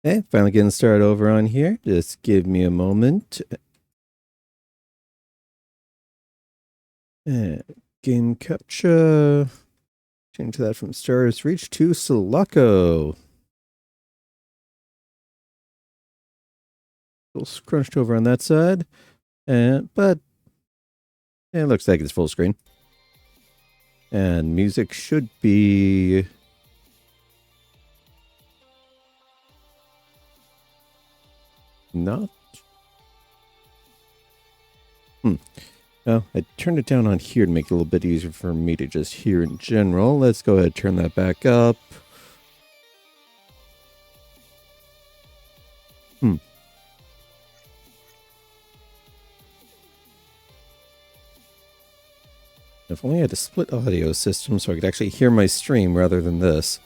Okay, finally getting started over on here. Just give me a moment. Game capture. Change that from Stars Reach to Selaco. A little scrunched over on that side. But it looks like it's full screen. And music should be... not... Oh, I turned it down on here to make it a little bit easier for me to just hear in general. Let's go ahead and turn that back up. If only I had a split audio system so I could actually hear my stream rather than this.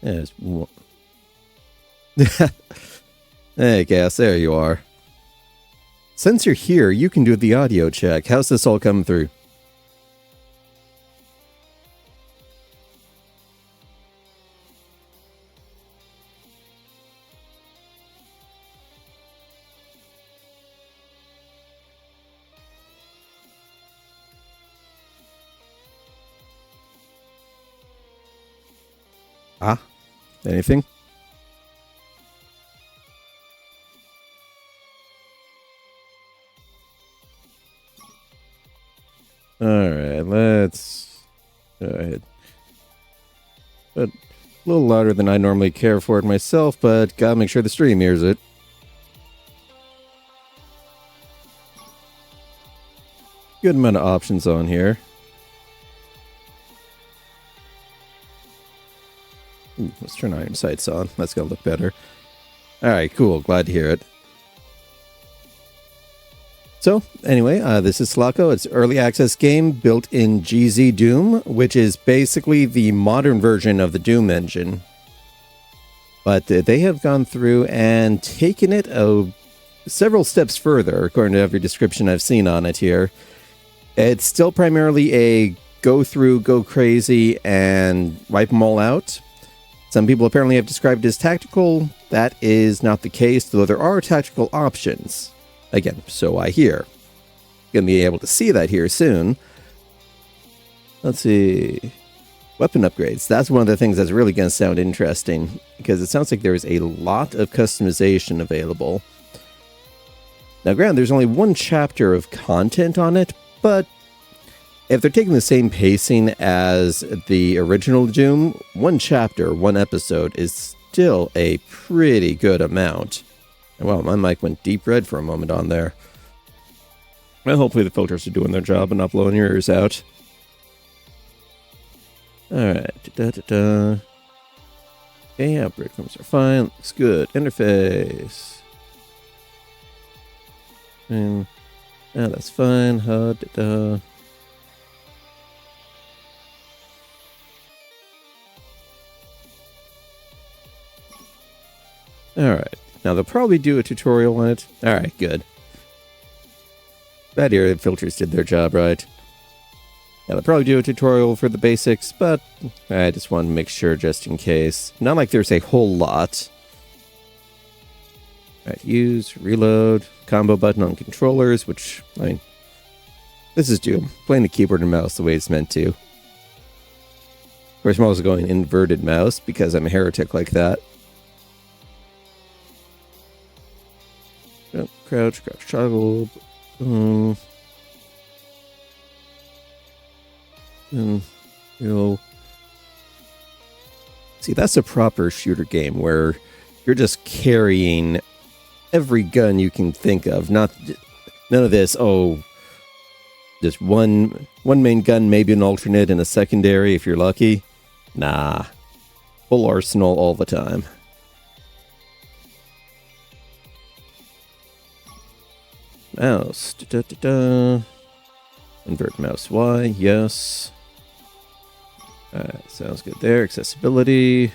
There's one. Hey, Gas, there you are. Since you're here, you can do the audio check. How's this all coming through? Anything? Alright, let's go ahead. But a little louder than I normally care for it myself, but gotta make sure the stream hears it. Good amount of options on here. Let's turn iron sights on. That's gonna look better. Alright, cool. Glad to hear it. So, anyway, this is Selaco. It's an early access game built in GZ Doom, which is basically the modern version of the Doom engine. But they have gone through and taken it several steps further, according to every description I've seen on it here. It's still primarily a go through, go crazy, and wipe them all out. Some people apparently have described it as tactical. That is not the case, though there are tactical options. Again, so I hear. Gonna be able to see that here soon. Let's see. Weapon upgrades. That's one of the things that's really gonna sound interesting, because it sounds like there is a lot of customization available. Now, granted, there's only one chapter of content on it, but if they're taking the same pacing as the original Doom, one chapter, one episode is still a pretty good amount. Well, my mic went deep red for a moment on there. Well, hopefully the filters are doing their job and not blowing your ears out. Alright. Okay, yeah, breadcrumbs are fine. Looks good. Interface. Yeah, that's fine. Alright. Now, they'll probably do a tutorial on it. Alright, good. That here, the filters did their job right. Yeah, they'll probably do a tutorial for the basics, but I just wanted to make sure just in case. Not like there's a whole lot. Alright, use, reload, combo button on controllers, which, I mean, this is Doom. Playing the keyboard and mouse the way it's meant to. Of course, I'm also going inverted mouse because I'm a heretic like that. Crouch, toggle. See, that's a proper shooter game where you're just carrying every gun you can think of. None of this, just one main gun, maybe an alternate and a secondary if you're lucky. Nah. Full arsenal all the time. Mouse. Invert mouse Y. Yes. Alright, sounds good there. Accessibility.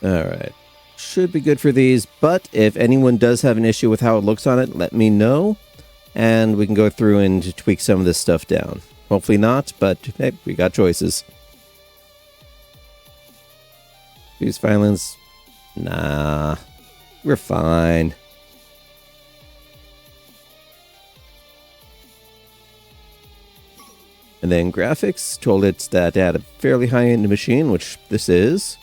Alright. Should be good for these, but if anyone does have an issue with how it looks on it, let me know. and we can go through and tweak some of this stuff down. Hopefully not, but hey, we got choices. Use violence? Nah, we're fine. And then graphics, told it that it had a fairly high-end machine, which this is.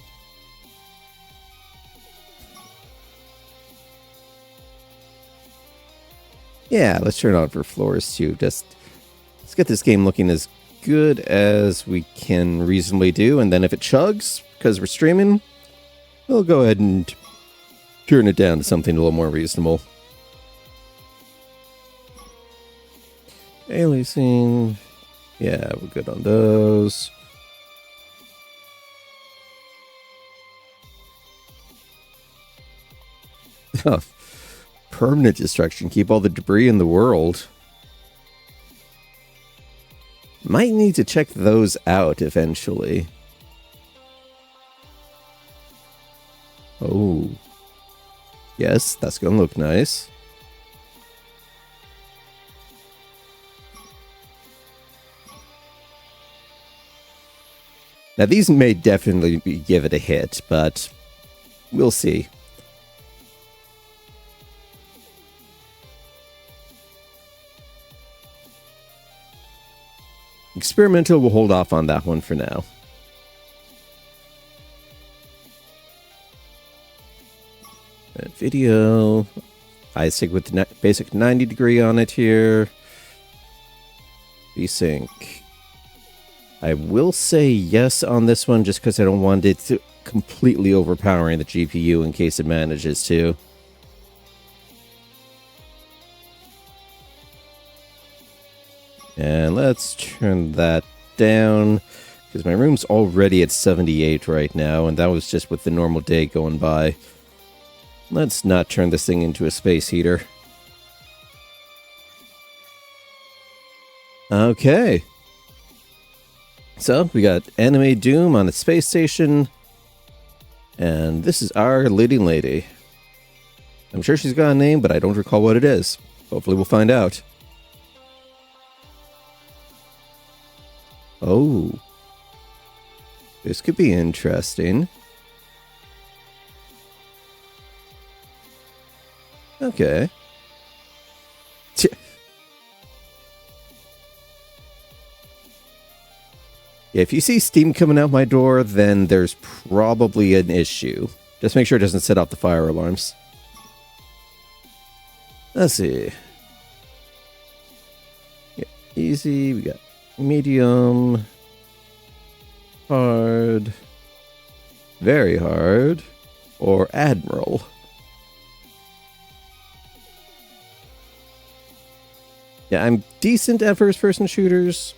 Yeah, let's turn it on for floors too. Let's get this game looking as good as we can reasonably do, and then if it chugs, because we're streaming, we'll go ahead and turn it down to something a little more reasonable. Aliasing. Yeah, we're good on those. Permanent destruction. Keep all the debris in the world. Might need to check those out eventually. Oh. Yes, that's going to look nice. Now, these may definitely give it a hit, but we'll see. Experimental, we'll hold off on that one for now. And video. I stick with the basic 90 degree on it here. Desync. I will say yes on this one just because I don't want it to completely overpowering the GPU in case it manages to. And let's turn that down because my room's already at 78 right now, and that was just with the normal day going by. Let's not turn this thing into a space heater. Okay. So, we got Anime Doom on a space station. And this is our leading lady. I'm sure she's got a name, but I don't recall what it is. Hopefully we'll find out. Oh. This could be interesting. Okay. Yeah, if you see steam coming out my door, then there's probably an issue. Just make sure it doesn't set off the fire alarms. Let's see. Yeah, easy, we got medium, hard, very hard, or admiral. Yeah, I'm decent at first-person shooters.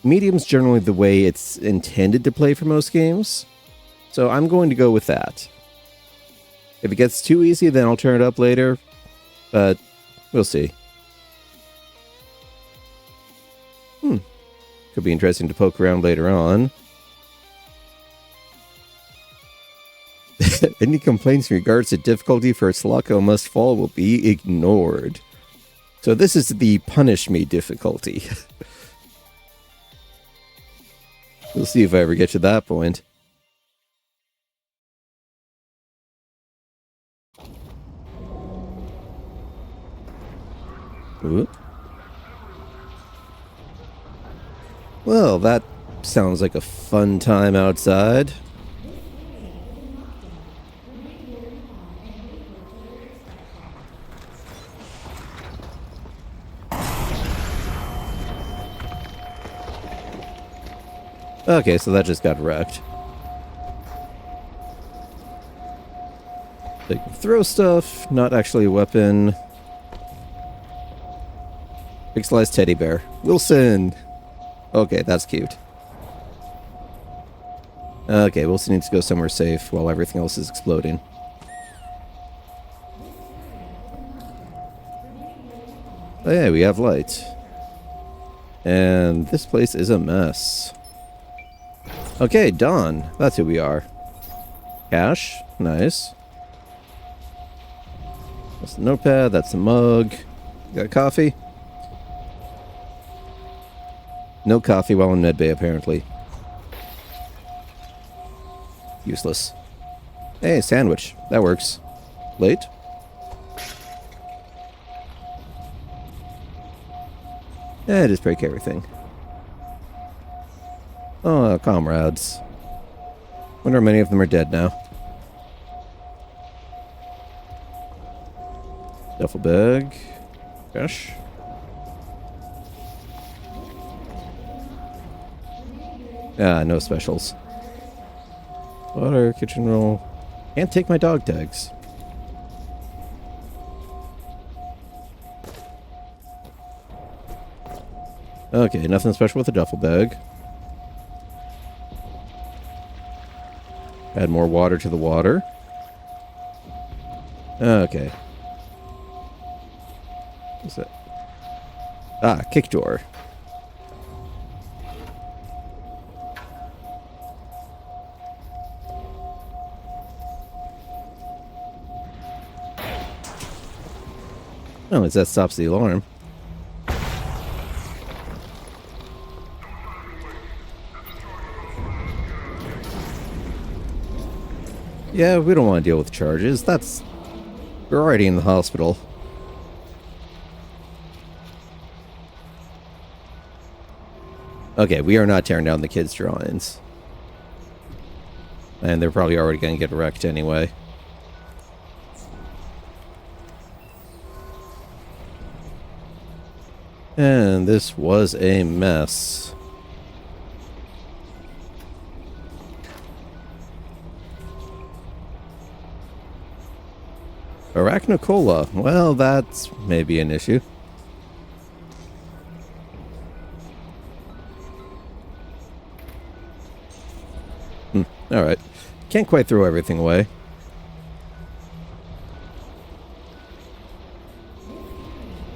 Medium's generally the way it's intended to play for most games, so I'm going to go with that. If it gets too easy, then I'll turn it up later, but we'll see. Could be interesting to poke around later on. Any complaints in regards to difficulty for Selaco Must Fall will be ignored. So this is the punish me difficulty. We'll see if I ever get to that point. Ooh. Well, that sounds like a fun time outside. Okay, so that just got wrecked. They can throw stuff, not actually a weapon. Pixelized teddy bear. Wilson! Okay, that's cute. Okay, Wilson needs to go somewhere safe while everything else is exploding. Oh yeah, we have light. And this place is a mess. Okay, Dawn. That's who we are. Cash. Nice. That's the notepad. That's the mug. Got coffee? No coffee while in medbay, apparently. Useless. Hey, sandwich. That works. Late? Yeah, just break everything. Oh, comrades. Wonder how many of them are dead now. Duffel bag. Cash. Ah, no specials. Water, kitchen roll. Can't take my dog tags. Okay, nothing special with the duffel bag. Add more water to the water. Okay. What's that? Ah, kick door. Oh, at least that stops the alarm. Yeah, we don't want to deal with charges. We're already in the hospital. Okay, we are not tearing down the kids' drawings. And they're probably already going to get wrecked anyway. And this was a mess. Arachnocola. Well, that's maybe an issue. Alright. Can't quite throw everything away.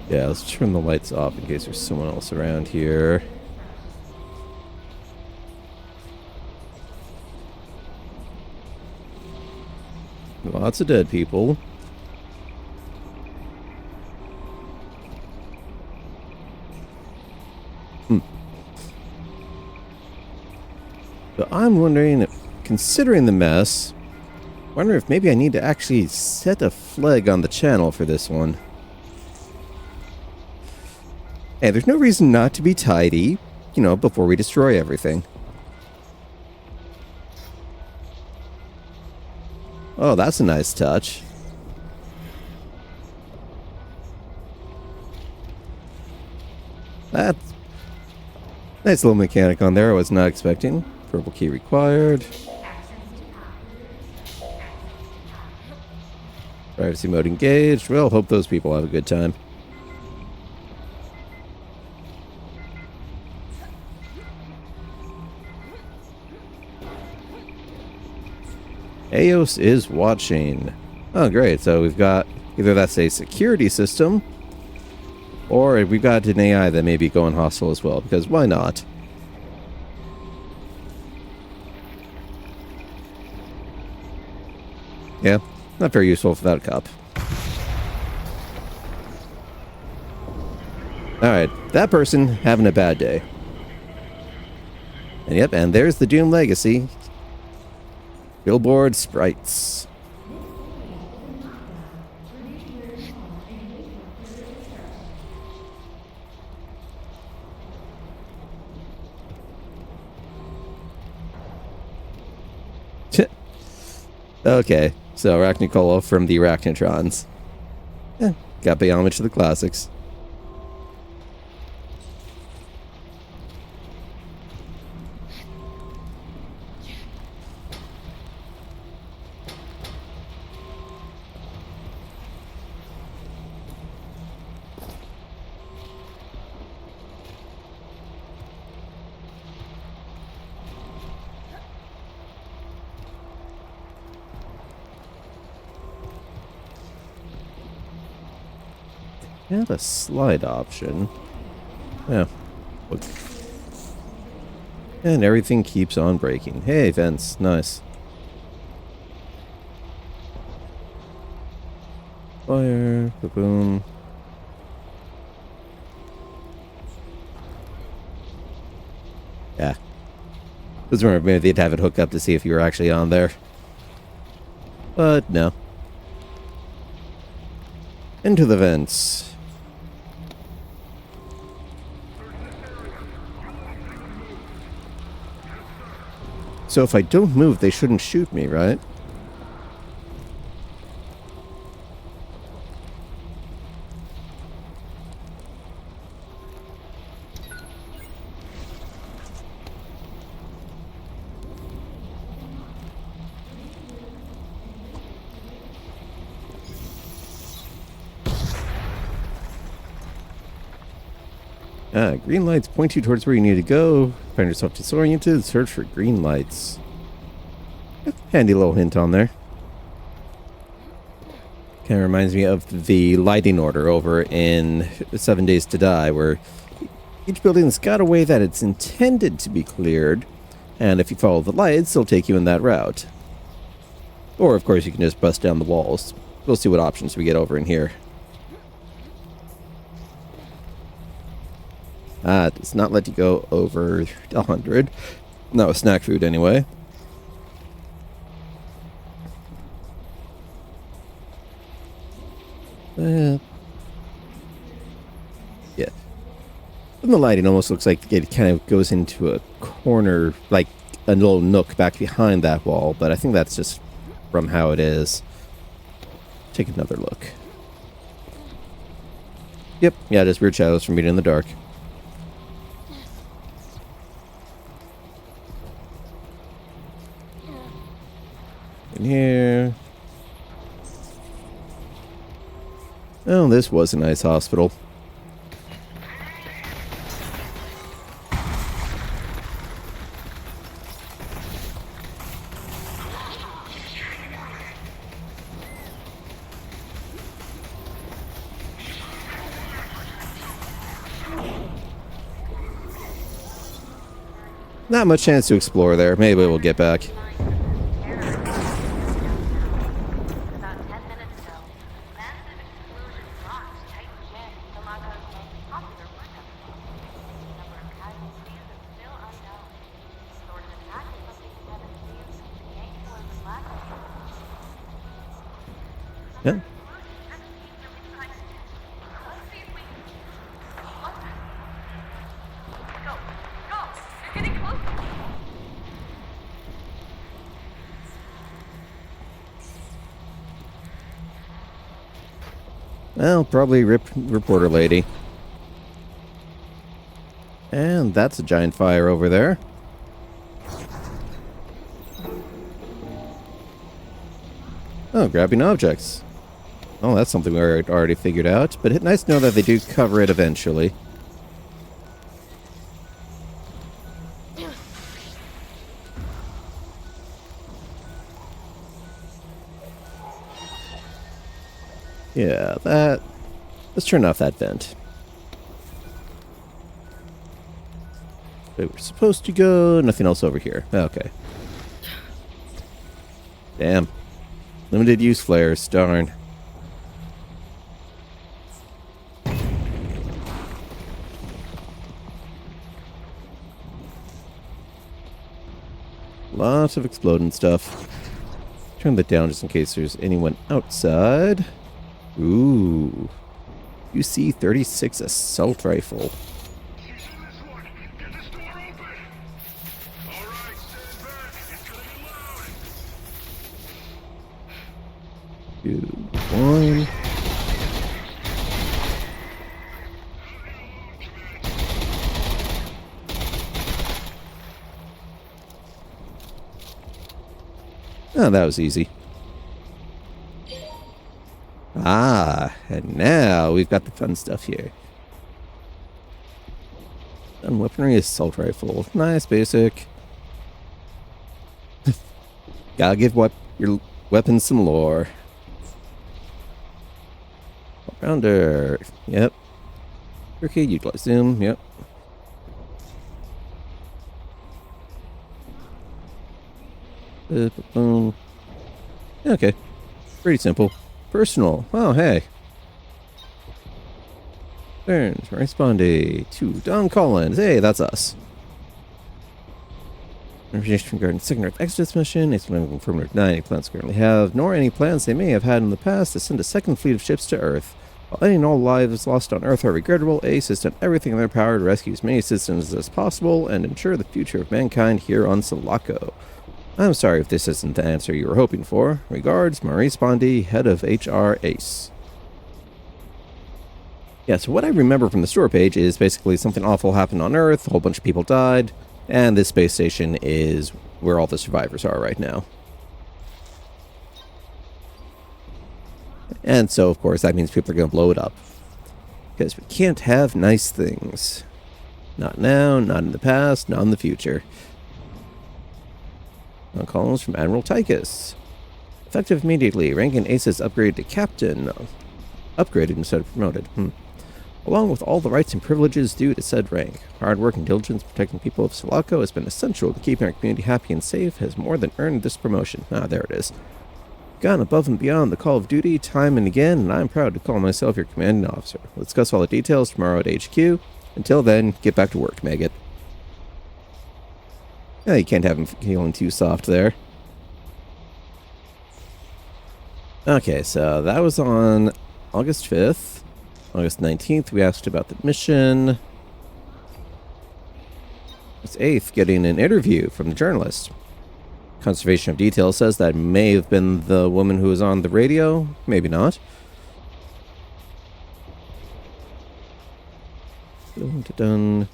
Yeah, let's turn the lights off in case there's someone else around here. Lots of dead people. But I'm wondering, considering the mess, I wonder if maybe I need to actually set a flag on the channel for this one. Hey, there's no reason not to be tidy, you know, before we destroy everything. Oh, that's a nice touch. That's nice little mechanic on there I was not expecting. Purple key required. Privacy mode engaged. Well, hope those people have a good time. Eos is watching. Oh, great. So we've got either that's a security system, or we've got an AI that may be going hostile as well, because why not? Yeah, not very useful without a cup. Alright, that person having a bad day. And yep, and there's the Doom Legacy. Billboard sprites. Okay, so Arachnicola from the Arachnotrons. Got pay homage to the classics. Have a slide option. Yeah. And everything keeps on breaking. Hey, vents. Nice. Fire. Boom. Yeah. I was wondering if maybe they'd have it hooked up to see if you were actually on there. But no. Into the vents. So if I don't move, they shouldn't shoot me, right? Green lights point you towards where you need to go. Find yourself disoriented, search for green lights. Handy little hint on there. Kind of reminds me of the lighting order over in 7 Days to Die, where each building's got a way that it's intended to be cleared, and if you follow the lights, they'll take you in that route. Or, of course, you can just bust down the walls. We'll see what options we get over in here. It does not let you go over 100. No, snack food anyway. Yeah. And the lighting almost looks like it kind of goes into a corner, like a little nook back behind that wall, but I think that's just from how it is. Take another look. Yep, yeah, just weird shadows from being in the dark. In here. Oh, this was a nice hospital. Not much chance to explore there. Maybe we'll get back. Yeah. Well, probably reporter lady. And that's a giant fire over there. Oh, grabbing objects. Oh, that's something we already figured out, but it's nice to know that they do cover it eventually. Yeah, that... Let's turn off that vent. Wait, we're supposed to go... Nothing else over here. Okay. Damn. Limited use flares, darn. Lots of exploding stuff. Turn that down just in case there's anyone outside. Ooh. UC-36 assault rifle. Two, one. Oh, that was easy. Ah, and now we've got the fun stuff here. Gun weaponry assault rifle. Nice, basic. Gotta give your weapons some lore. Rounder. Yep. Okay, utilize zoom. Yep. Boom. Okay. Pretty simple. Personal. Oh, hey. Turns. Respondee to Don Collins. Hey, that's us. Information regarding Second Earth Exodus mission. It's been confirmed not any plans currently have, nor any plans they may have had in the past to send a second fleet of ships to Earth. While any and all lives lost on Earth are regrettable, ACE has done everything in their power to rescue as many citizens as possible and ensure the future of mankind here on Selaco. I'm sorry if this isn't the answer you were hoping for. Regards, Maurice Bondi, head of HR ACE. Yeah, so what I remember from the store page is basically something awful happened on Earth, a whole bunch of people died, and this space station is where all the survivors are right now. And so, of course, that means people are going to blow it up. Because we can't have nice things. Not now, not in the past, not in the future. On columns from Admiral Tychus. Effective immediately, rank in ACE's upgrade to captain. Upgraded instead of promoted. Along with all the rights and privileges due to said rank. Hard work and diligence protecting people of Selaco has been essential to keeping our community happy and safe, has more than earned this promotion. Ah, there it is. Gone above and beyond the call of duty time and again, and I'm proud to call myself your commanding officer. We'll discuss all the details tomorrow at HQ. Until then, get back to work, maggot. Yeah, you can't have him feeling too soft there. Okay, so that was on August 5th. August 19th, we asked about the mission. August 8th, getting an interview from the journalist. Conservation of Detail says that may have been the woman who was on the radio. Maybe not. Dun.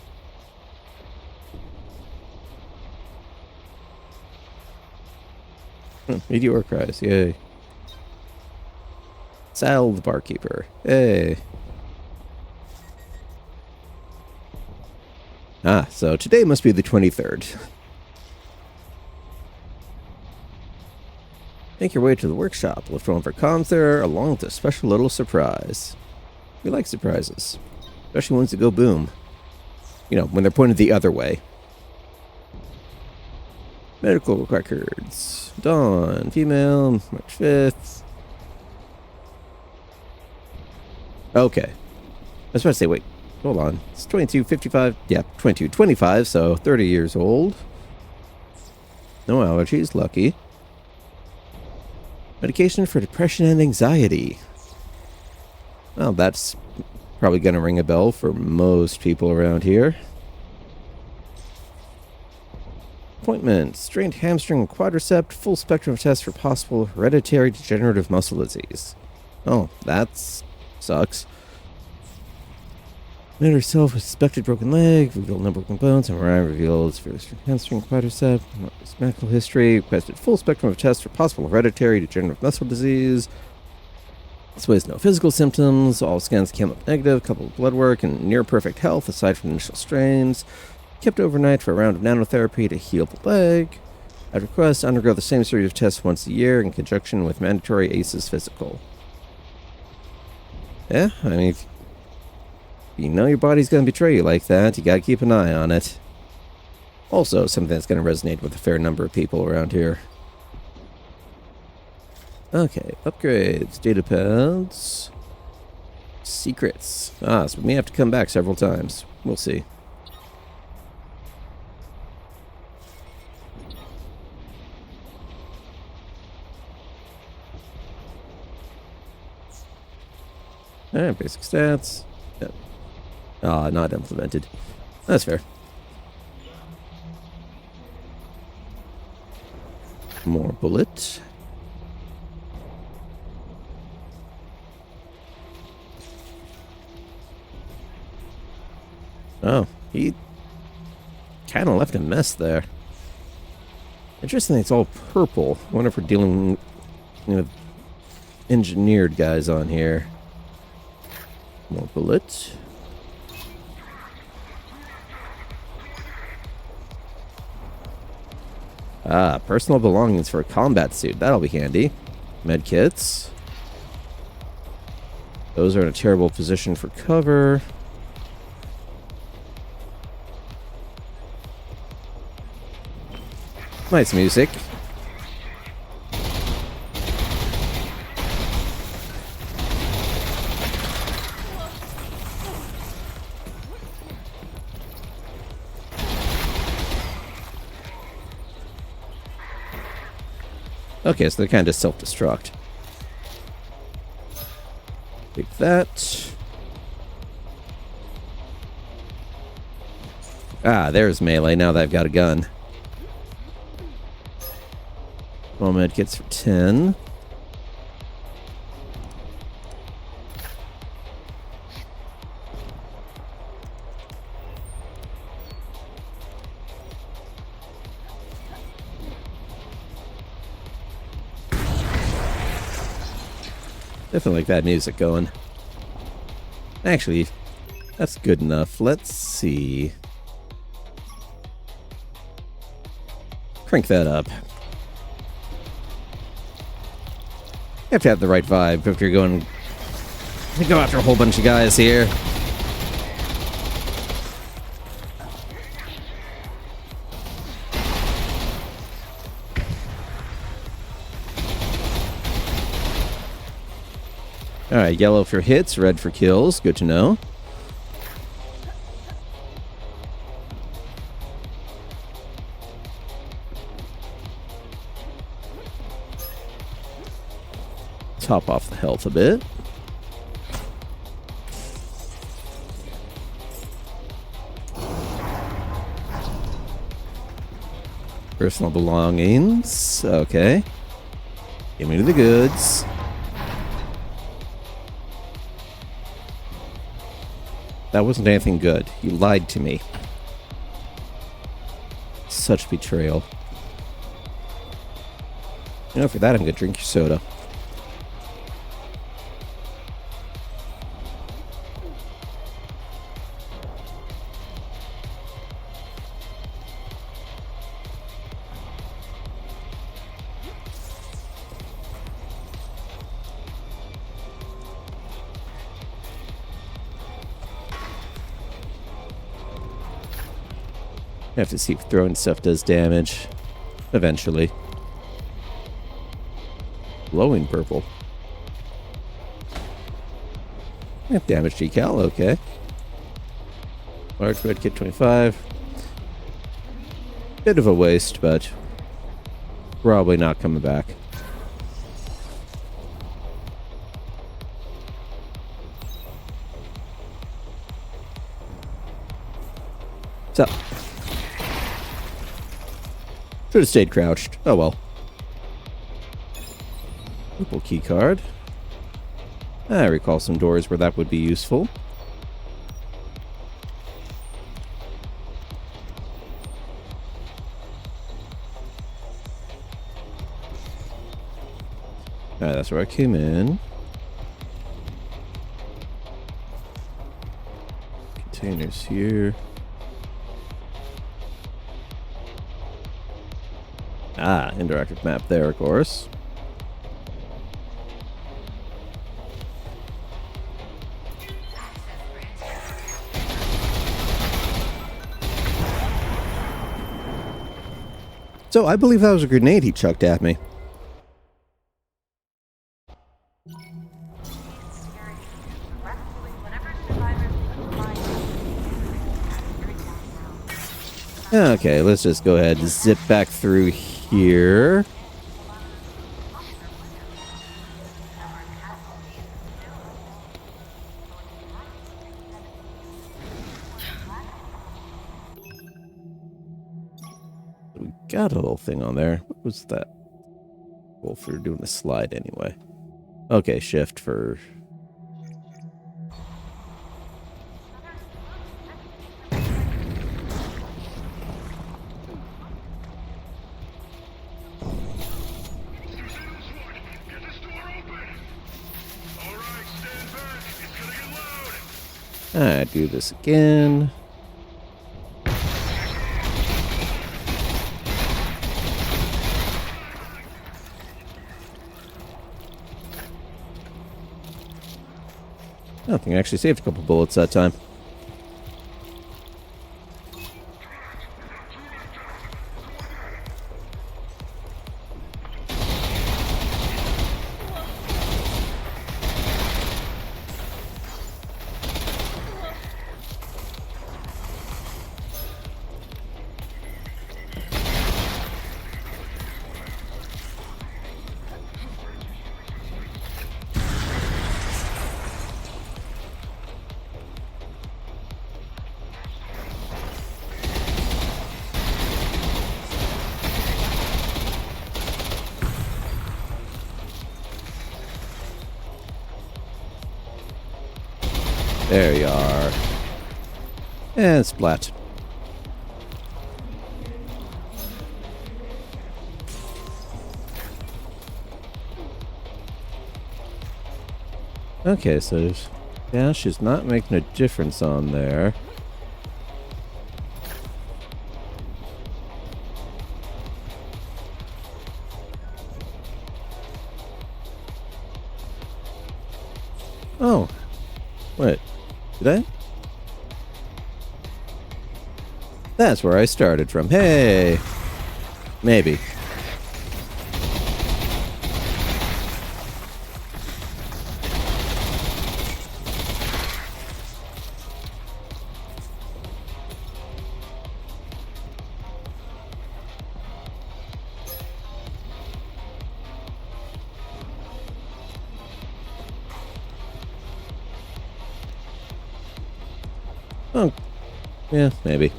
Meteor cries, yay. Sal the barkeeper, hey. Ah, so today must be the 23rd. Make your way to the workshop. Lift one for comms there, along with a special little surprise. We like surprises. Especially ones that go boom. You know, when they're pointed the other way. Medical records. Dawn, female, March 5th. Okay. I was about to say, wait, hold on. It's 2255. Yeah, 2225, so 30 years old. No allergies, lucky. Medication for depression and anxiety. Well, that's probably going to ring a bell for most people around here. Appointment. Strained hamstring and quadricep. Full spectrum of tests for possible hereditary degenerative muscle disease. Oh, that sucks. Met herself with suspected broken leg, revealed no broken bones, MRI revealed hamstring, quadricep, medical history, requested full spectrum of tests for possible hereditary degenerative muscle disease. Displays no physical symptoms, all scans came up negative, coupled with blood work, and near perfect health aside from initial strains. Kept overnight for a round of nanotherapy to heal the leg. At request, undergo the same series of tests once a year in conjunction with mandatory ACEs physical. Yeah, I mean, if you know your body's going to betray you like that, you got to keep an eye on it. Also, something that's going to resonate with a fair number of people around here. Okay, upgrades, data pads, secrets. Ah, so we may have to come back several times. We'll see. Alright, basic stats. Yep. Ah, not implemented. That's fair. More bullet. Oh, he kind of left a mess there. Interesting, it's all purple. I wonder if we're dealing with engineered guys on here. More bullets. Ah, personal belongings for a combat suit. That'll be handy. Med kits. Those are in a terrible position for cover. Nice music. Okay, so they're kind of self-destruct. Take that. Ah, there's melee now that I've got a gun. Well, med kits for 10. Definitely like that music going. Actually, that's good enough. Let's see. Crank that up. You have to have the right vibe if you're going to go after a whole bunch of guys here. Alright, yellow for hits, red for kills. Good to know. Top off the health a bit. Personal belongings. Okay. Give me the goods. That wasn't anything good. You lied to me. Such betrayal. You know, for that, I'm going to drink your soda. I have to see if throwing stuff does damage. Eventually. Glowing purple. Damage decal, okay. Large red kit 25. Bit of a waste, but probably not coming back. So. Should have stayed crouched. Oh well. Purple key card. I recall some doors where that would be useful. Alright, that's where I came in. Containers here. Ah, interactive map there, of course. So, I believe that was a grenade he chucked at me. Okay, let's just go ahead and zip back through here. We got a little thing on there. What was that? Well, for doing the slide anyway. Okay, shift for... Alright, do this again. I think I actually saved a couple bullets that time. There you are. And splat. Okay, so dash is not making a difference on there. Oh. Wait. Did I? That's where I started from. Hey! Maybe. Oh. Yeah, maybe.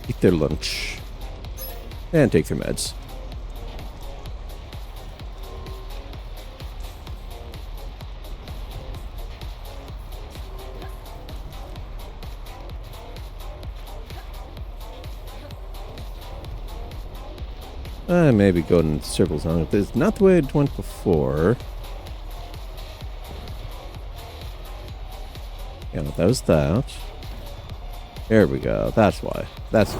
Eat their lunch. And take their meds. I maybe go in circles on it. It's not the way it went before. Yeah, that was that. There we go. That's why. That's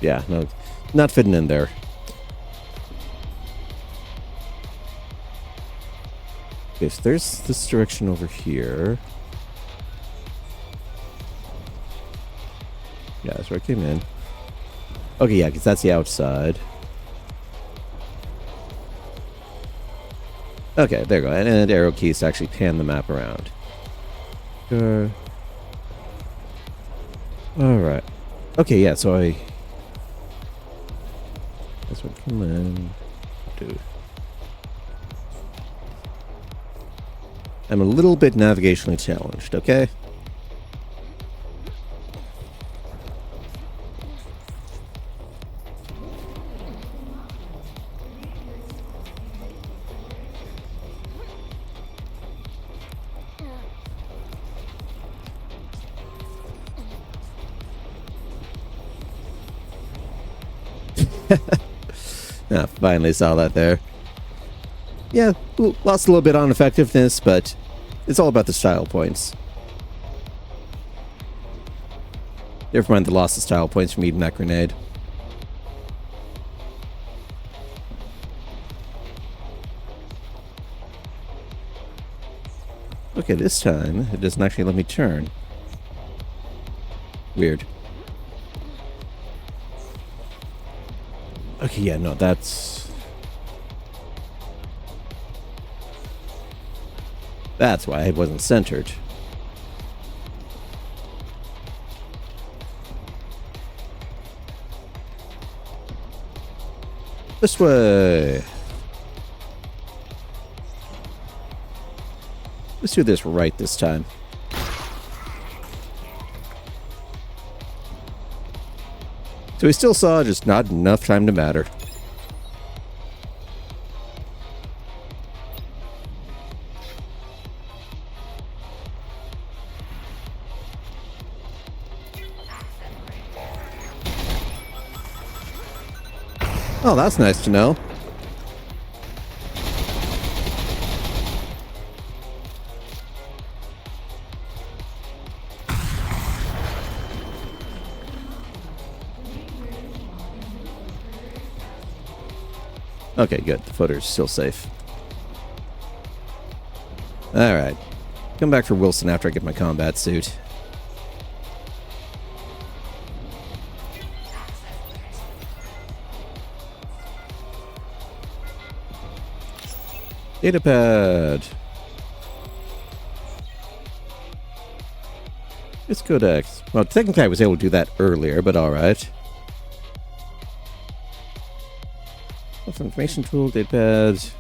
yeah, no, not fitting in there. Okay, so there's this direction over here. Yeah, that's where I came in. Okay, yeah, because that's the outside. Okay, there you go. And arrow keys to actually pan the map around. Sure. Alright. Okay, yeah, so that's what come in. Dude. I'm a little bit navigationally challenged, okay? Ah, finally saw that there. Yeah, lost a little bit on effectiveness, but it's all about the style points. Never mind the loss of style points from eating that grenade. Okay, this time it doesn't actually let me turn. Weird. Okay, yeah, no, that's why it wasn't centered. This way. Let's do this right this time. So we still saw, just not enough time to matter. Oh, that's nice to know. Okay, good. The footer's still safe. Alright. Come back for Wilson after I get my combat suit. Datapad. It's Codex. Well, technically I was able to do that earlier, but alright. Information tool, datapad.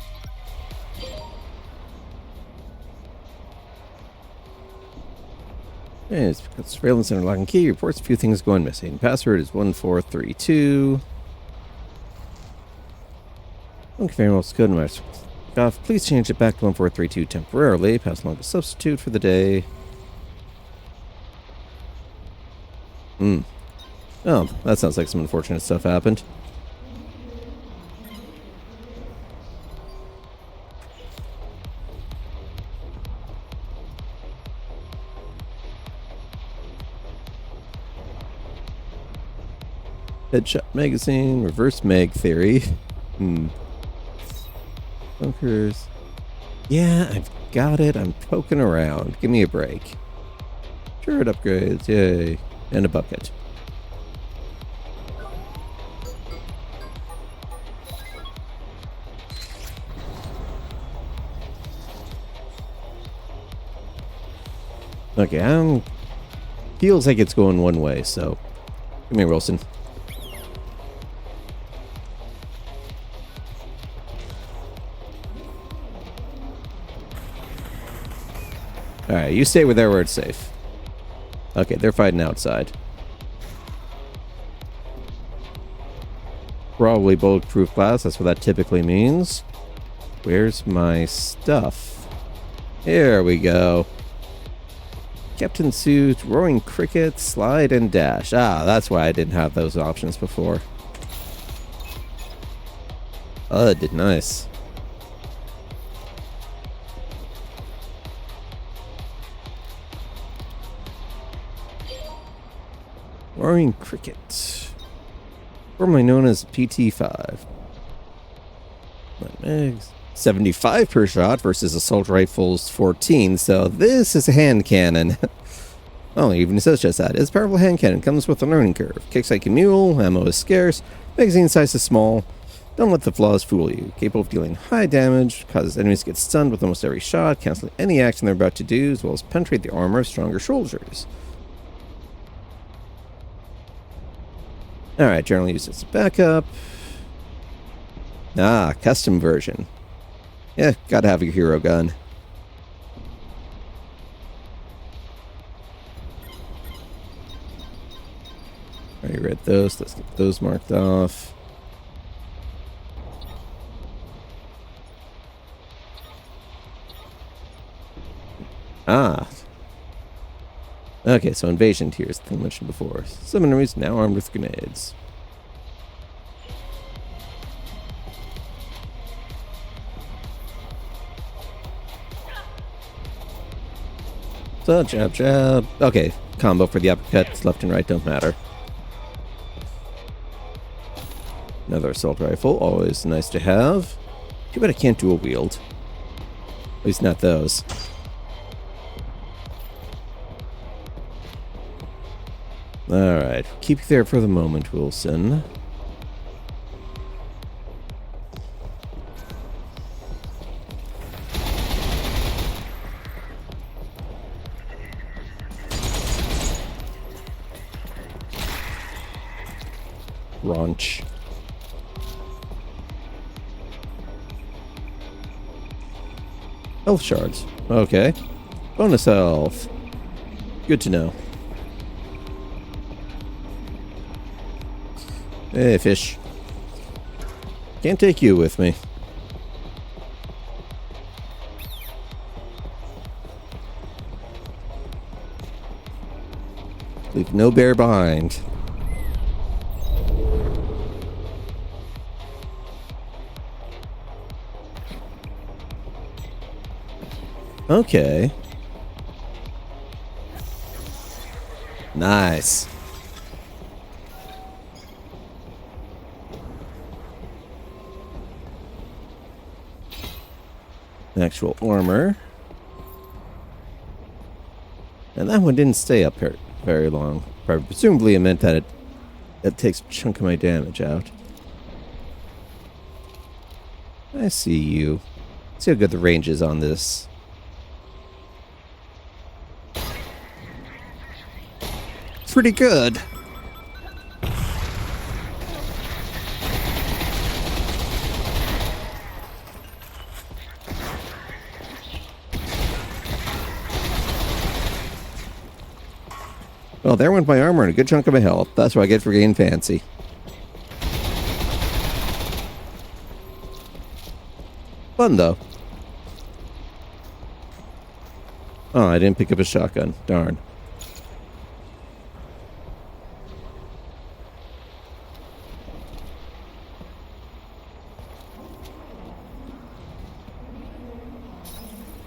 Okay, it's got surveillance and lock and key. Reports a few things going missing. Password is 1432. Don't confirm what's code in my off. Please change it back to 1432 temporarily. Pass along a substitute for the day. Oh, that sounds like some unfortunate stuff happened. Headshot magazine, reverse mag theory. Bunkers. Yeah, I've got it. I'm poking around. Give me a break. Sure, it upgrades. Yay. And a bucket. Okay, feels like it's going one way, so come here, Wilson. Alright, you stay with there where it's safe. Okay, they're fighting outside. Probably bulletproof glass, that's what that typically means. Where's my stuff? Here we go. Captain suit, roaring cricket, slide, and dash. Ah, that's why I didn't have those options before. Oh, that did nice. Roaring cricket. Formerly known as PT-5. 75 per shot versus assault rifles 14, so this is a hand cannon. Oh, even says just that. It's a powerful hand cannon, comes with a learning curve. Kicks like a mule, ammo is scarce, magazine size is small. Don't let the flaws fool you. Capable of dealing high damage, causes enemies to get stunned with almost every shot, canceling any action they're about to do, as well as penetrate the armor of stronger soldiers. Alright, generally used as a backup. Ah, custom version. Yeah, gotta have your hero gun. Already read those. Let's get those marked off. Ah. Okay, so invasion tiers, the thing I mentioned before. Some enemies now armed with grenades. So, jab, jab. Okay, combo for the uppercuts, left and right don't matter. Another assault rifle, always nice to have. Too bad I can't dual wield. At least not those. Alright, keep you there for the moment, Wilson. Raunch. Health shards. Okay. Bonus health. Good to know. Hey, fish. Can't take you with me. Leave no bear behind. Okay. Nice. Actual armor. And that one didn't stay up here very long. Presumably it meant that it takes a chunk of my damage out. I see you. See how good the range is on this. Pretty good. Well, there went my armor and a good chunk of my health. That's what I get for getting fancy. Fun, though. Oh, I didn't pick up a shotgun. Darn.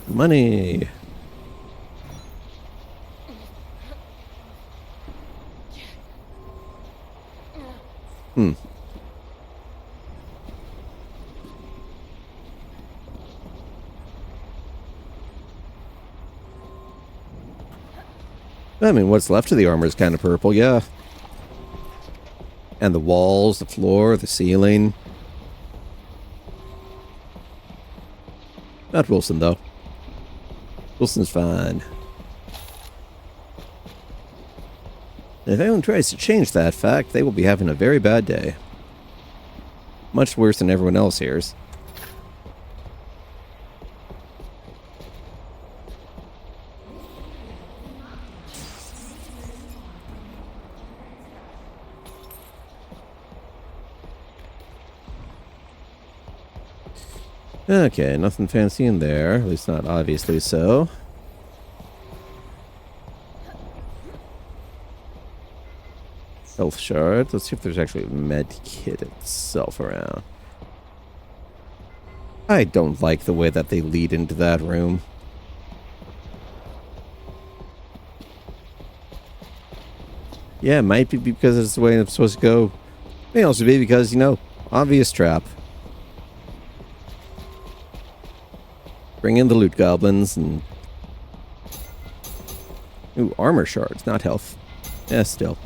Money. I mean, what's left of the armor is kind of purple, yeah. And the walls, the floor, the ceiling. Not Wilson, though. Wilson's fine. If anyone tries to change that fact, they will be having a very bad day. Much worse than everyone else here's. Okay, nothing fancy in there. At least not obviously so. Health shard. Let's see if there's actually a med kit itself around. I don't like the way that they lead into that room. Yeah, it might be because it's the way it's supposed to go. It may also be because, you know, obvious trap. Bring in the loot goblins and... Ooh, armor shards, not health. Yeah, still.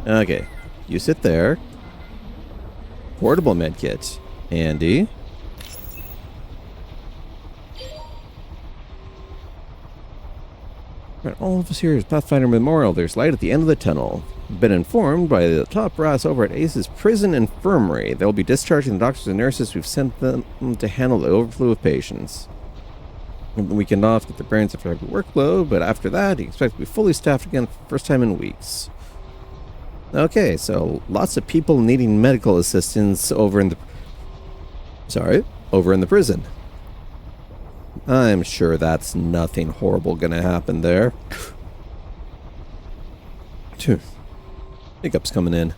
Okay, you sit there. Portable medkit. Handy. Right, all of us here is Pathfinder Memorial. There's light at the end of the tunnel. Been informed by the top brass over at Ace's prison infirmary. They'll be discharging the doctors and nurses. We've sent them to handle the overflow of patients. We can off get the brains after every workload, but after that, he expects to be fully staffed again for the first time in weeks. Okay, so lots of people needing medical assistance over in the... over in the prison. I'm sure that's nothing horrible gonna happen there. Pickup's coming in.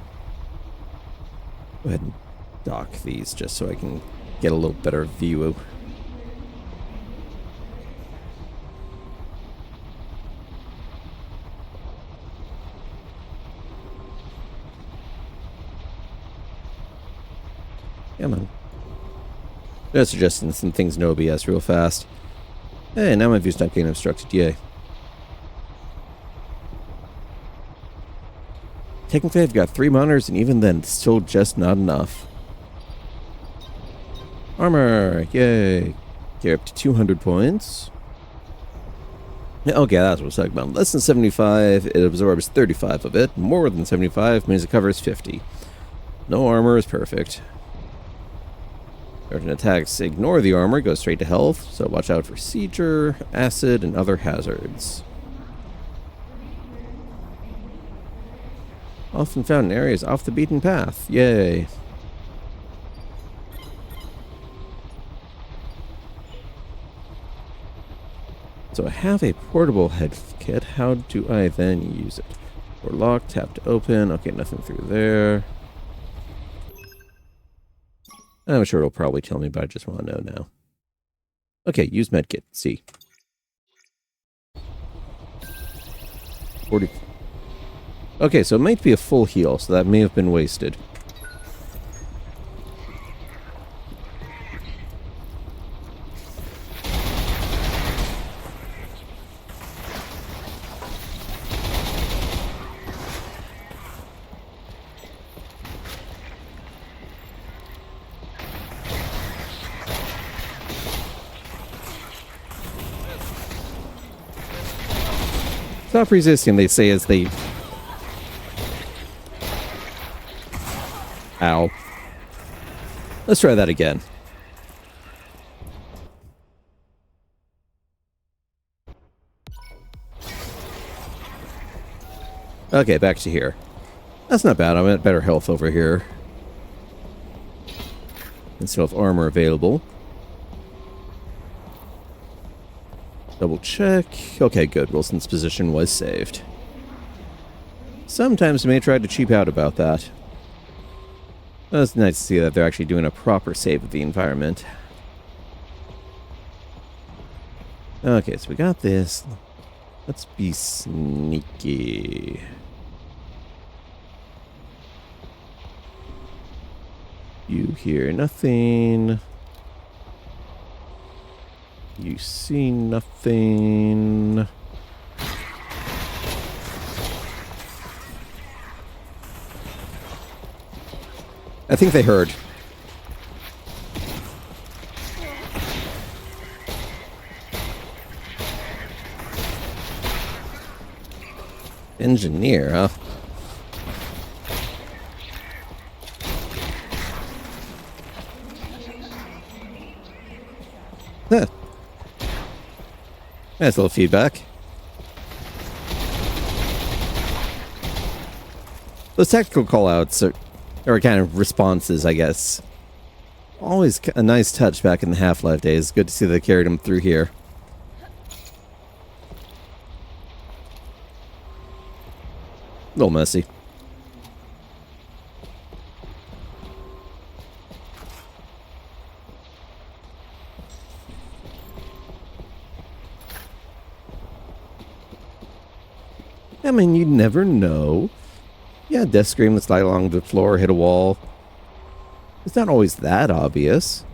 Go ahead and dock these just so I can get a little better view. Come on. Just suggesting some things no BS real fast. Hey, now my view's not getting obstructed. Yay. Technically, I've got 3 monitors, and even then, it's still just not enough. Armor! Yay! Get up to 200 points. Okay, that's what I was talking about. Less than 75, it absorbs 35 of it. More than 75 means it covers 50. No armor is perfect. Certain attacks ignore the armor, go straight to health, so watch out for seizure, acid, and other hazards. Often found in areas off the beaten path. Yay. So I have a portable head kit. How do I then use it? Or lock, tap to open. Okay, nothing through there. I'm sure it'll probably tell me, but I just want to know now. Okay, use medkit. C. 40. Okay, so it might be a full heal, so that may have been wasted. Stop resisting, they say as they... Ow. Let's try that again. Okay, back to here. That's not bad. I'm at better health over here. And still have armor available. Double check. Okay, good. Wilson's position was saved. Sometimes you may try to cheap out about that. It's nice to see that they're actually doing a proper save of the environment. Okay, so we got this. Let's be sneaky. You hear nothing. You see nothing. I think they heard. Engineer, huh? Huh. Nice little feedback. Those tactical callouts are kind of responses, I guess. Always a nice touch back in the Half-Life days. Good to see they carried them through here. A little messy. I mean, you never know. Yeah, death scream that slide along the floor, hit a wall. It's not always that obvious.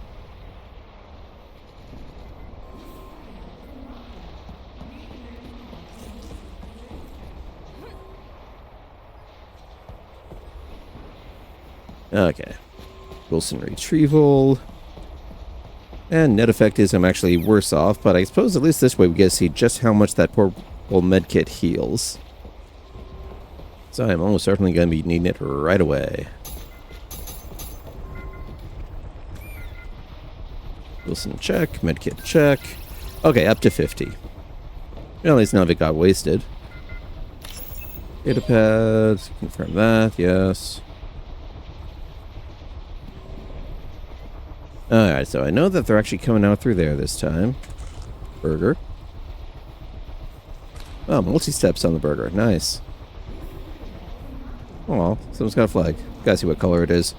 Okay. Wilson retrieval. And net effect is I'm actually worse off, but I suppose at least this way we get to see just how much that purple medkit heals. So I'm almost certainly going to be needing it right away. Wilson check, medkit check. Okay, up to 50. Well, at least none of it got wasted. Data pads, confirm that, yes. Alright, so I know that they're actually coming out through there this time. Burger. Oh, multi-steps on the burger. Nice. Oh, someone's got a flag. Gotta see what color it is.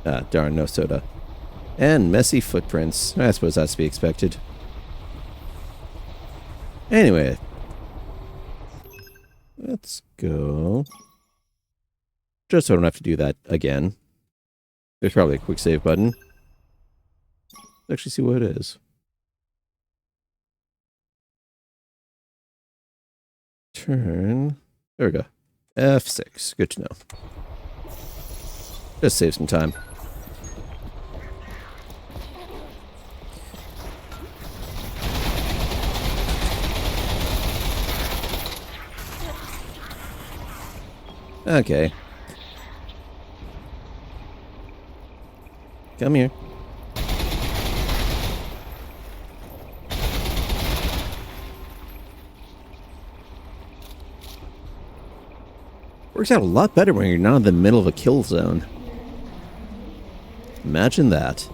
Ah, darn, no soda. And messy footprints. I suppose that's to be expected. Anyway. Let's go. Just so I don't have to do that again. There's probably a quick save button. Let's actually see what it is. Turn. There we go. F6. Good to know. Just save some time. Okay. Come here. Works out a lot better when you're not in the middle of a kill zone. Imagine that.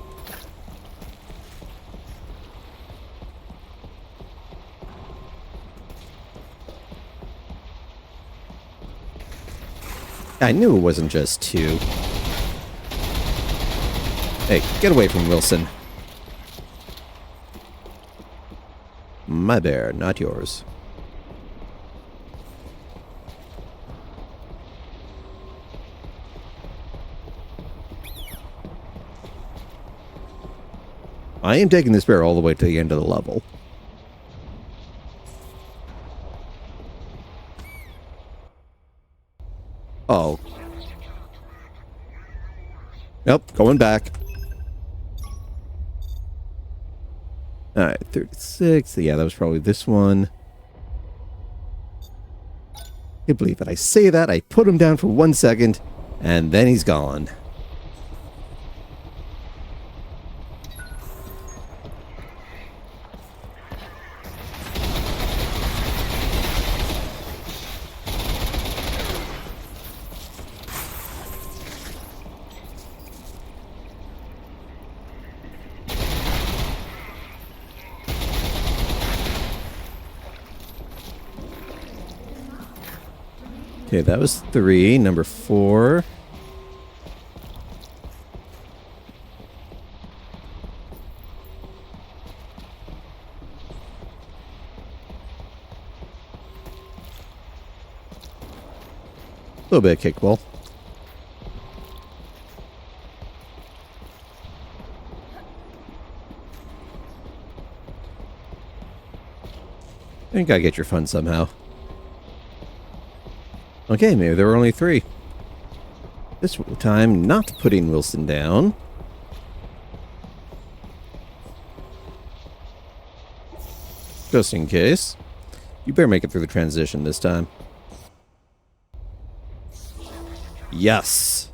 I knew it wasn't just two. Hey, get away from Wilson. My bear, not yours. I am taking this bear all the way to the end of the level. Oh. Nope, going back. Alright, 36. Yeah, that was probably this one. I can't believe it. I say that, I put him down for 1 second, and then he's gone. Okay, that was 3. Number 4. A little bit of kickball. You gotta get your fun somehow. Okay, maybe there were only 3. This time, not putting Wilson down. Just in case. You better make it through the transition this time. Yes!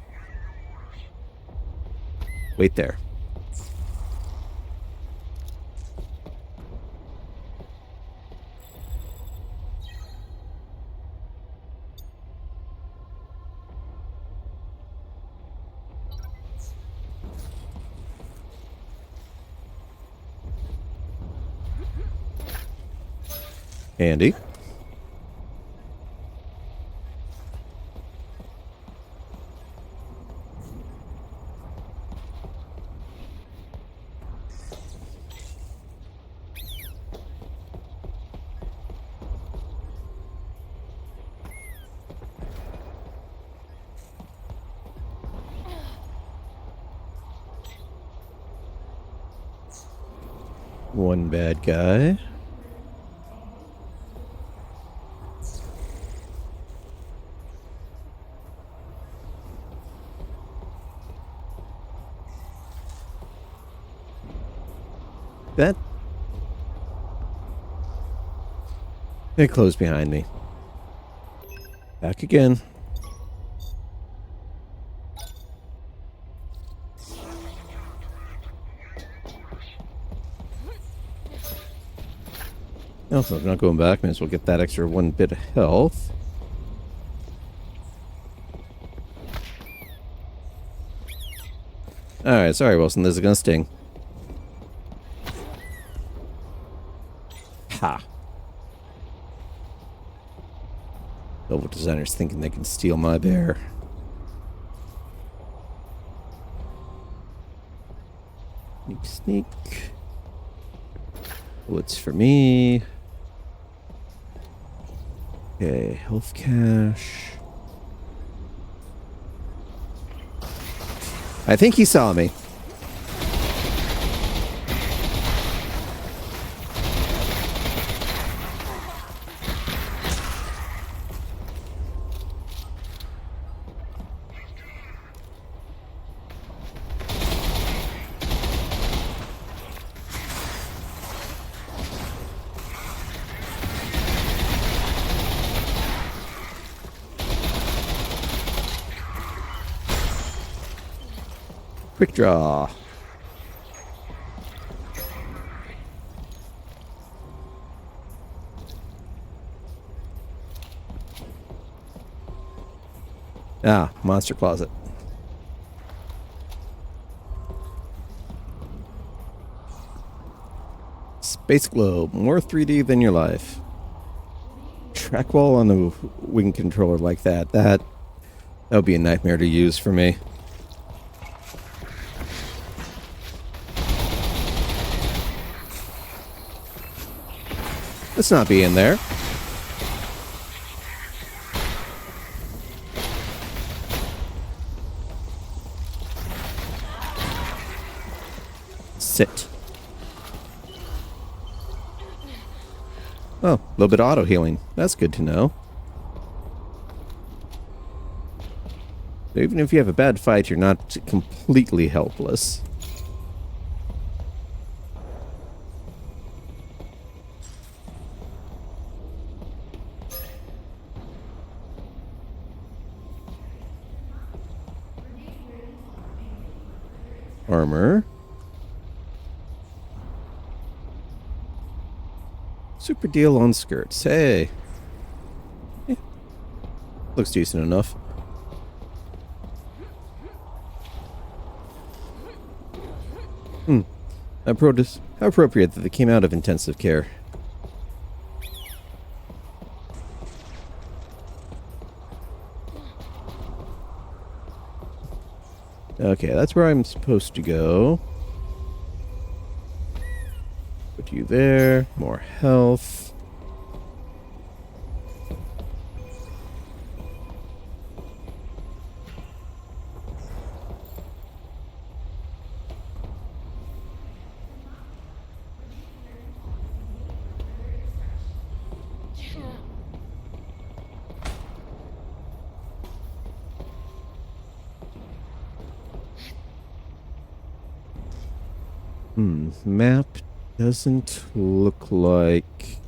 Wait there. Handy. One bad guy. That... They closed behind me. Back again. No, so I'm not going back. Might as well get that extra 1 bit of health. Alright, sorry Wilson, this is gonna sting. Ha. Level designers thinking they can steal my bear. Sneak, sneak. Bullets for me. Okay, health cache. I think he saw me. Quick draw. Ah, monster closet. Space globe, more 3D than your life. Track wall on the wing controller like that. That would be a nightmare to use for me. Let's not be in there. Sit. Oh, a little bit of auto healing. That's good to know. Even if you have a bad fight, you're not completely helpless. Armor. Super deal on skirts. Hey. Yeah. Looks decent enough. How appropriate that they came out of intensive care. Okay, that's where I'm supposed to go. Put you there. More health. Map doesn't look like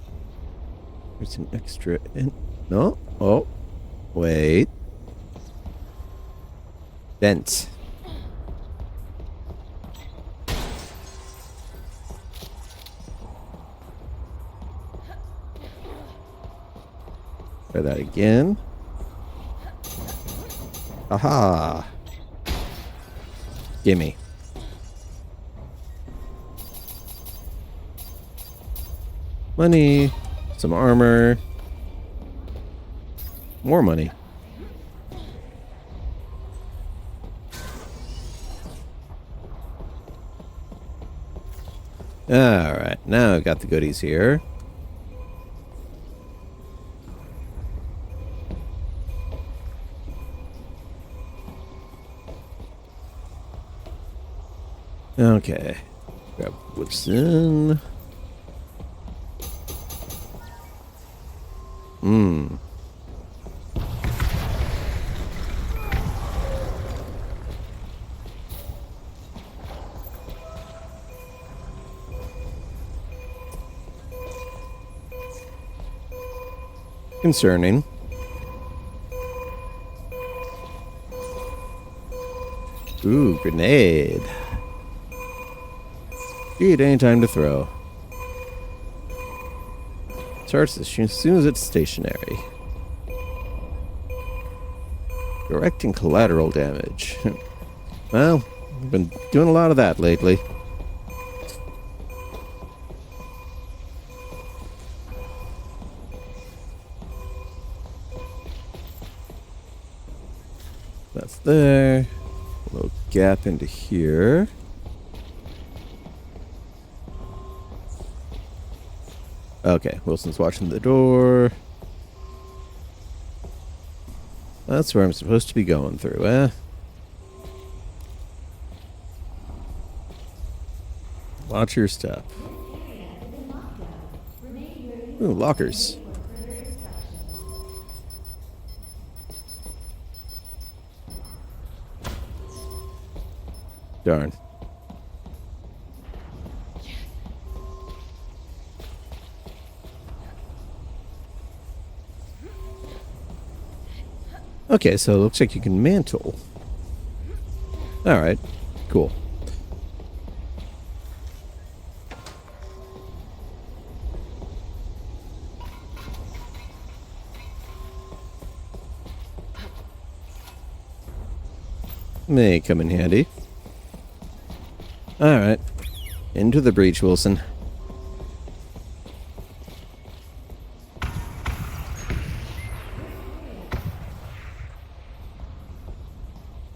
there's an extra in. No. Oh, wait. Vent. Try that again. Aha. Gimme. Money. Some armor. More money. Alright, now I've got the goodies here. Okay. Grab what's in. Concerning. Ooh, grenade. Dude, any time to throw. Starts as soon as it's stationary. Direct and collateral damage. Well, I've been doing a lot of that lately. That's there. A little gap into here. Okay, Wilson's watching the door. That's where I'm supposed to be going through, eh? Watch your step. Ooh, lockers. Darn. Okay, so it looks like you can mantle. Alright, cool. May come in handy. Alright. Into the breach, Wilson.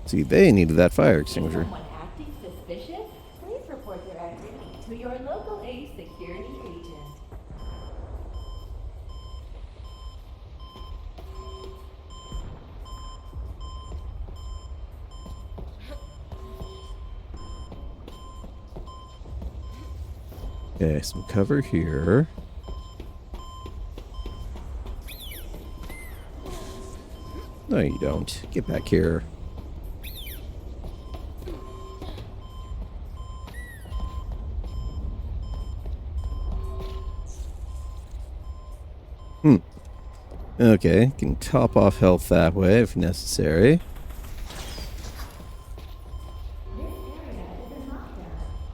See, they needed that fire extinguisher. Someone acting suspicious? Please report their activity to your local A security agent. Okay, some cover here. No, you don't. Get back here. Okay, can top off health that way if necessary. This area is a knockdown.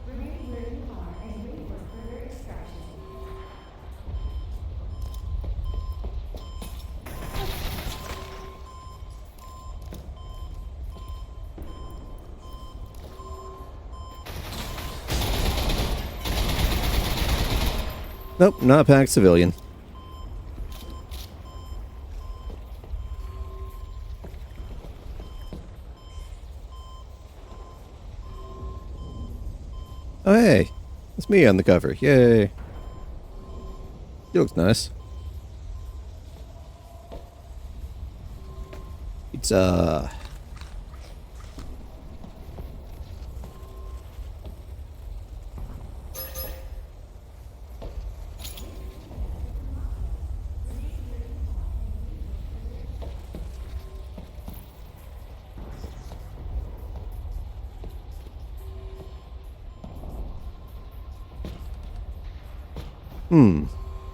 Remain where you are and wait for further extraction. Nope, not packed civilian. Oh, hey. It's me on the cover. Yay. He looks nice. Pizza.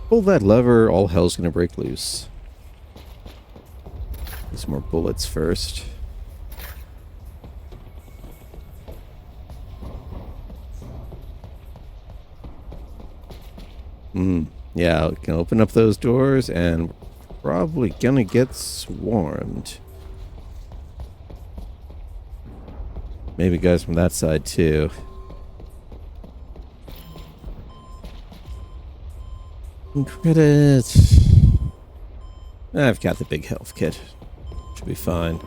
Pull that lever, all hell's gonna break loose. Get some more bullets first. Yeah, we can open up those doors and probably gonna get swarmed. Maybe guys from that side too. Credit. I've got the big health kit. Should be fine.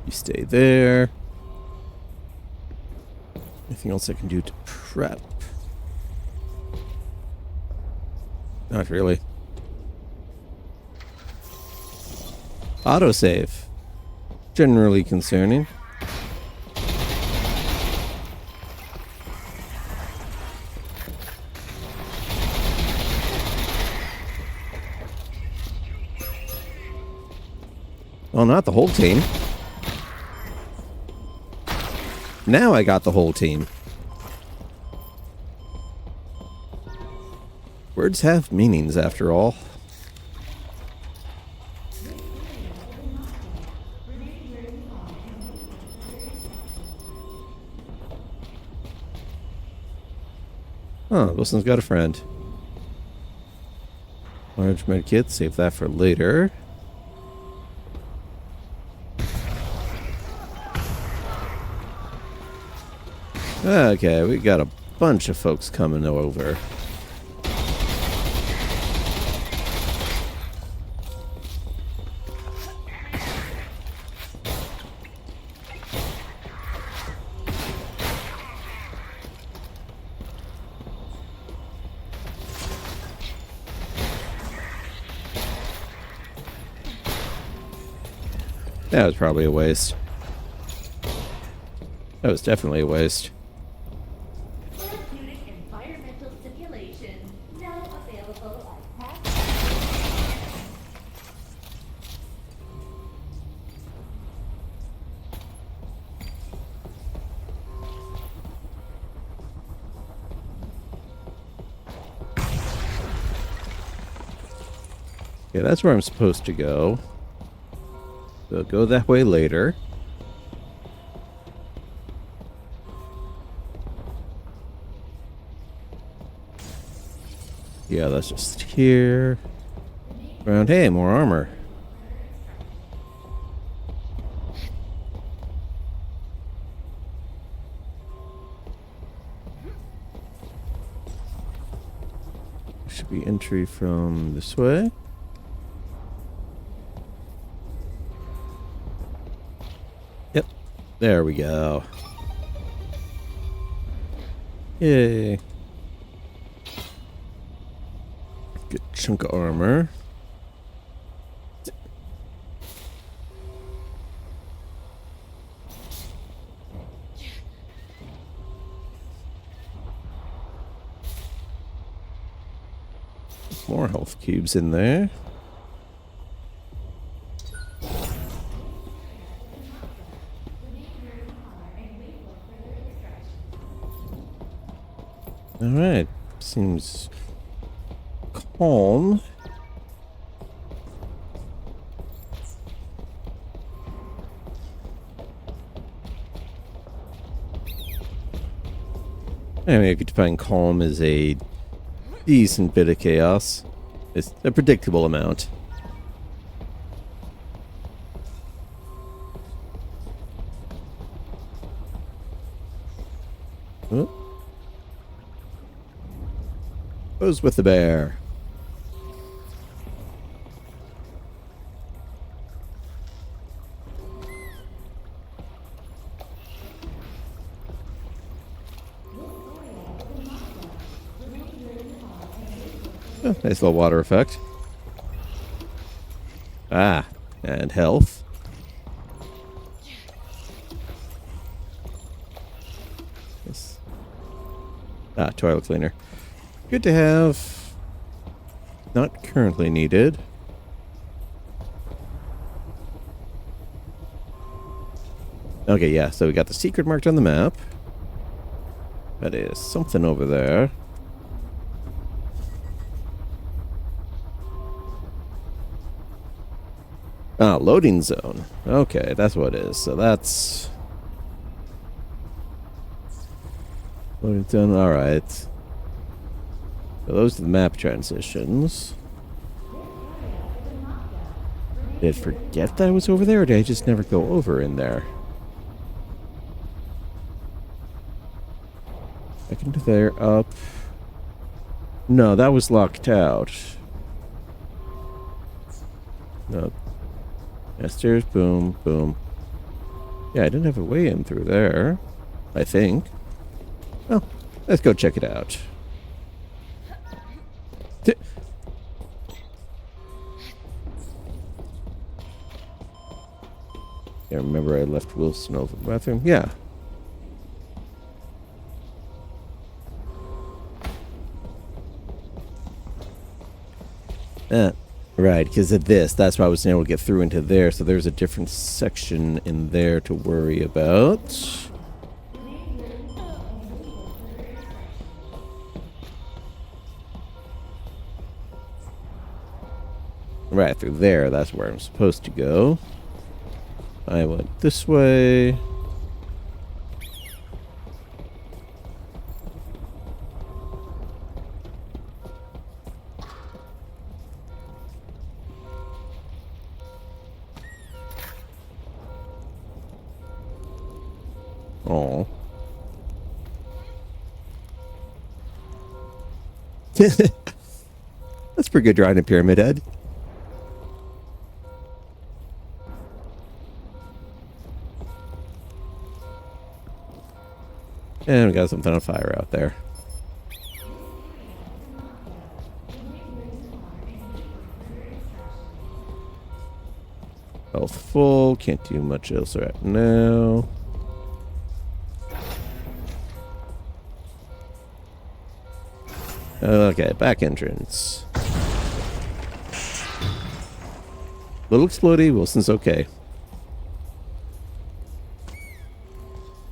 You stay there. Anything else I can do to prep? Not really. Autosave. Generally concerning. Well, not the whole team. Now I got the whole team. Words have meanings, after all. Huh, Wilson's got a friend. Large med kit, save that for later. Okay, we got a bunch of folks coming over. That was probably a waste. That was definitely a waste. Therapeutic environmental stimulation now available at Yeah, that's where I'm supposed to go. So go that way later. Yeah, that's just here. Around, hey, more armor. Should be entry from this way. Yep, there we go. Yay. Good chunk of armor. More health cubes in there. Alright, seems calm. I mean, I could define calm as a decent bit of chaos. It's a predictable amount. Oh. Goes with the bear. Oh, nice little water effect. Ah, and health. Yes. Ah, toilet cleaner. Good to have. Not currently needed. Okay, yeah, so we got the secret marked on the map. That is something over there. Ah, loading zone. Okay, that's what it is. So that's... loading zone, alright. So those are the map transitions. Did I forget that I was over there, or did I just never go over in there? Back into there, up. No, that was locked out. No. Yeah, stairs, boom, boom. Yeah, I didn't have a way in through there. I think. Well, let's go check it out. I remember I left Wilson over the bathroom. Yeah. Right, because of this, that's why I was able to get through into there. So there's a different section in there to worry about. Right, through there, that's where I'm supposed to go. I went this way. Oh. That's pretty good drawing a pyramid head. And we got something on fire out there. Health full. Can't do much else right now. Okay, back entrance. Little explodey. Wilson's okay.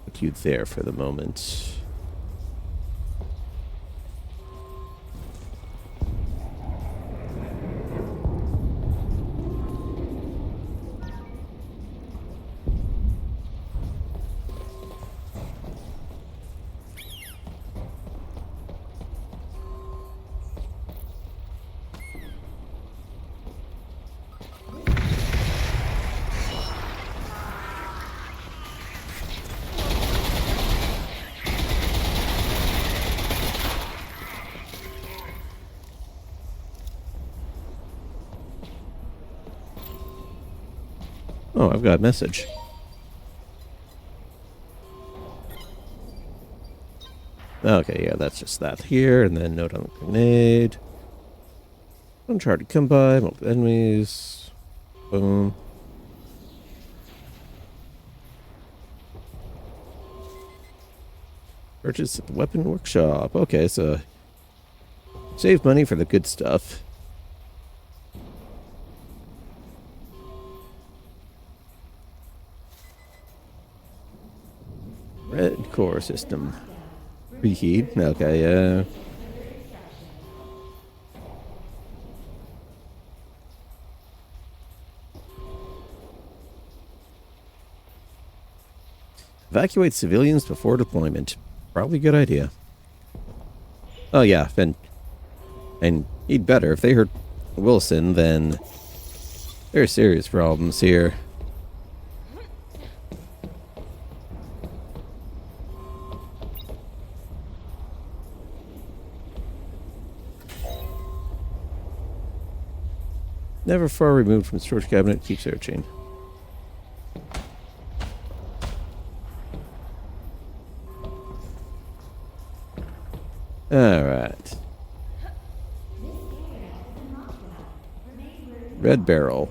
Put you there for the moment. Oh, I've got a message. Okay, yeah, that's just that here, and then note on the grenade. Uncharted come by, multiple enemies. Boom. Purchase at the weapon workshop. Okay, so save money for the good stuff. Red core system. Preheat. Okay, yeah. Evacuate civilians before deployment. Probably a good idea. Oh yeah, and he'd better. If they hurt Wilson, then there are serious problems here. Never far removed from the storage cabinet. Keep searching. Alright. Red barrel.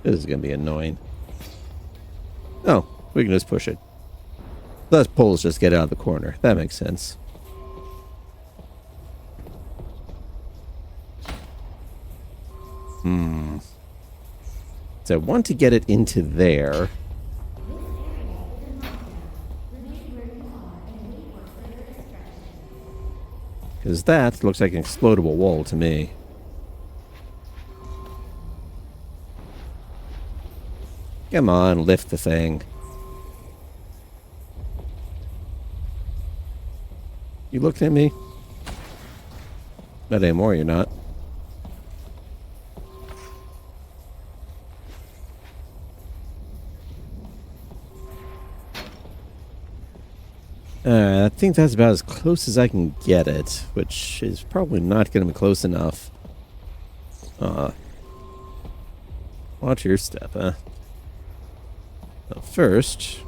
This is going to be annoying. Oh, we can just push it. Thus poles just get out of the corner. That makes sense. So I want to get it into there. Because that looks like an explodable wall to me. Come on, lift the thing. You looking at me? Not anymore, you're not. I think that's about as close as I can get it, which is probably not going to be close enough. Watch your step, huh? Well, first...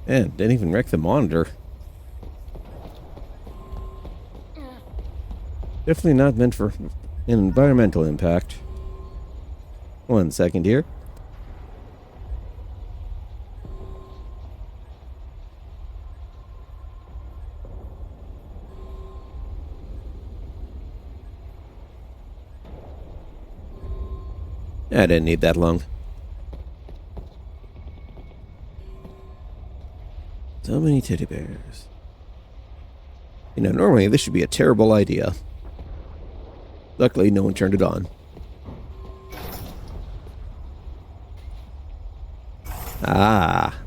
And didn't even wreck the monitor. Definitely not meant for an environmental impact. 1 second here. I didn't need that long. So many teddy bears. You know, normally this should be a terrible idea. Luckily, no one turned it on. Ah.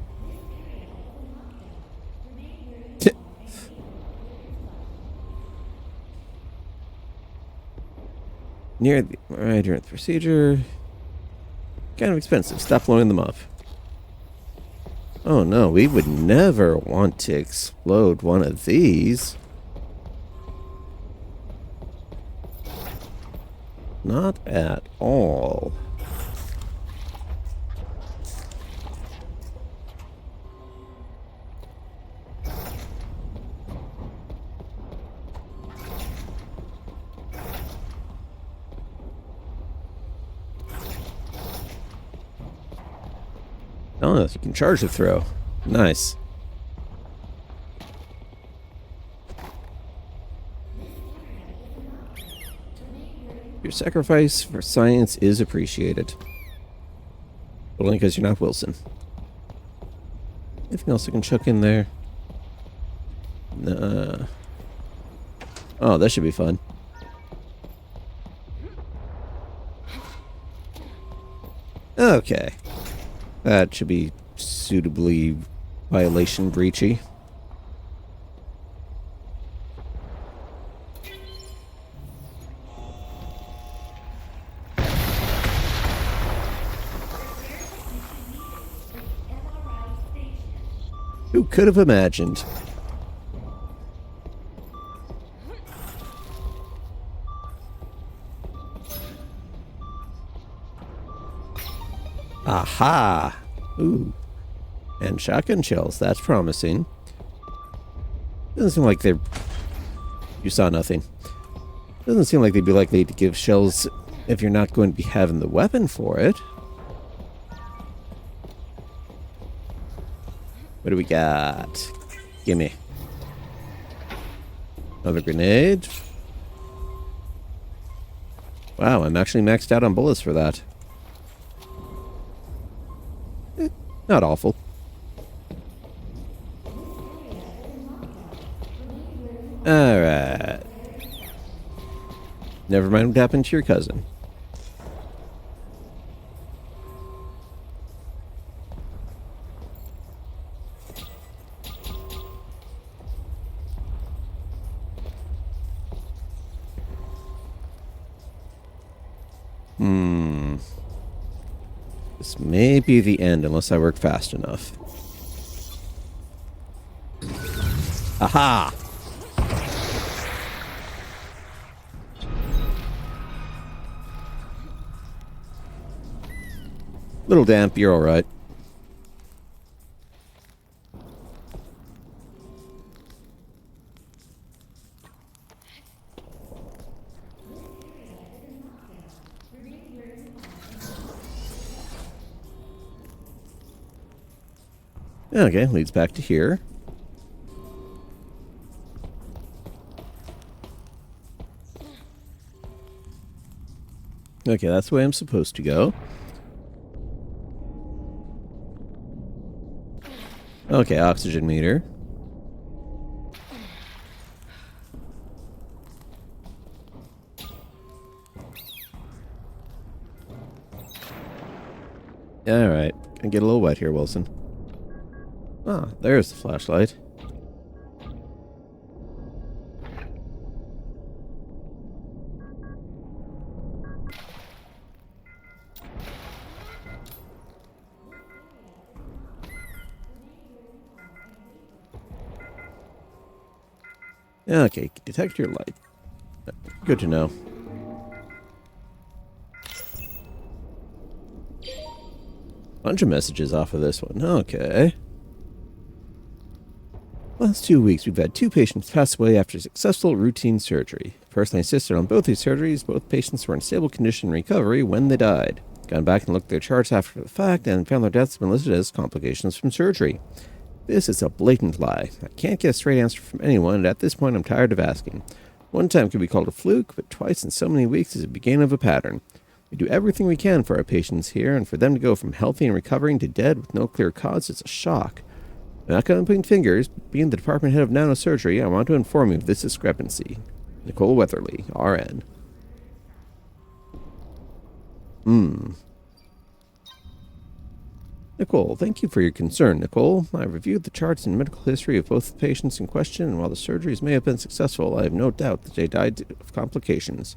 Near the right during the procedure. Kind of expensive. Stop blowing them up. Oh no, we would never want to explode one of these. Not at all. Oh, you can charge the throw. Nice. Your sacrifice for science is appreciated. But only because you're not Wilson. Anything else I can chuck in there? Nah. Oh, that should be fun. Okay. That should be suitably violation breachy. Who could have imagined? Aha! Ooh. And shotgun shells. That's promising. Doesn't seem like they're... You saw nothing. Doesn't seem like they'd be likely to give shells if you're not going to be having the weapon for it. What do we got? Gimme. Another grenade. Wow, I'm actually maxed out on bullets for that. Not awful. Alright. Never mind what happened to your cousin. This may be the end unless I work fast enough. Aha! Little damp, you're alright. Okay, leads back to here. Okay, that's the way I'm supposed to go. Okay, oxygen meter. Alright, can get a little wet here, Wilson. Ah, there's the flashlight. Okay, detect your light. Good to know. Bunch of messages off of this one. Okay. Last 2 weeks, we've had 2 patients pass away after successful routine surgery. Personally assisted on both these surgeries. Both patients were in stable condition recovery when they died. Gone back and looked at their charts after the fact and found their deaths have been listed as complications from surgery. This is a blatant lie. I can't get a straight answer from anyone, and at this point I'm tired of asking. One time could be called a fluke, but twice in so many weeks is the beginning of a pattern. We do everything we can for our patients here, and for them to go from healthy and recovering to dead with no clear cause is a shock. I'm not going to point fingers, but being the department head of nanosurgery, I want to inform you of this discrepancy. Nicole Weatherly, RN. Nicole, thank you for your concern, Nicole. I reviewed the charts and medical history of both the patients in question, and while the surgeries may have been successful, I have no doubt that they died of complications.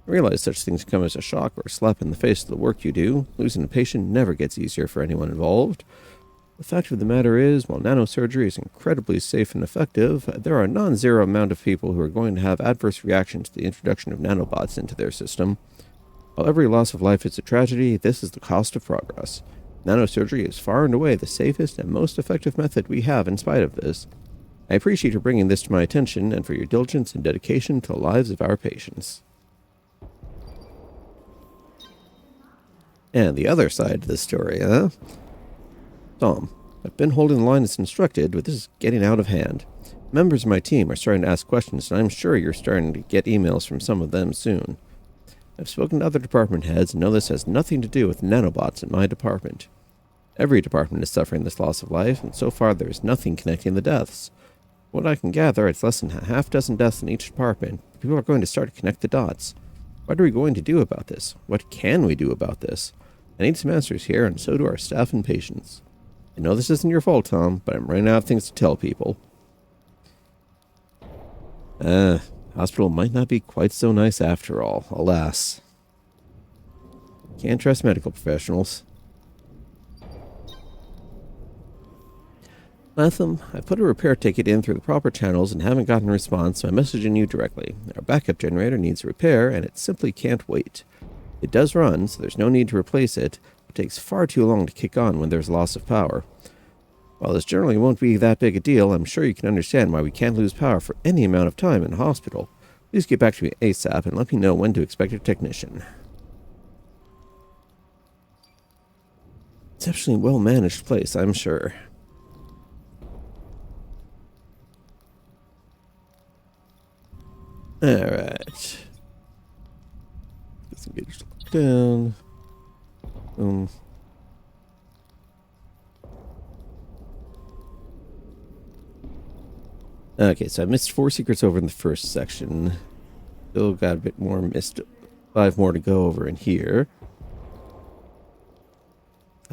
I realize such things come as a shock or a slap in the face of the work you do. Losing a patient never gets easier for anyone involved. The fact of the matter is, while nanosurgery is incredibly safe and effective, there are a non-zero amount of people who are going to have adverse reactions to the introduction of nanobots into their system. While every loss of life is a tragedy, this is the cost of progress. Nanosurgery is far and away the safest and most effective method we have in spite of this. I appreciate you bringing this to my attention and for your diligence and dedication to the lives of our patients. And the other side to the story, huh? Tom, I've been holding the line as instructed, but this is getting out of hand. Members of my team are starting to ask questions, and I'm sure you're starting to get emails from some of them soon. I've spoken to other department heads and know this has nothing to do with nanobots in my department. Every department is suffering this loss of life, and so far there is nothing connecting the deaths. What I can gather, it's less than a half dozen deaths in each department. People are going to start to connect the dots. What are we going to do about this? What can we do about this? I need some answers here, and so do our staff and patients. I know this isn't your fault, Tom, but I'm running out of things to tell people. Hospital might not be quite so nice after all, alas. Can't trust medical professionals. Latham, I put a repair ticket in through the proper channels and haven't gotten a response, so I'm messaging you directly. Our backup generator needs a repair, and it simply can't wait. It does run, so there's no need to replace it. It takes far too long to kick on when there's loss of power. While this generally won't be that big a deal, I'm sure you can understand why we can't lose power for any amount of time in a hospital. Please get back to me ASAP and let me know when to expect a technician. Exceptionally well-managed place, I'm sure. Alright. Disengage down. Okay, so I missed 4 secrets over in the first section. Still got a bit more missed. 5 more to go over in here.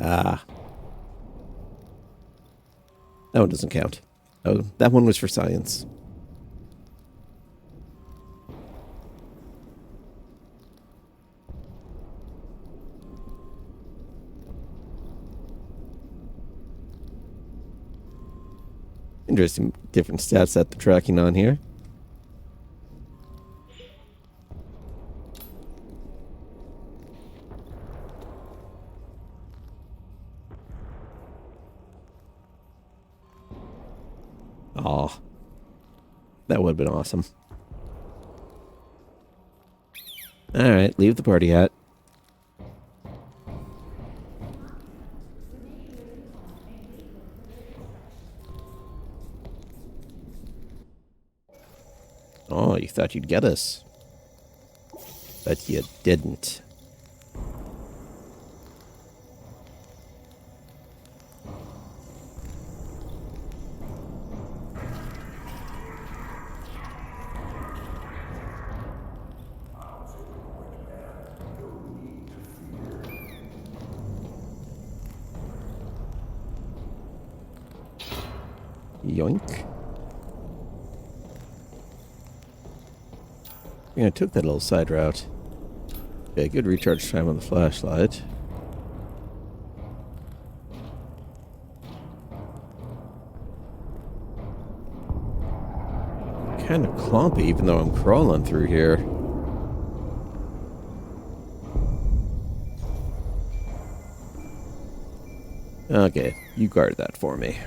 Ah. That one doesn't count. Oh, that one was for science. Interesting different stats that they're tracking on here. Aw. That would have been awesome. Alright, leave the party hat. Oh, you thought you'd get us. But you didn't. Yoink. Yeah, I took that little side route. Okay, good recharge time on the flashlight. Kind of clumpy, even though I'm crawling through here. Okay, you guard that for me.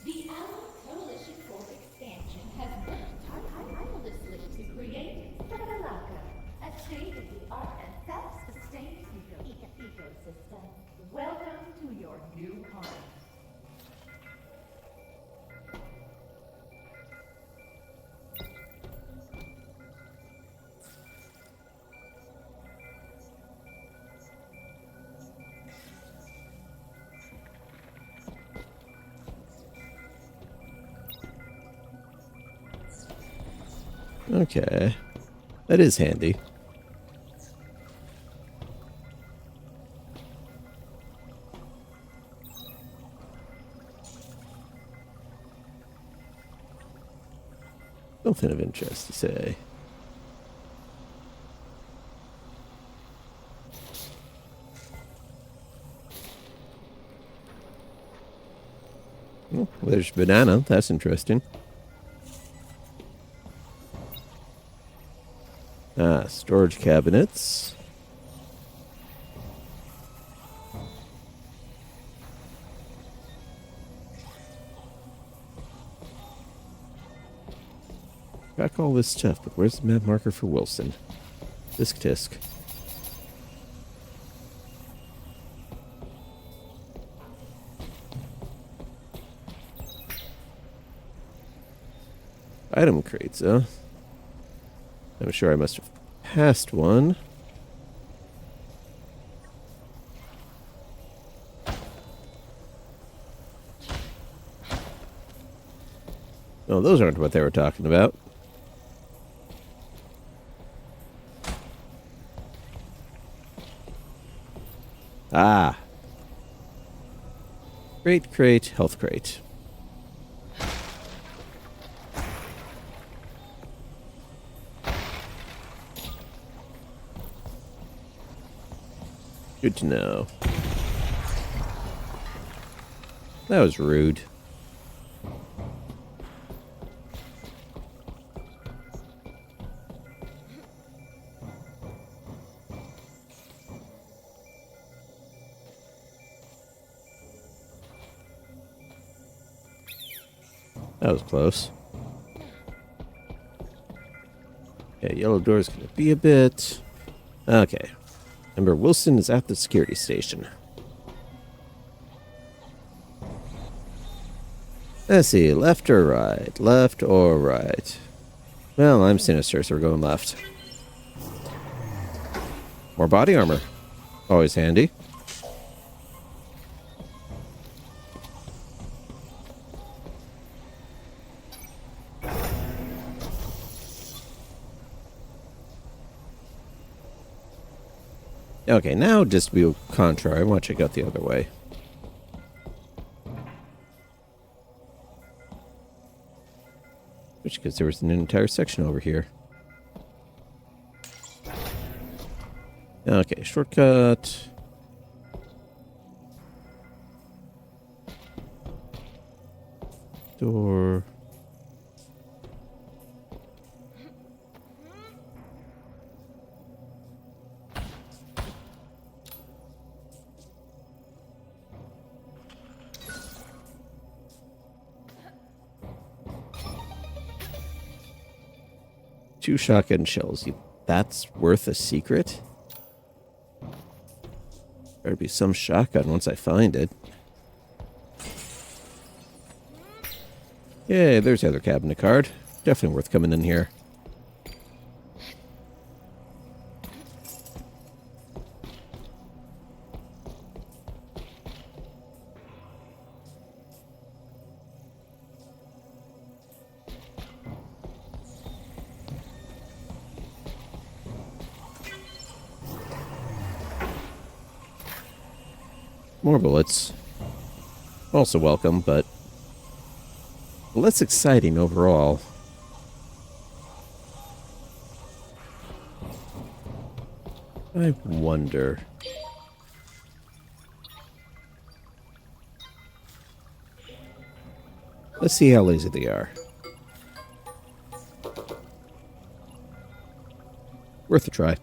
The Allied Coalition for Expansion has worked tirelessly to create Selaco, a state-of-the-art and self-sustained ecosystem. Welcome to your new home. Okay. That is handy. Something of interest to say. Oh, there's banana. That's interesting. Ah, storage cabinets. Got all this stuff, but where's the map marker for Wilson? Disc disc. Item crates, huh? I'm sure I must have passed one. No, those aren't what they were talking about. Ah. Crate, crate, health crate. Good to know. That was rude. That was close. Okay, yellow door's gonna be a bit... Okay. Remember, Wilson is at the security station. Let's see, left or right? Left or right? Well, I'm sinister, so we're going left. More body armor. Always handy. Okay, now just to be contrary, I want to check out the other way. strange, because there was an entire section over here. Okay, shortcut. Door. Two shotgun shells. That's worth a secret? Better be some shotgun once I find it. Yeah, there's the other cabinet card. Definitely worth coming in here. More bullets. Also welcome, but less exciting overall. I wonder. Let's see how lazy they are. Worth a try.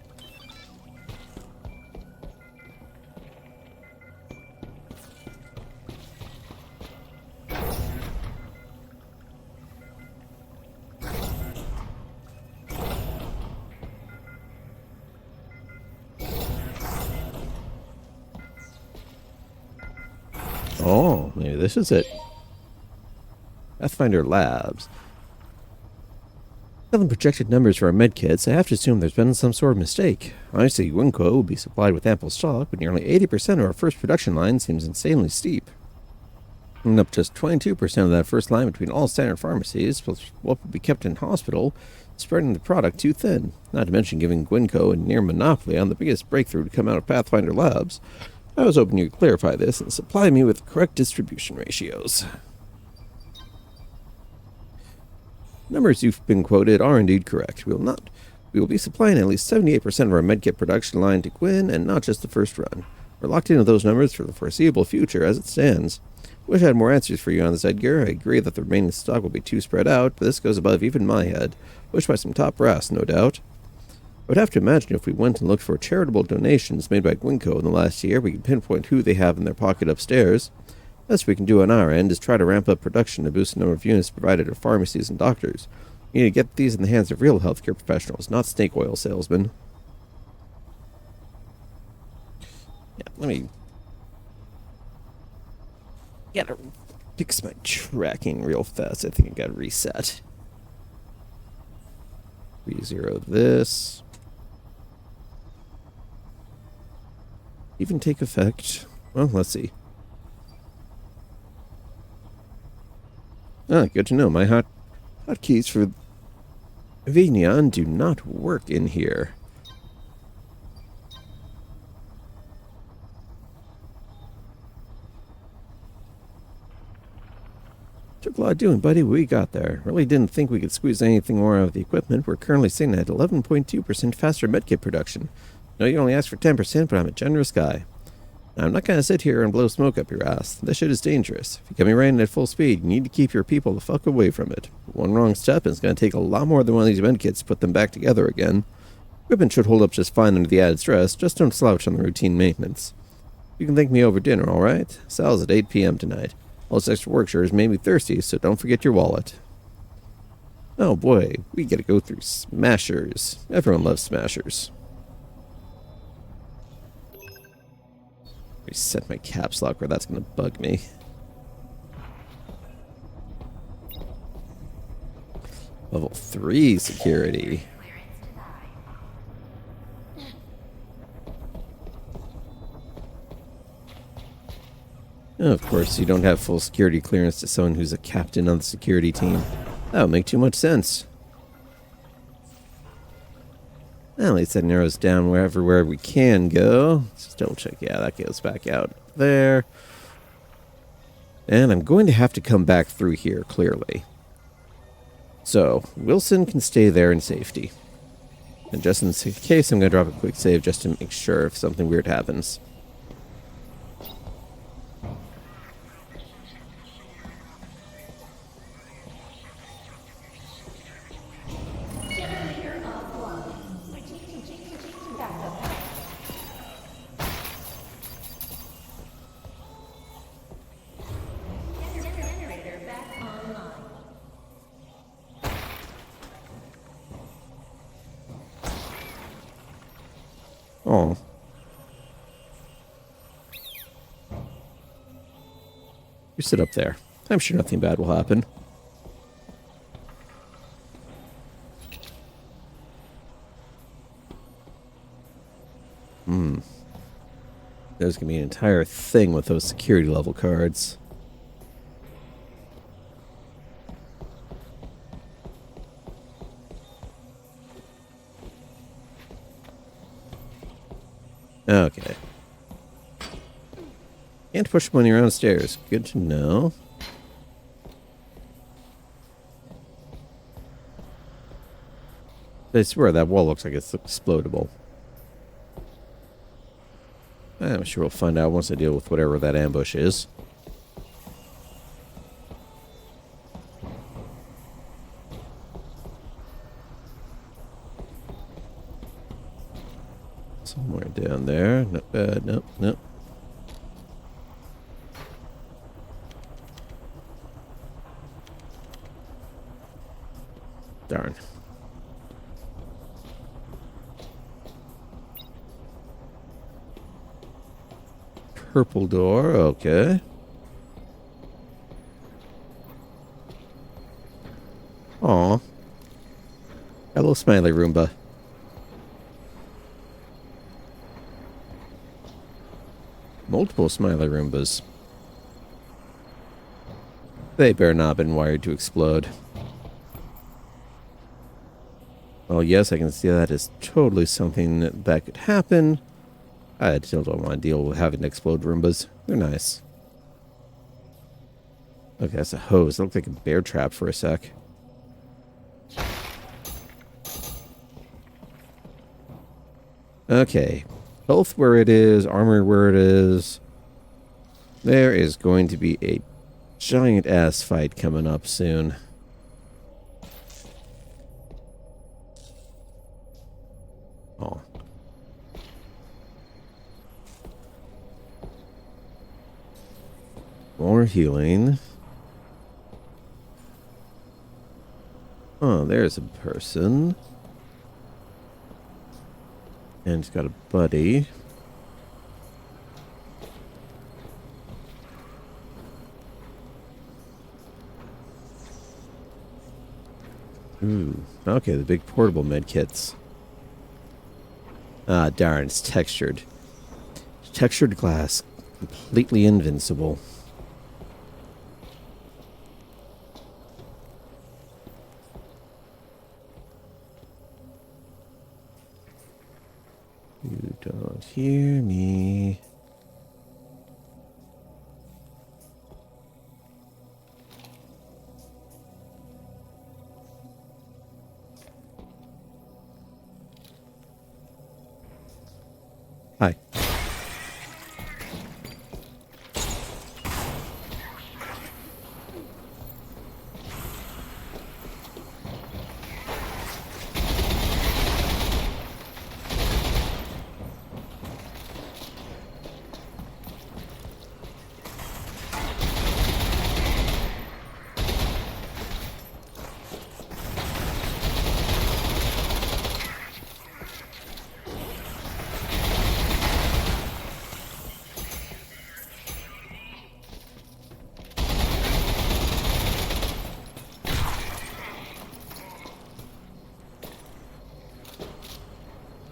Oh, maybe this is it. Pathfinder Labs. Given projected numbers for our medkits, I have to assume there's been some sort of mistake. Obviously, Winco will be supplied with ample stock, but nearly 80% of our first production line seems insanely steep. And up just 22% of that first line between all standard pharmacies, plus what will be kept in hospital, spreading the product too thin. Not to mention giving Gwynco a near monopoly on the biggest breakthrough to come out of Pathfinder Labs. I was hoping you could clarify this and supply me with correct distribution ratios. Numbers you've been quoted are indeed correct. We will be supplying at least 78% of our medkit production line to Gwyn, and not just the first run. We're locked into those numbers for the foreseeable future as it stands. Wish I had more answers for you on this, Edgar. I agree that the remaining stock will be too spread out, but this goes above even my head. Wished by some top brass, no doubt. I would have to imagine if we went and looked for charitable donations made by Gwynco in the last year, we could pinpoint who they have in their pocket upstairs. Best we can do on our end is try to ramp up production to boost the number of units provided to pharmacies and doctors. We need to get these in the hands of real healthcare professionals, not snake oil salesmen. Yeah, let me... gotta fix my tracking real fast. I think I gotta reset. Re-zero this. Even take effect. Well, let's see. Ah, good to know. My hotkeys for Vigneon do not work in here. Took a lot of doing, buddy. We got there. Really didn't think we could squeeze anything more out of the equipment. We're currently sitting at 11.2% faster medkit production. No, you only asked for 10%, but I'm a generous guy. Now, I'm not going to sit here and blow smoke up your ass. This shit is dangerous. If you come running at full speed, you need to keep your people the fuck away from it. One wrong step, and it's going to take a lot more than one of these medkits to put them back together again. Equipment should hold up just fine under the added stress. Just don't slouch on the routine maintenance. You can thank me over dinner, alright? Sal's at 8 p.m. tonight. All this extra work sure has made me thirsty, so don't forget your wallet. Oh boy, we gotta go through Smashers. Everyone loves Smashers. Reset my caps lock, or that's gonna bug me. Level 3 security. Of course, you don't have full security clearance to someone who's a captain on the security team. That would make too much sense. Well, at least that narrows down where we can go. Let's double check. Yeah, that goes back out there. And I'm going to have to come back through here, clearly. So, Wilson can stay there in safety. And just in case, I'm going to drop a quick save just to make sure if something weird happens. Oh. You sit up there. I'm sure nothing bad will happen. There's going to be an entire thing with those security level cards. Okay. Can't push money around stairs. Good to know. I swear that wall looks like it's explodable. I'm sure we'll find out once I deal with whatever that ambush is. Somewhere down there. Not bad. Nope, nope. Darn. Purple door, okay. Aw. Hello, smiley Roomba. Multiple smiley Roombas. They better not have been wired to explode. Well, yes, I can see that is totally something that could happen. I still don't want to deal with having to explode Roombas. They're nice. Okay, that's a hose. It looked like a bear trap for a sec. Okay. Health where it is, armor where it is. There is going to be a giant ass fight coming up soon. Oh. More healing. Oh, there's a person. And he's got a buddy. Ooh. Okay, the big portable med kits. Ah, darn, it's textured. Textured glass. Completely invincible. You don't hear me. Hi.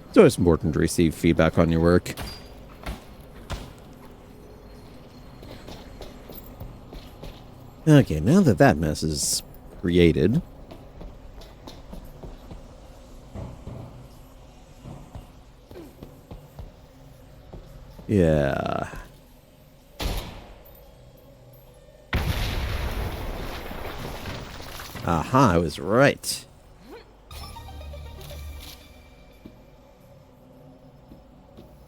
It's always important to receive feedback on your work. Okay, now that that mess is created. Yeah. Aha, I was right.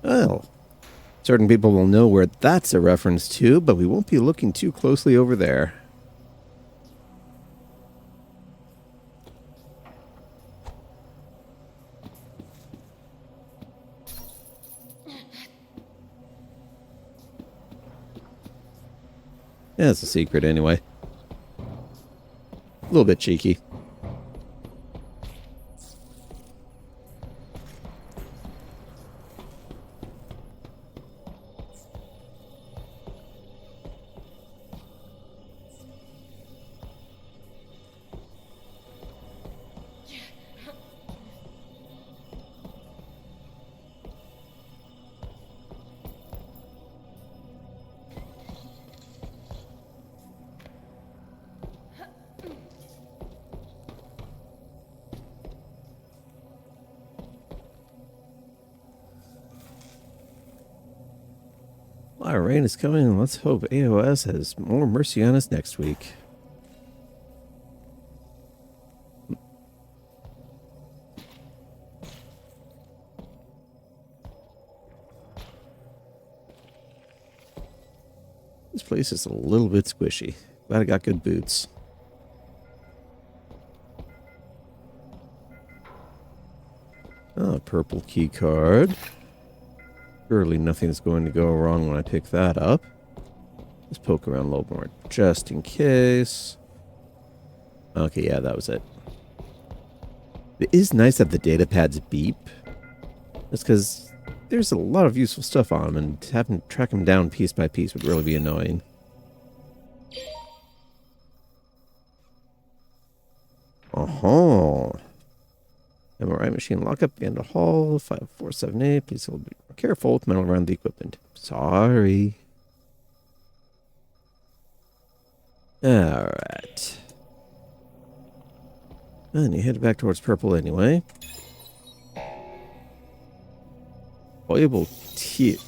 Well, certain people will know where that's a reference to, but we won't be looking too closely over there. Yeah, it's a secret anyway. A little bit cheeky. A lot of rain is coming. Let's hope AOS has more mercy on us next week. This place is a little bit squishy. Glad I got good boots. Oh, purple key card. Surely nothing's going to go wrong when I pick that up. Let's poke around a little more, just in case. Okay, yeah, that was it. It is nice that the data pads beep. That's because there's a lot of useful stuff on them, and having to track them down piece by piece would really be annoying. Oh. MRI machine lockup and a hall. 5478. Please hold. Be careful with metal around the equipment. Sorry. Alright. And you head back towards purple anyway. Deployable T.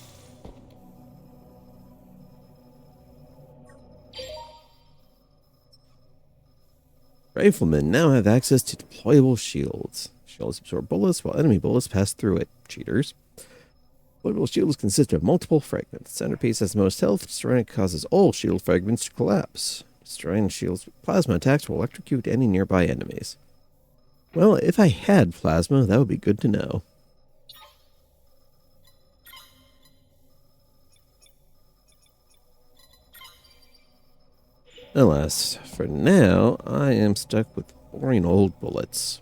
Riflemen now have access to deployable shields. Shields absorb bullets while enemy bullets pass through it. Cheaters. Deployable shields consist of multiple fragments. The centerpiece has the most health. Destroying it causes all shield fragments to collapse. Destroying shields with plasma attacks will electrocute any nearby enemies. Well, if I had plasma, that would be good to know. Alas, for now, I am stuck with boring old bullets.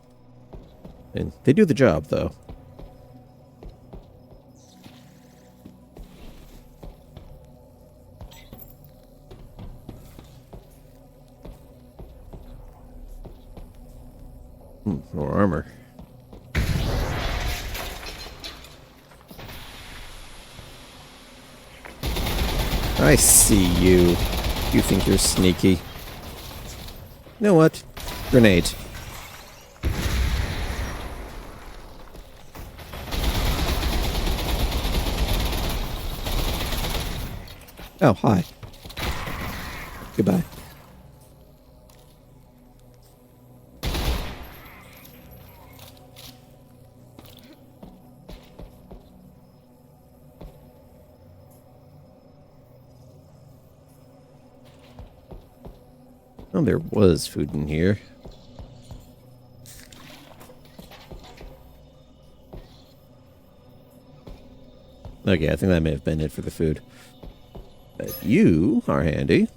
And they do the job, though. More armor. I see you. You think you're sneaky. You know what? Grenade. Oh, hi. Goodbye. Oh, there was food in here. Okay, I think that may have been it for the food. But you are handy.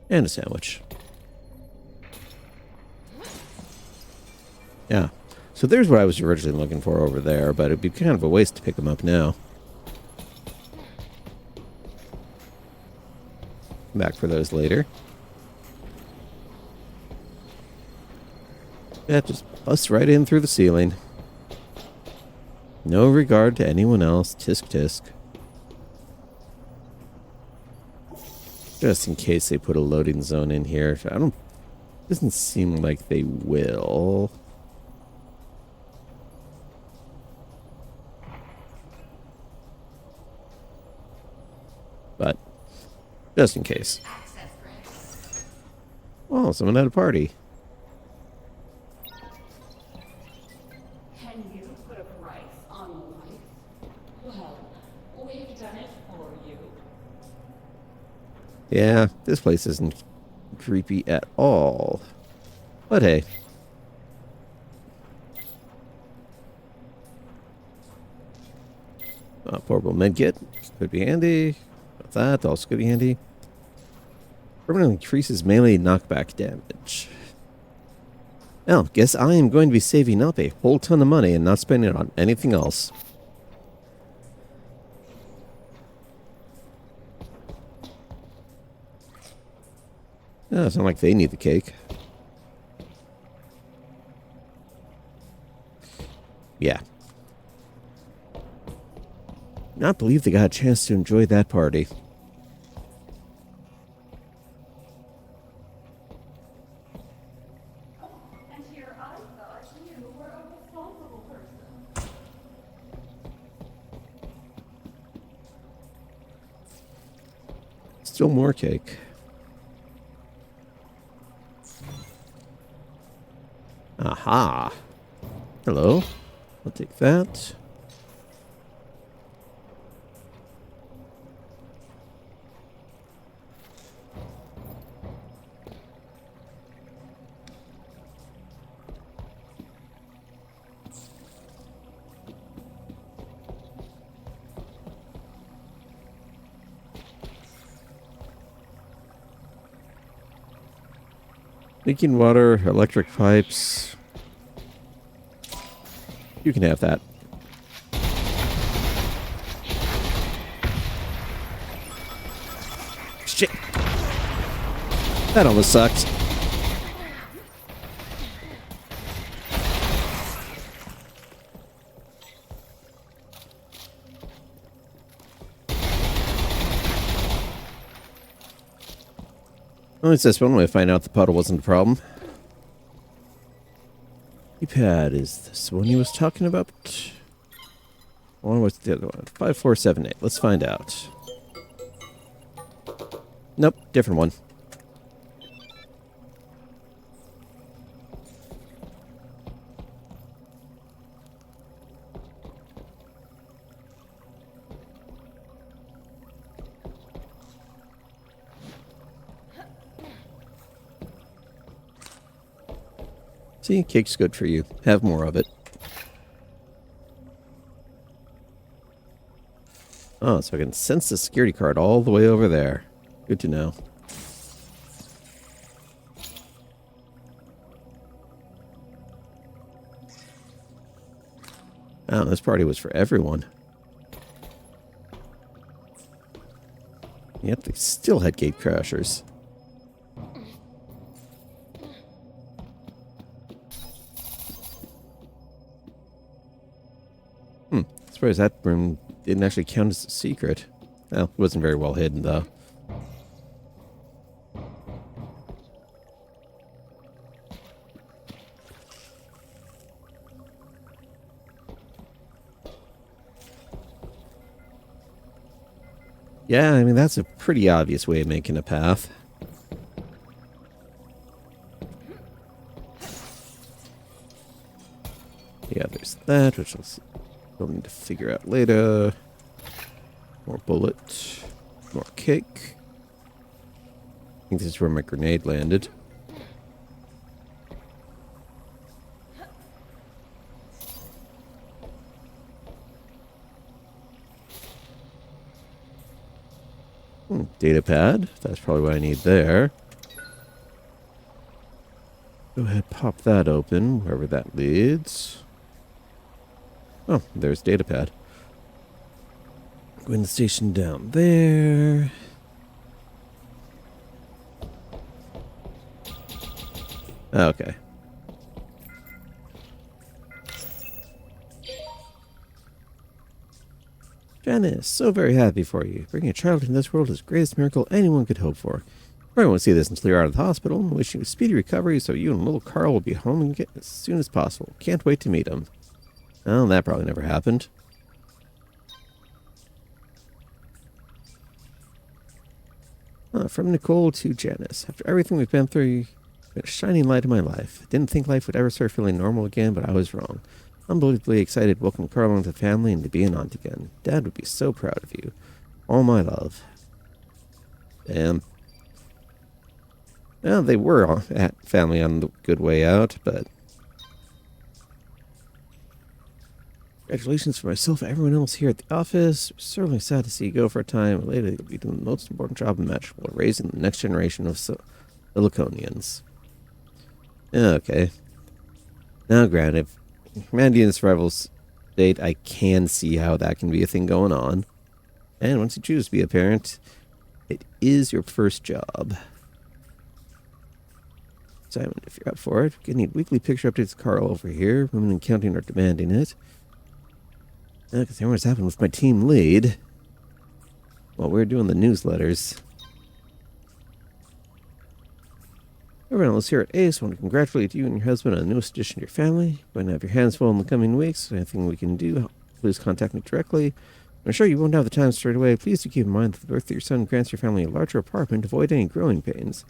And a sandwich. Yeah. So there's what I was originally looking for over there, but it'd be kind of a waste to pick them up now. Back for those later. Yeah, just bust right in through the ceiling. No regard to anyone else. Tisk tisk. Just in case they put a loading zone in here. Doesn't seem like they will. But Just in case. Oh, someone at a party. Can you put a price on life? Well, we've done it for you. Yeah, this place isn't creepy at all. But hey. Portable medkit. Could be handy. That also could be handy. Permanently increases melee knockback damage. Well, guess I am going to be saving up a whole ton of money and not spending it on anything else. Yeah, it's not like they need the cake. Yeah. Not believe they got a chance to enjoy that party. And here I thought you were a responsible person. Still more cake. Aha. Hello. I'll take that. Leaking water, electric pipes. You can have that. Shit. That almost sucked. Well, it's this one way to find out the puddle wasn't a problem. Keypad, is this the one he was talking about? Or what's the other one? 5478. Let's find out. Nope, different one. See, cake's good for you. Have more of it. Oh, so I can sense the security card all the way over there. Good to know. Oh, this party was for everyone. Yep, they still had gate crashers. Surprised that room didn't actually count as a secret. Well, it wasn't very well hidden, though. Yeah, I mean, that's a pretty obvious way of making a path. Yeah, there's that, which we'll need to figure out later. More bullet. More cake. I think this is where my grenade landed. Data pad. That's probably what I need there. Go ahead, pop that open, wherever that leads. Oh, there's data pad. Go in the station down there. Okay. Janice, so very happy for you. Bringing a child into this world is the greatest miracle anyone could hope for. Probably won't see this until you're out of the hospital. I'm wishing you a speedy recovery so you and little Carl will be home and get as soon as possible. Can't wait to meet him. Well, that probably never happened. From Nicole to Janice. After everything we've been through, you've been a shining light in my life. Didn't think life would ever start feeling normal again, but I was wrong. Unbelievably excited to welcome Carlo into the family and to be an aunt again. Dad would be so proud of you. All my love. Damn. Well, they were at family on the good way out, but... Congratulations for myself and everyone else here at the office. Certainly sad to see you go for a time. Later, you'll be doing the most important job imaginable, raising the next generation of Siliconians. Okay. Now, granted, humanity in survival state, I can see how that can be a thing going on. And once you choose to be a parent, it is your first job. Simon, if you're up for it, we need weekly picture updates. Carl over here. Women in counting are demanding it. Because what's happened with my team lead while we're doing the newsletters. Everyone else here at ACE, I want to congratulate you and your husband on the newest addition to your family. You're going to have your hands full in the coming weeks. Anything we can do, please contact me directly. I'm sure you won't have the time straight away. Please do keep in mind that the birth of your son grants your family a larger apartment to avoid any growing pains.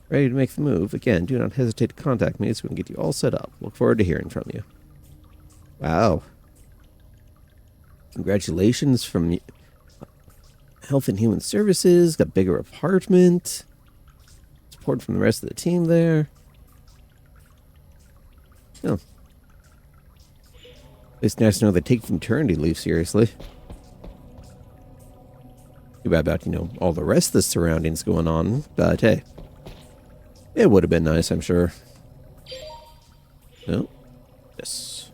Ready to make the move? Again, do not hesitate to contact me so we can get you all set up. Look forward to hearing from you. Wow. Congratulations from Health and Human Services. Got a bigger apartment. Support from the rest of the team there. Oh. It's nice to know they take maternity leave seriously. Too bad about, all the rest of the surroundings going on. But hey. It would have been nice, I'm sure. No. Yes.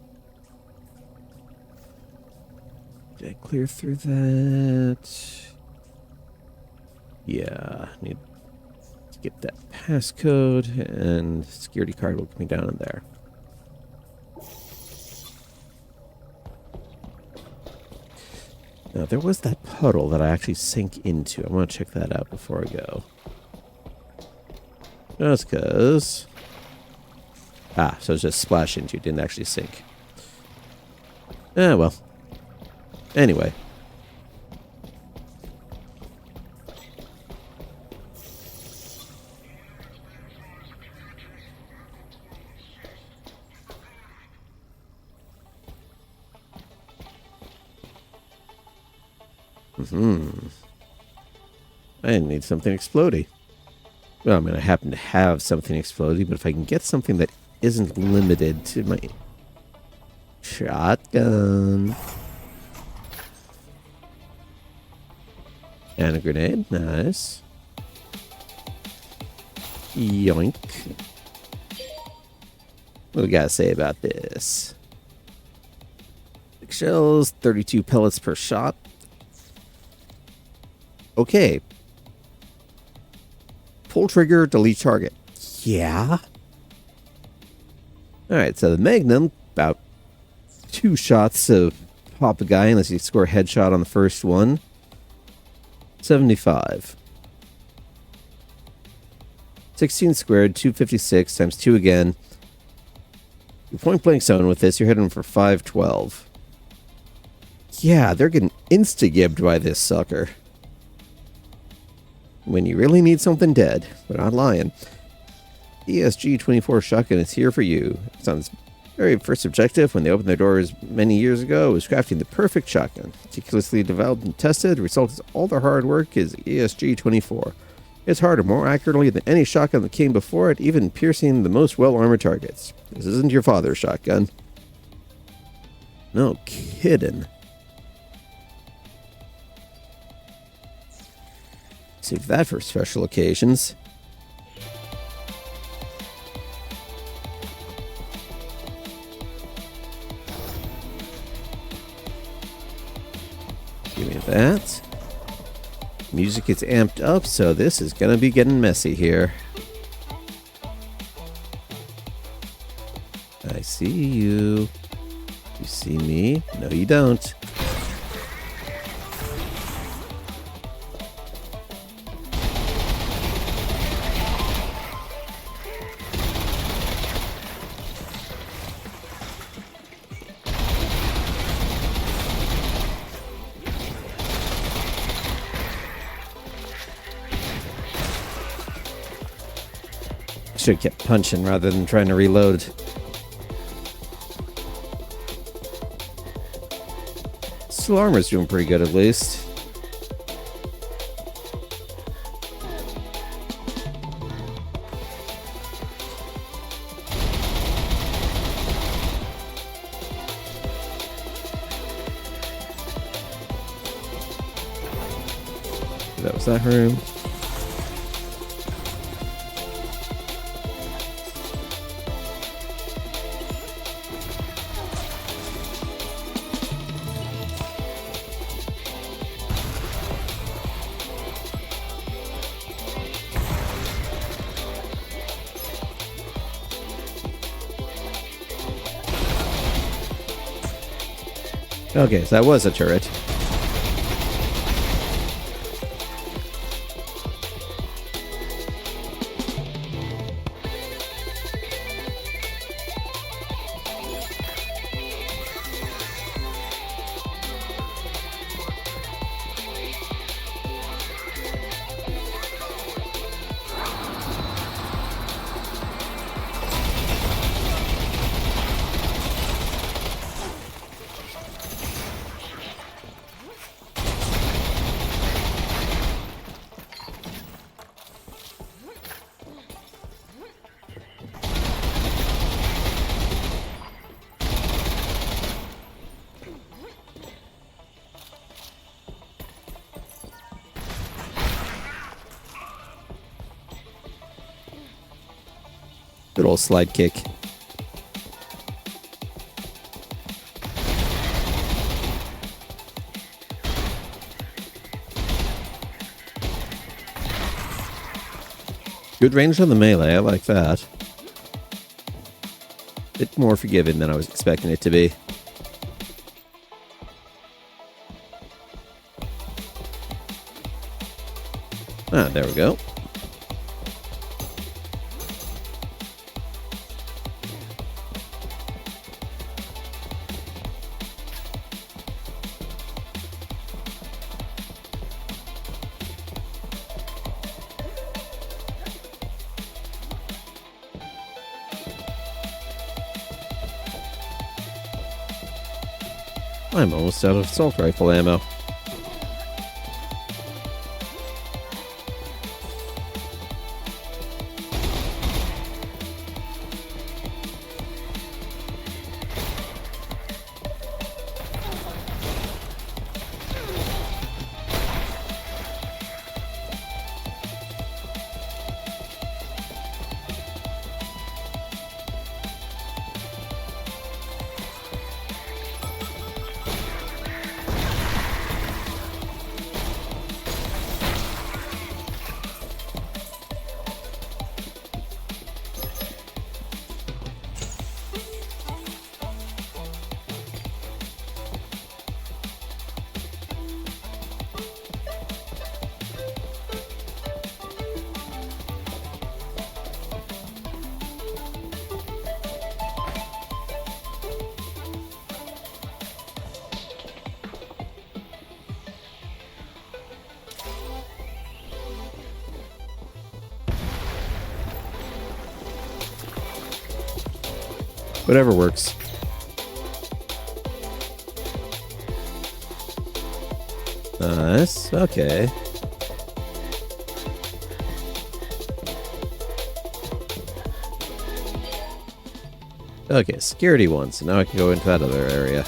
Did I clear through that? Yeah, need to get that passcode, and security card will come down in there. Now, there was that puddle that I actually sank into. I want to check that out before I go. Just because... so it's just splash into, didn't actually sink. Well. Anyway. I need something explodey. Well, I mean, I happen to have something explodey, but if I can get something that isn't limited to my shotgun. And a grenade. Nice. Yoink. What do we gotta say about this? 6 shells, 32 pellets per shot. Okay. Pull trigger, delete target. Yeah. Alright, so the Magnum, about 2 shots of pop a guy unless you score a headshot on the first one. 75. 16 squared, 256 times 2 again. Your point blank zone with this, you're hitting for 512. Yeah, they're getting insta-gibbed by this sucker. When you really need something dead, but not lying. ESG-24 shotgun is here for you. It's on its very first objective when they opened their doors many years ago. It was crafting the perfect shotgun. Meticulously developed and tested. The result is all their hard work is ESG-24. It's harder more accurately than any shotgun that came before it, even piercing the most well-armored targets. This isn't your father's shotgun. No kidding. Save that for special occasions. Give me that. Music is amped up, so this is gonna be getting messy here. I see you. You see me? No, you don't. should have kept punching rather than trying to reload. Still, armor's doing pretty good at least. That was that room. Okay, so that was a turret. Good old slide kick. Good range on the melee, I like that. Bit more forgiving than I was expecting it to be. Ah, there we go. I'm almost out of assault rifle ammo. Whatever works. Nice. Okay. Okay, security one, so now I can go into that other area.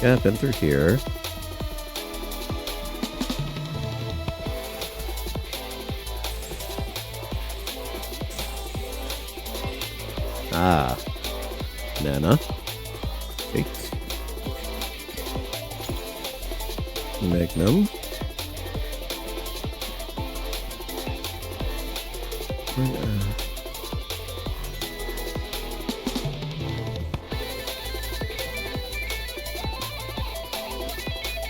Yeah, I've been through here. Ah. Banana. Cake. Magnum.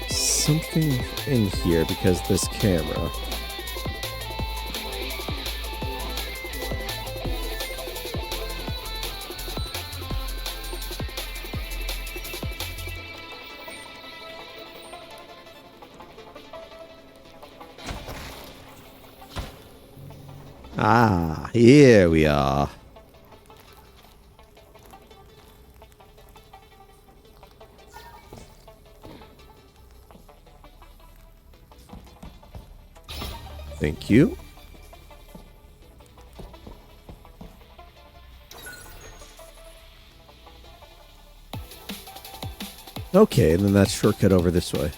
Something in here because this camera. Ah, here we are. Thank you. Okay, and then that's shortcut over this way.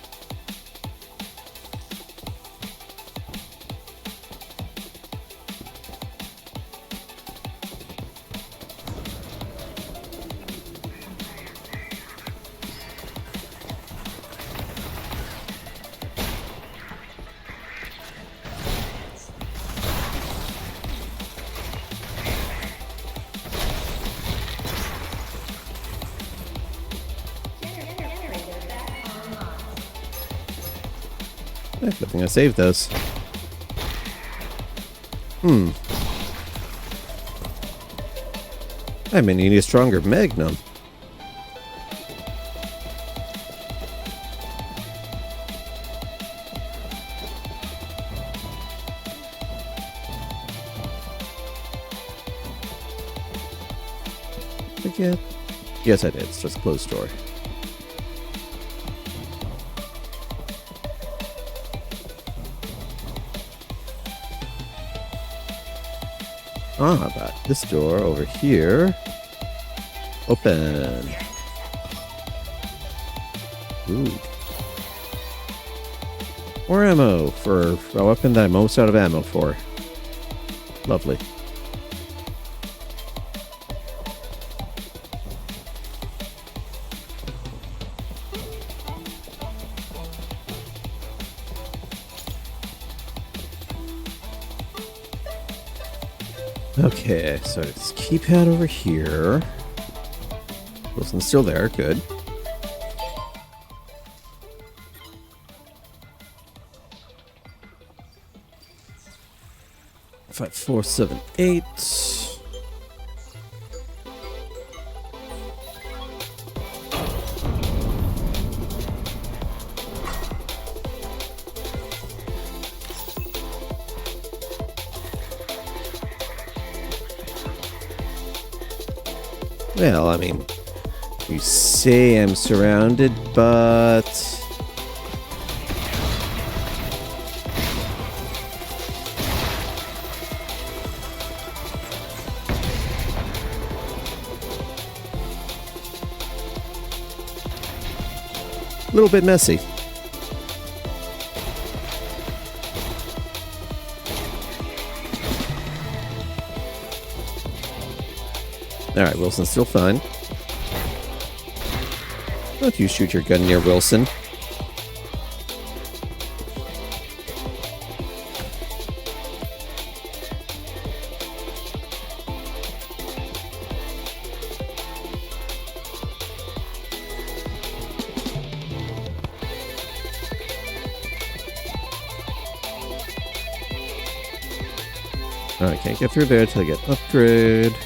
Good thing I saved those. I may need a stronger magnum. Forget. Yes, I did. It's just a closed door. Ah, but this door over here. Open. Ooh. More ammo for a weapon that I'm most out of ammo for. Lovely. Okay, so it's keypad over here. Wilson's still there, good. Five, 4, 7, 8. Well, I mean, you say I'm surrounded, but... a little bit messy. Alright, Wilson's still fine. Don't you shoot your gun near Wilson. Alright, can't get through there till I get upgrade.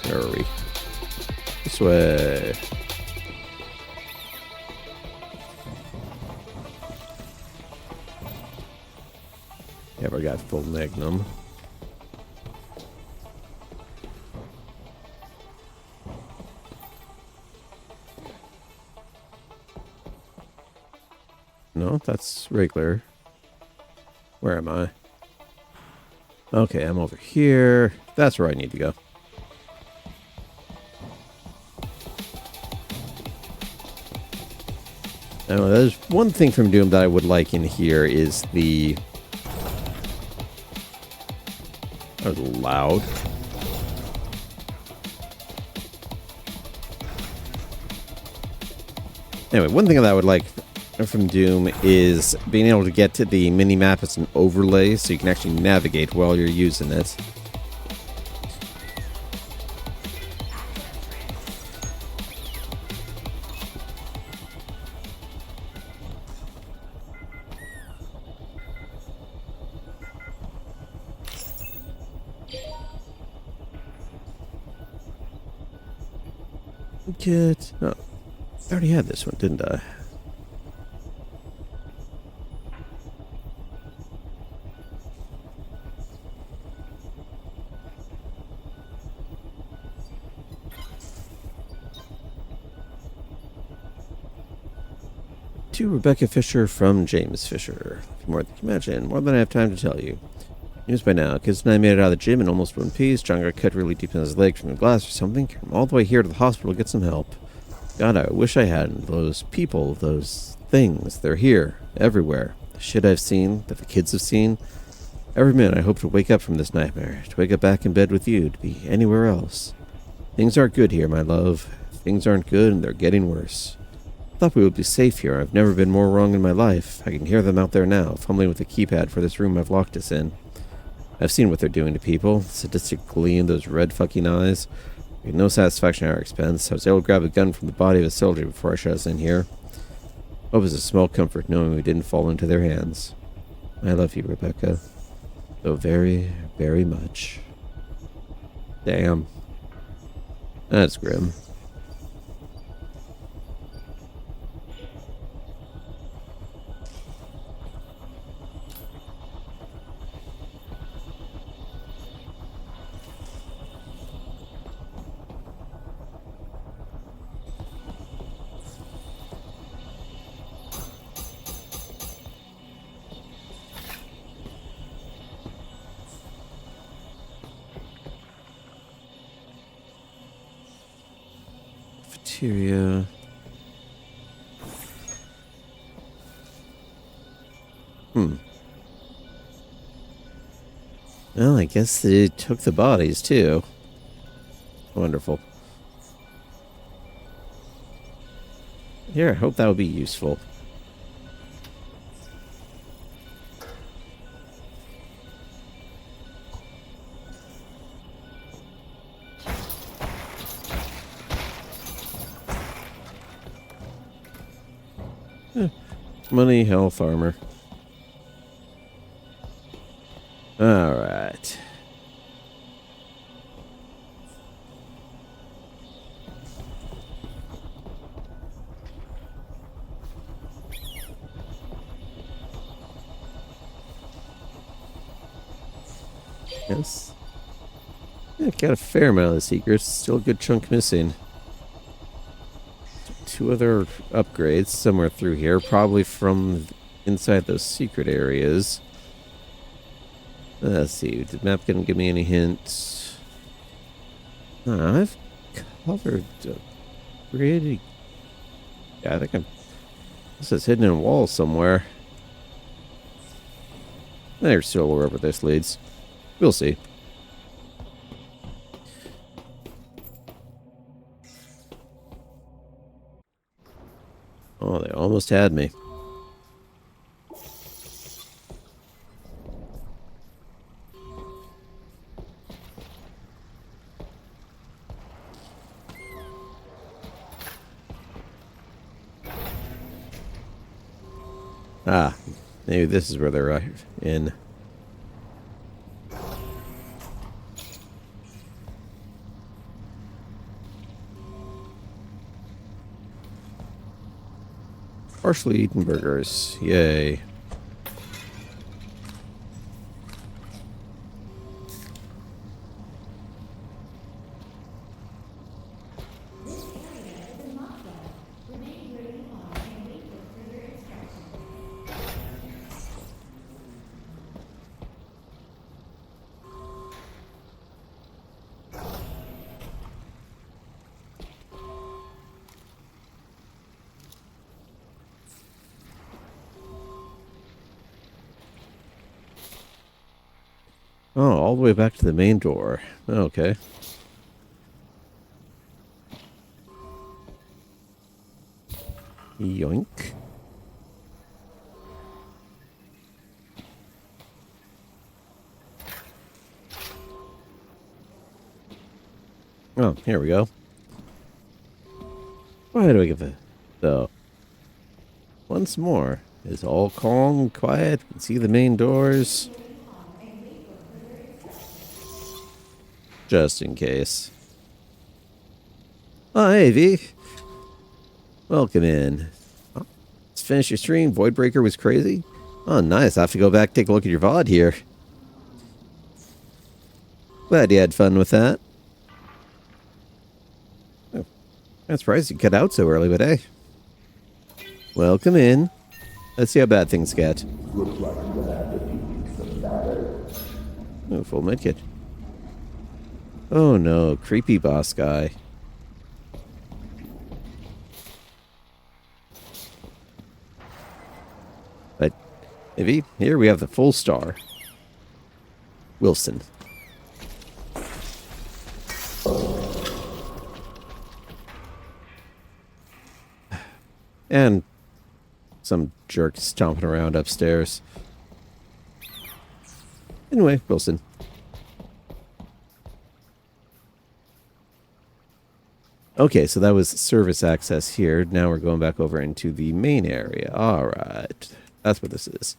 Where are we? This way. Never got full magnum. No, that's regular. Where am I? Okay, I'm over here. That's where I need to go. Now, there's one thing from Doom that I would like in here is the... That was loud. Anyway, one thing that I would like from Doom is being able to get to the mini-map as an overlay so you can actually navigate while you're using it. Get... Oh, I already had this one, didn't I? To Rebecca Fisher from James Fisher. More than you can imagine, more than I have time to tell you. News by now. Kids and I made it out of the gym in almost one piece. John got cut really deep in his leg from the glass or something. Came all the way here to the hospital to get some help. God, I wish I had those people, those things. They're here, everywhere. The shit I've seen, that the kids have seen. Every minute I hope to wake up from this nightmare, to wake up back in bed with you, to be anywhere else. Things aren't good here, my love. Things aren't good, and they're getting worse. I thought we would be safe here. I've never been more wrong in my life. I can hear them out there now, fumbling with the keypad for this room I've locked us in. I've seen what they're doing to people. Sadistic glee in those red fucking eyes. We had no satisfaction at our expense. I was able to grab a gun from the body of a soldier before I shut us in here. Hope is a small comfort knowing we didn't fall into their hands. I love you, Rebecca. So very, very much. Damn. That's grim. Cafeteria. Well, I guess they took the bodies, too. Wonderful. Here, I hope that will be useful. Money, health, armor. Alright. Yes. Yeah, got a fair amount of the secrets. Still a good chunk missing. Two other upgrades somewhere through here, probably from inside those secret areas. Let's see, did the map gonna give me any hints? I've covered pretty. Yeah, I think this is hidden in a wall somewhere. There's still wherever this leads. We'll see. Oh, they almost had me. Ah, maybe this is where they're in. Partially eaten burgers. Yay. Oh, all the way back to the main door. Okay. Yoink. Oh, here we go. Why do I give it? So, once more, it's all calm and quiet. You can see the main doors. Just in case. Oh, hey, V. Welcome in. Oh, let's finish your stream. Voidbreaker was crazy. Oh, nice. I have to go back and take a look at your VOD here. Glad you had fun with that. Oh, I'm surprised you cut out so early, but hey. Welcome in. Let's see how bad things get. Oh, full medkit. Oh no, creepy boss guy. But maybe here we have the full star. Wilson. And some jerk stomping around upstairs. Anyway, Wilson. Okay, so that was service access here. Now we're going back over into the main area. Alright. That's what this is.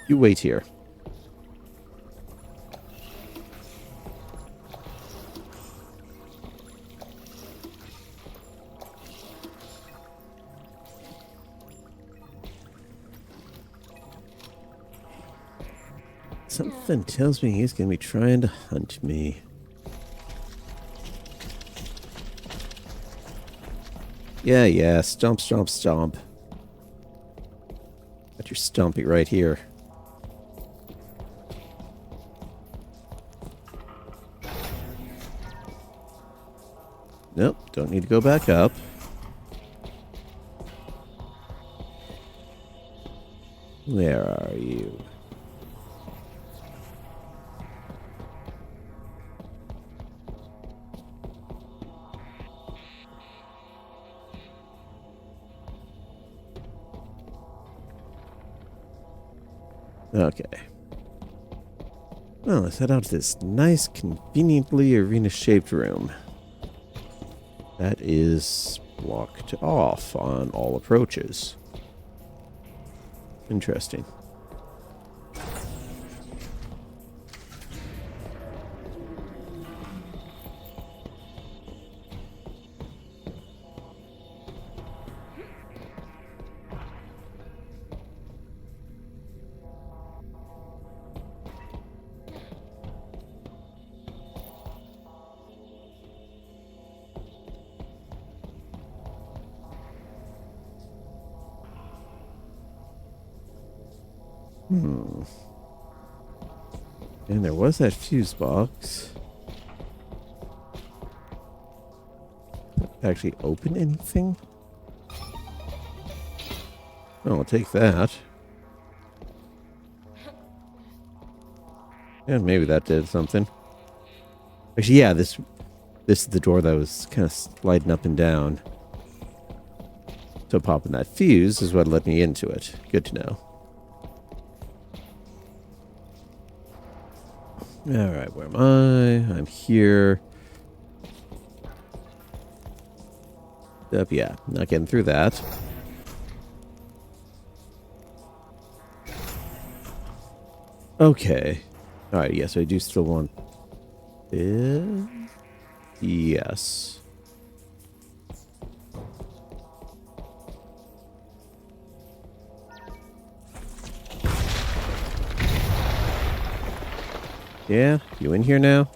You wait here. Something tells me he's going to be trying to hunt me. Yeah. Stomp, stomp, stomp. Got your stompy right here. Nope, don't need to go back up. Where are you? Okay. Well, let's head out to this nice, conveniently arena-shaped room. That is blocked off on all approaches. Interesting. And there was that fuse box. Actually open anything? Oh, I'll take that. And maybe that did something. Actually, yeah, this is the door that was kind of sliding up and down. So popping that fuse is what led me into it. Good to know. Alright, where am I? I'm here. Up, yeah, not getting through that. Okay. Alright, yes, I do still want this. Yes. Yeah, you in here now?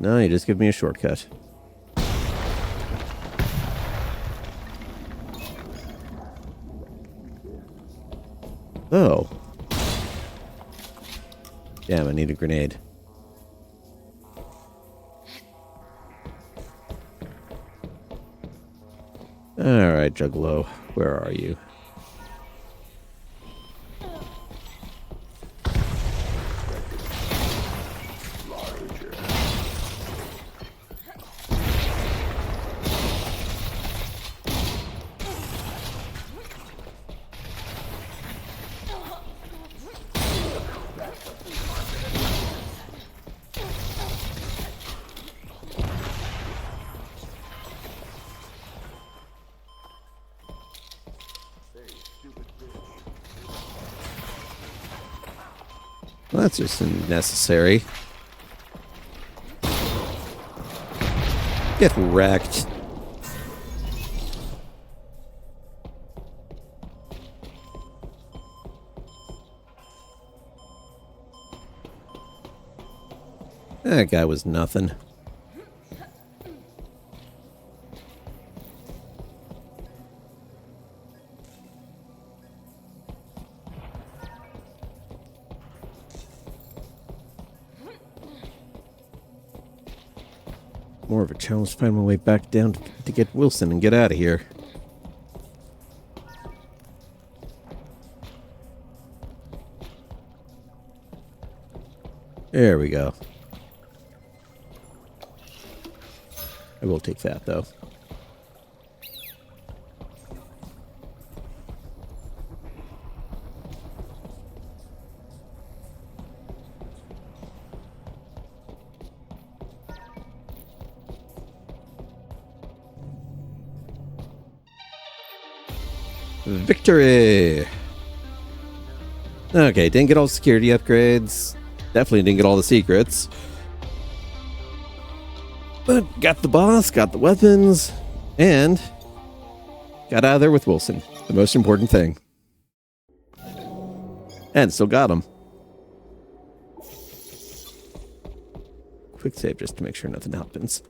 No, you just give me a shortcut. Oh. Damn, I need a grenade. Alright, Juggalo. Where are you? Well, that's just unnecessary. Get wrecked. That guy was nothing. more of a challenge to find my way back down to get Wilson and get out of here. There we go. I will take that, though. Victory! Okay, didn't get all the security upgrades. Definitely didn't get all the secrets. But got the boss, got the weapons, and got out of there with Wilson. The most important thing. And still got him. Quick save just to make sure nothing happens.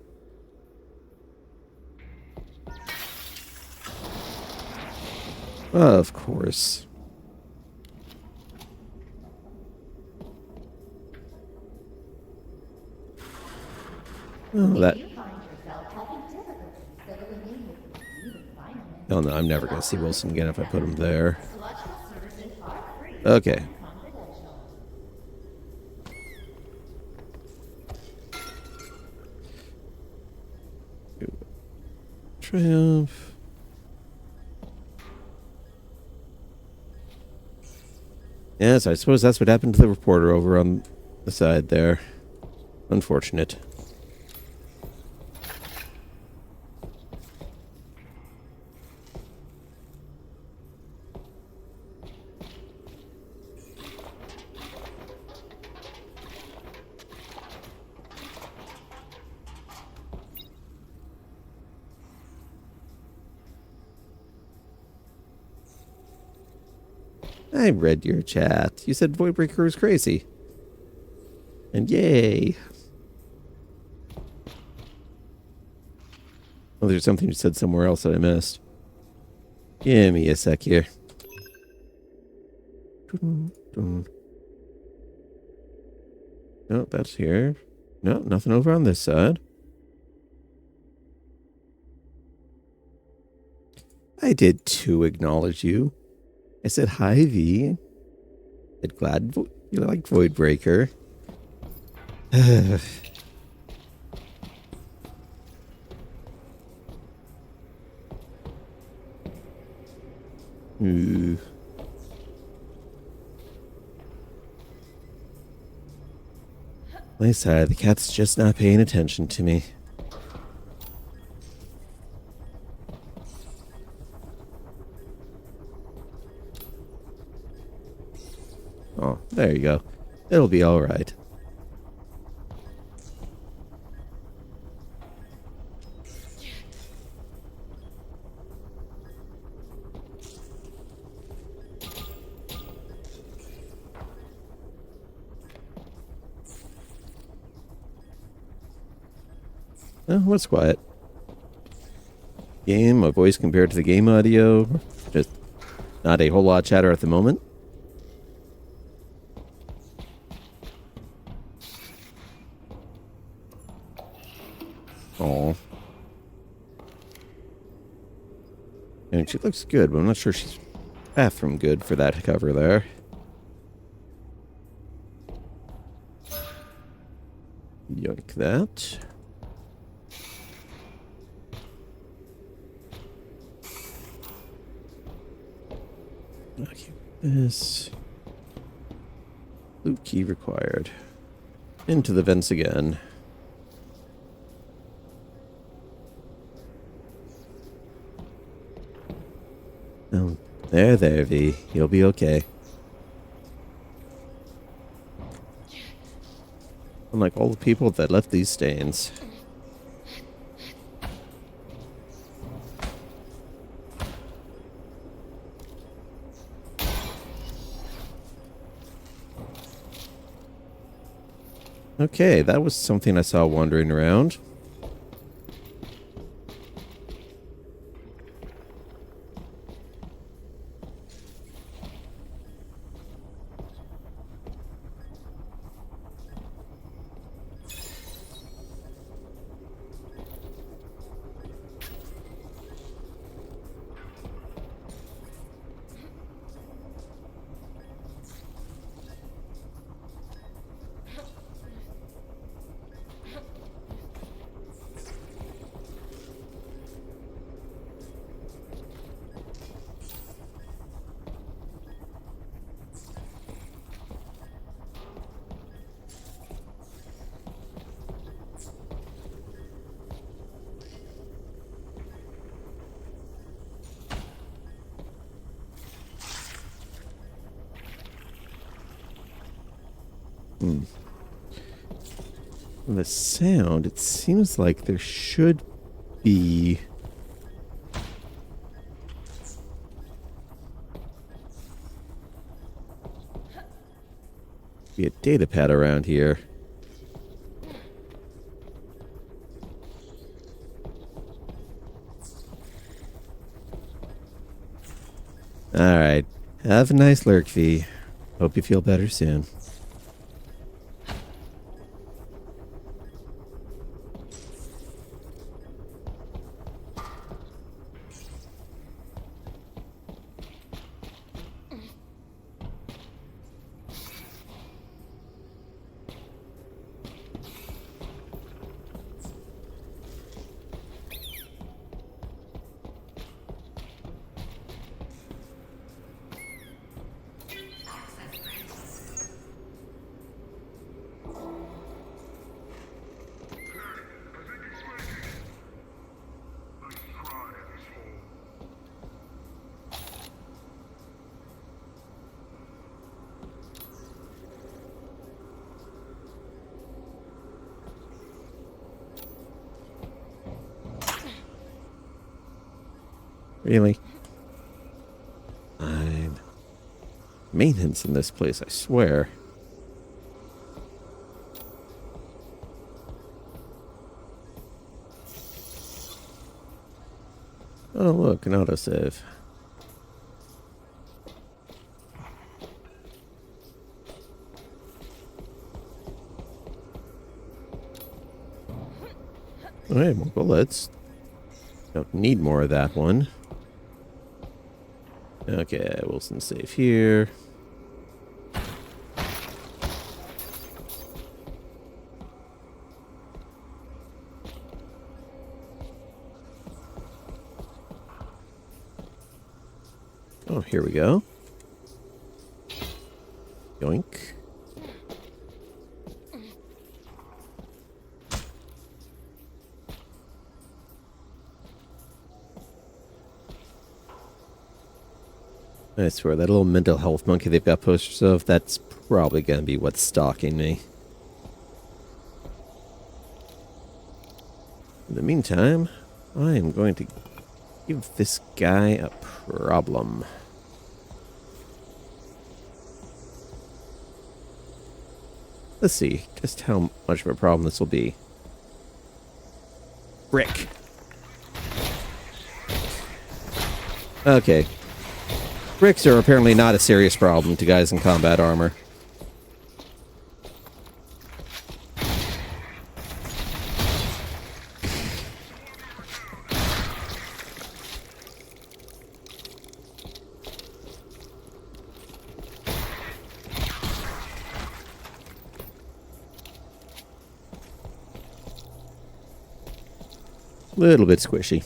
Of course. Oh, that. You find yourself having difficulties settling in with the new environment. Oh no, I'm never going to see Wilson again if I put him there. Selection services are free Okay. and confidential. Triumph. Yes, I suppose that's what happened to the reporter over on the side there. Unfortunate. I read your chat. You said Voidbreaker was crazy. And yay. Oh, there's something you said somewhere else that I missed. Give me a sec here. No, that's here. No, nothing over on this side. I did too acknowledge you. I said hi, V. Said glad you liked Voidbreaker. Ooh. My side, the cat's just not paying attention to me. Oh, there you go. It'll be all right. Oh, what's quiet? Game, my voice compared to the game audio. Just not a whole lot of chatter at the moment. Oh. I mean, she looks good, but I'm not sure she's bathroom good for that cover there. Yoink that. Okay, this. Loot key required. Into the vents again. Oh, there, V. You'll be okay. Unlike all the people that left these stains. Okay, that was something I saw wandering around. The sound, it seems like there should be... be a data pad around here. Alright. Have a nice lurk, V. Hope you feel better soon. Really? I'm... maintenance in this place, I swear. Oh, look, an autosave. Alright, more bullets. Don't need more of that one. Okay, Wilson's safe here. Oh, here we go. Yoink. I swear, that little mental health monkey they've got posters of, that's probably going to be what's stalking me. In the meantime, I am going to give this guy a problem. Let's see just how much of a problem this will be. Brick. Okay. Bricks are apparently not a serious problem to guys in combat armor. Little bit squishy.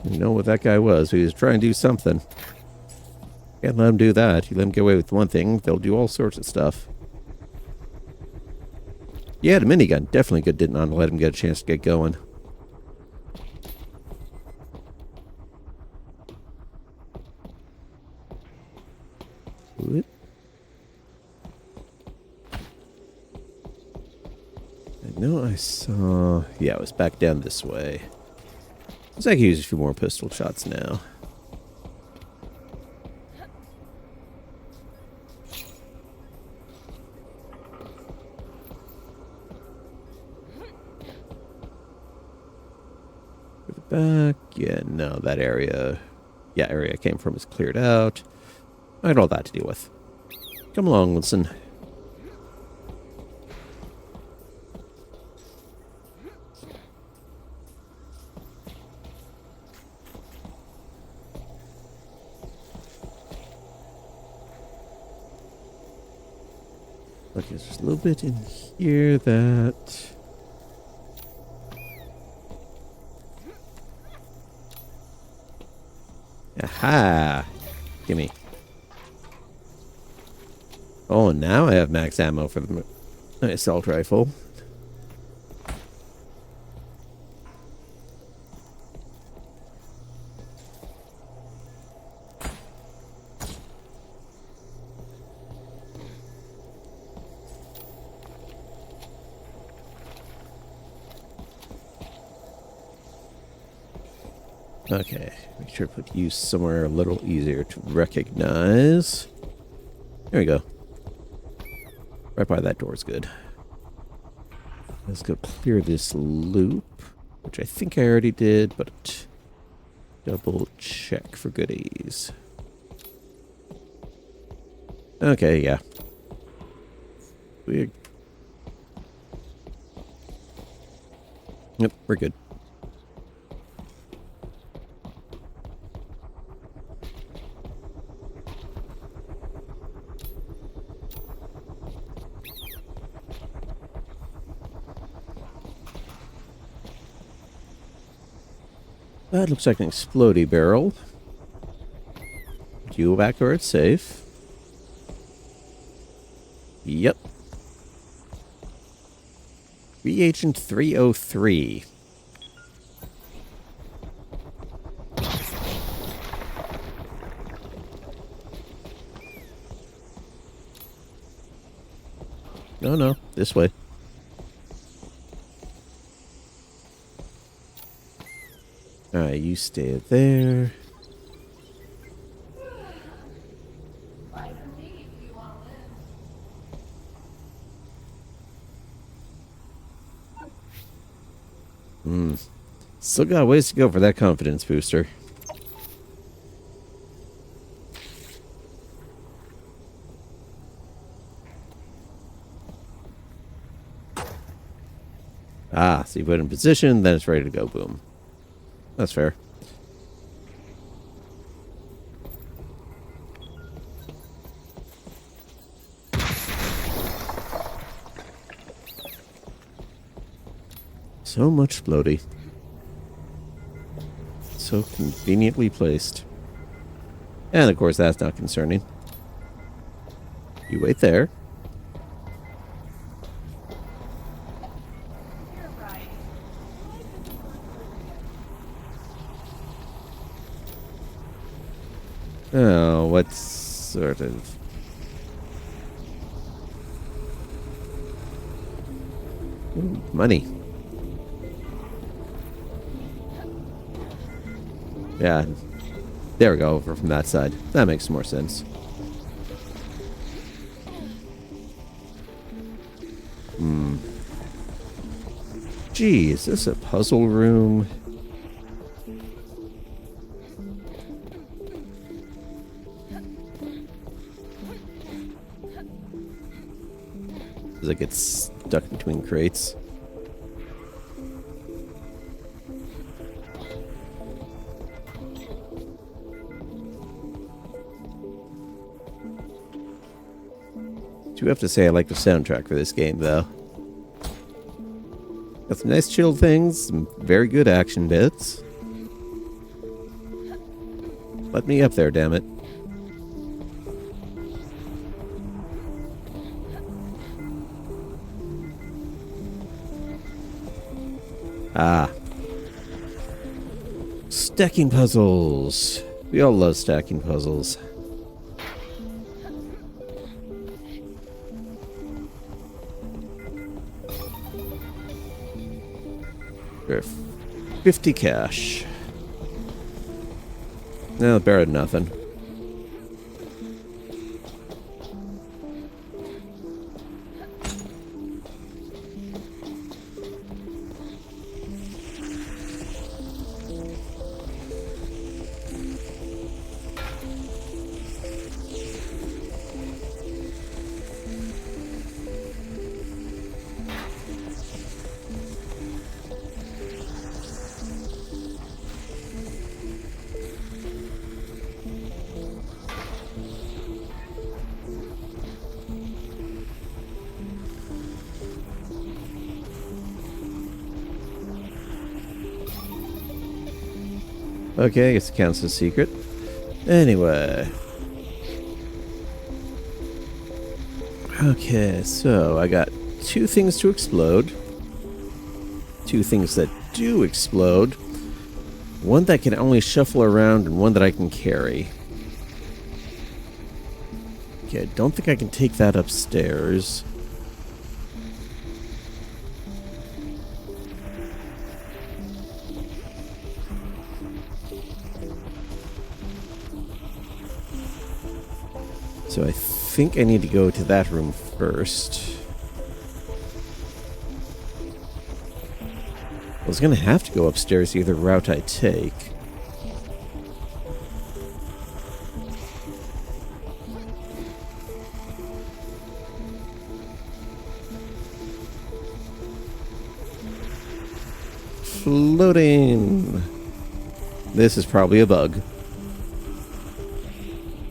You know what that guy was. He was trying to do something. Can't let him do that. You let him get away with one thing, they'll do all sorts of stuff. He had a minigun. Definitely good did not let him get a chance to get going. Whoop. I know I saw... yeah, it was back down this way. Looks like I can use a few more pistol shots now. Move it back. Yeah, no, that area... yeah, area I came from is cleared out. I had all that to deal with. Come along, Wilson. Okay, there's a little bit in here that... Aha! Gimme. Oh, now I have max ammo for the assault rifle. Okay, make sure to put you somewhere a little easier to recognize. There we go. Right by that door is good. Let's go clear this loop, which I think I already did, but double check for goodies. Okay, yeah. Yep, we're good. That looks like an explodey barrel. Do you go back where it's safe? Yep. Reagent 303. No, this way. Alright, you stay there. Still got a ways to go for that confidence booster. Ah, so you put it in position, then it's ready to go. Boom. That's fair. So much floaty. So conveniently placed. And of course, that's not concerning. You wait there. Oh, what sort of... Ooh, money. Yeah. There we go, over from that side. That makes more sense. Gee, is this a puzzle room? Does it get stuck between crates? Do have to say I like the soundtrack for this game, though. Got some nice chill things, some very good action bits. Let me up there, damn it. Ah. Stacking puzzles. We all love stacking puzzles. For 50 cash. No, better than nothing. Okay, I guess it counts as secret. Anyway. Okay, so I got 2 things to explode. 2 things that do explode. 1 that can only shuffle around and 1 that I can carry. Okay, I don't think I can take that upstairs. So I think I need to go to that room first. I was going to have to go upstairs either route I take. Floating. This is probably a bug.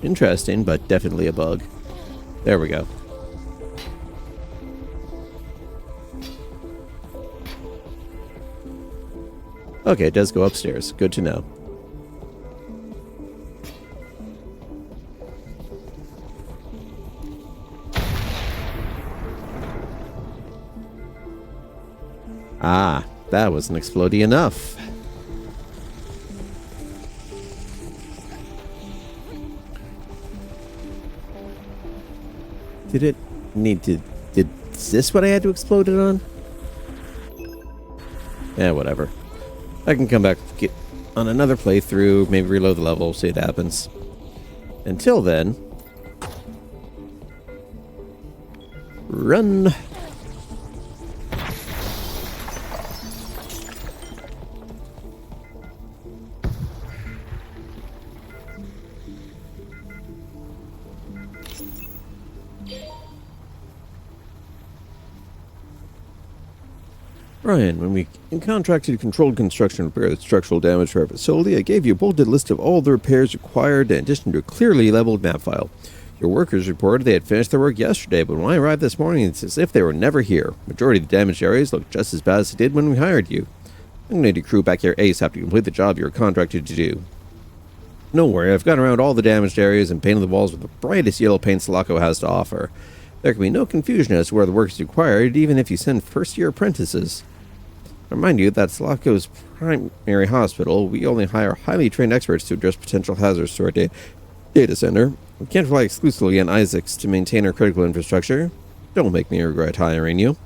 Interesting, but definitely a bug. There we go. Okay, it does go upstairs. Good to know. Ah, that wasn't explodey enough. Did it need to... Is this what I had to explode it on? Yeah, whatever. I can come back get on another playthrough, maybe reload the level, see what happens. Until then... Run! Brian, when we contracted controlled construction to repair the structural damage to our facility, I gave you a bulleted list of all the repairs required in addition to a clearly labeled map file. Your workers reported they had finished their work yesterday, but when I arrived this morning, it's as if they were never here. Majority of the damaged areas look just as bad as they did when we hired you. I'm going to need a crew back here ASAP to complete the job you were contracted to do. Don't worry, I've gone around all the damaged areas and painted the walls with the brightest yellow paint Selaco has to offer. There can be no confusion as to where the work is required, even if you send first-year apprentices. Remind you that Selaco's primary hospital, we only hire highly trained experts to address potential hazards to our data center. We can't rely exclusively on Isaacs to maintain our critical infrastructure. Don't make me regret hiring you.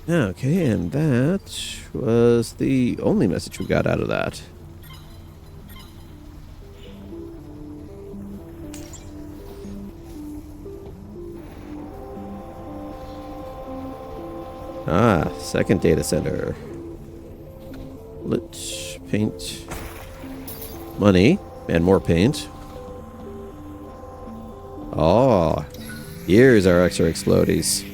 Okay, and that was the only message we got out of that. Ah, second data center. Lit, paint, money, and more paint. Oh, here's our extra explodies.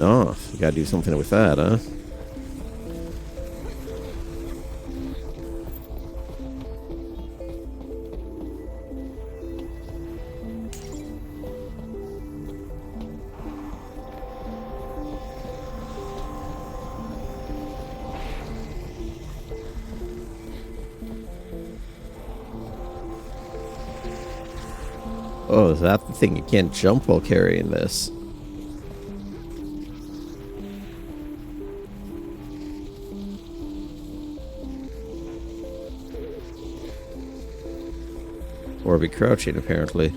Oh, we gotta do something with that, huh? Oh, is that the thing? You can't jump while carrying this. Or be crouching, apparently.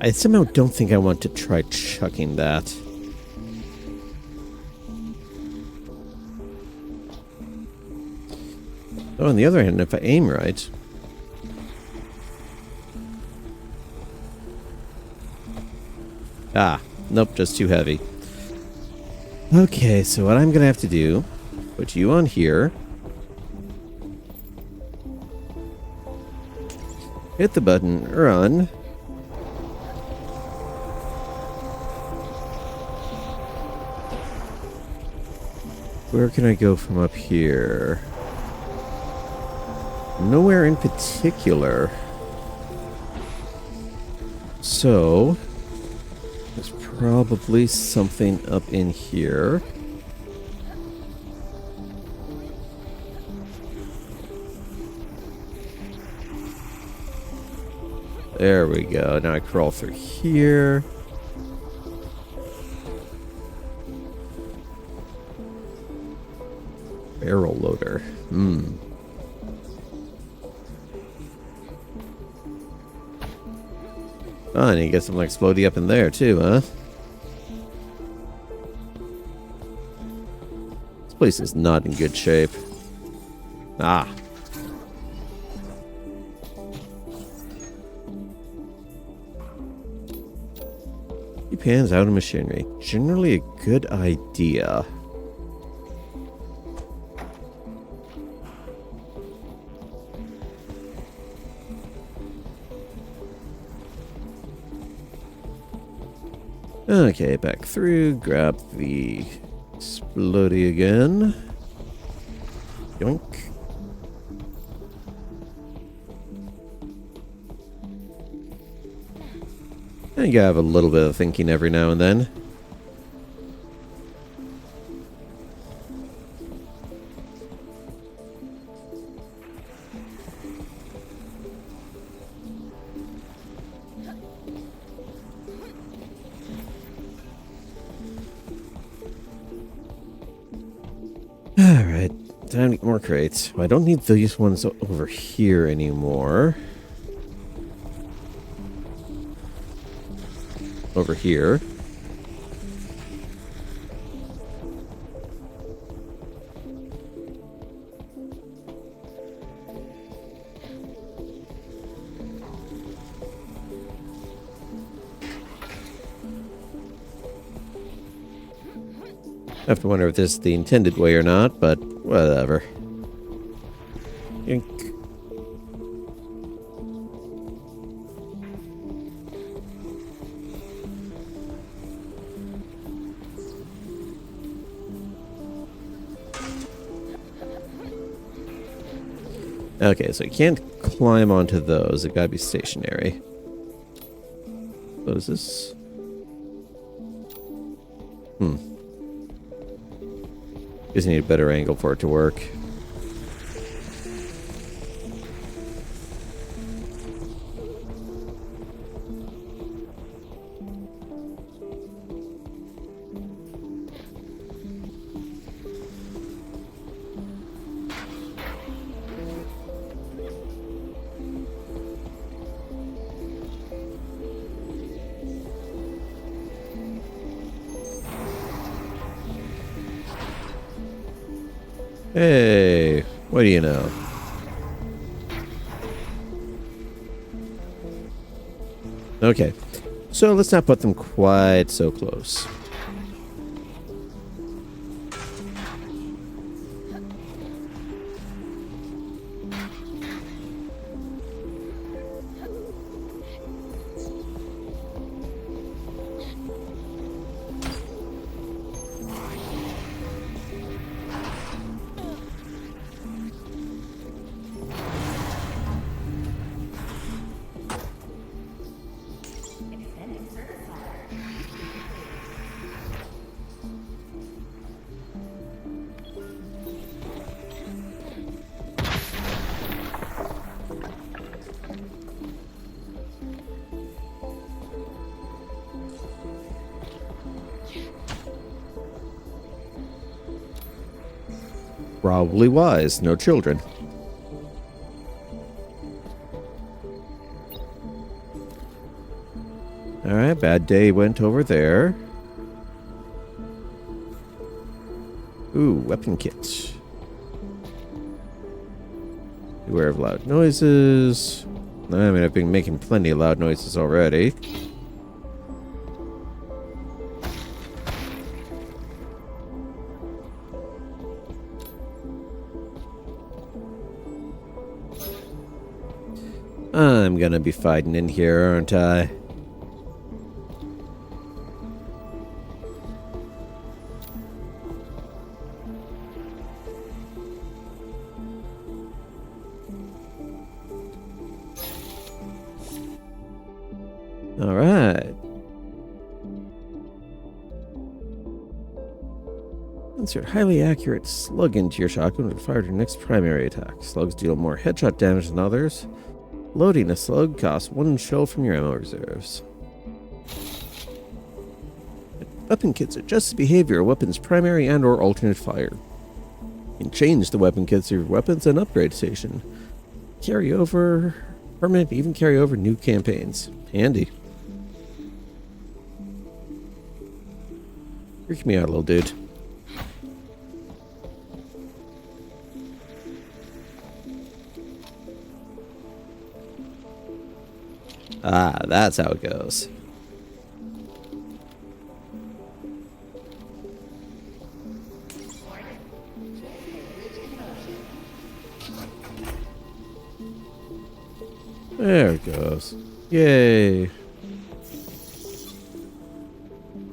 I somehow don't think I want to try chucking that. Oh, on the other hand, if I aim right... Ah, nope, just too heavy. Okay, so what I'm gonna have to do, put you on here. Hit the button, run. Where can I go from up here? Nowhere in particular. So, there's probably something up in here. There we go. Now I crawl through here. Barrel loader. Oh, and you get something explodey up in there too, huh? This place is not in good shape. Ah. Keep hands out of machinery. Generally a good idea. Okay, back through, grab the explodey again. Yoink. And you gotta have a little bit of thinking every now and then. Alright, time to get more crates. Well, I don't need these ones over here anymore. Over here. I have to wonder if this is the intended way or not, but whatever. Yoink. Okay, so you can't climb onto those. It gotta be stationary. What is this? Just need a better angle for it to work. Hey, what do you know? Okay, so let's not put them quite so close. Probably wise, no children. Alright, bad day went over there. Ooh, weapon kit. Beware of loud noises. I mean, I've been making plenty of loud noises already. I'm gonna be fighting in here, aren't I? All right. Insert highly accurate slug into your shotgun to fire your next primary attack. Slugs deal more headshot damage than others. Loading a slug costs 1 shell from your ammo reserves. Weapon kits adjust the behavior of weapons' primary and or alternate fire. You can change the weapon kits of your weapons and upgrade station. Carry over permanent, even carry over new campaigns. Handy. Freak me out, little dude. Ah, that's how it goes. There it goes. Yay.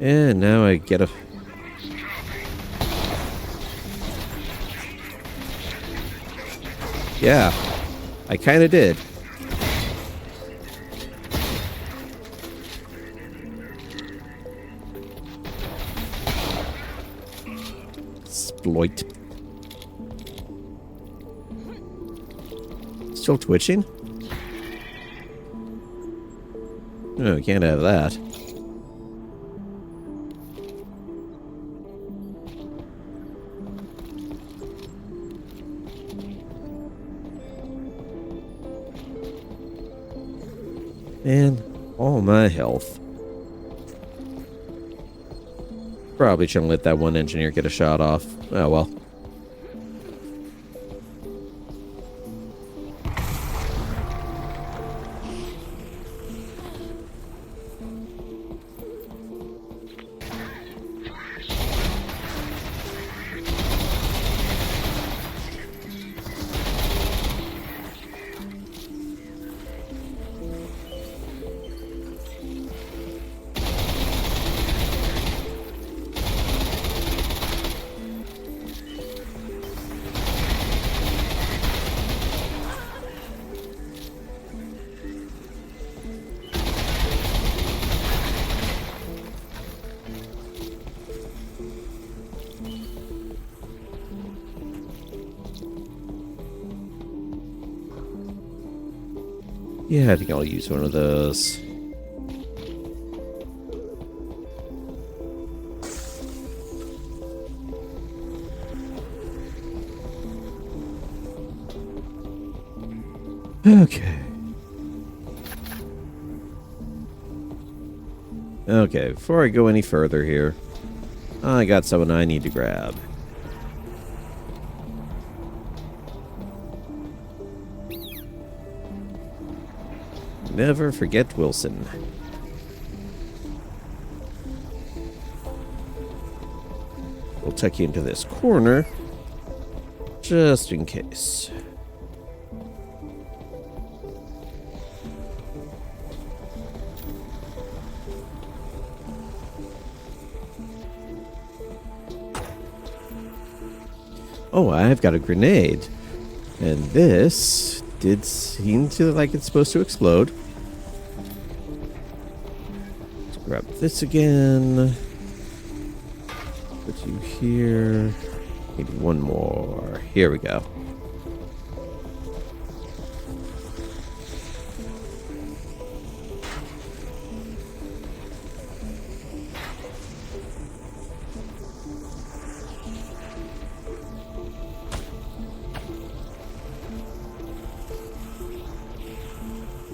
And now I get a... Yeah, I kind of did. Exploit. Still twitching? No, can't have that. And all my health. Probably shouldn't let that one engineer get a shot off. Oh well. Yeah, I think I'll use one of those. Okay. Okay, before I go any further here, I got someone I need to grab. Never forget Wilson. We'll tuck you into this corner, just in case. Oh, I've got a grenade. And this did seem to like it's supposed to explode. Let's grab this again. Put you here. Maybe one more. Here we go.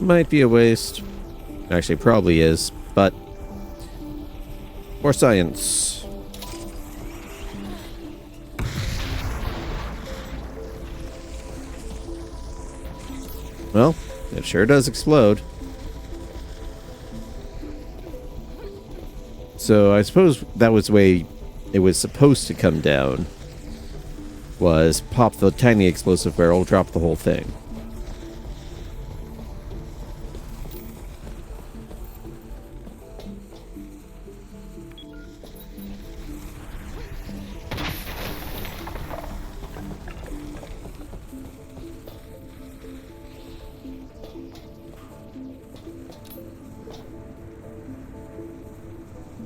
Might be a waste. Actually, probably is, but more science. Well, it sure does explode. So I suppose that was the way it was supposed to come down. Was pop the tiny explosive barrel, drop the whole thing.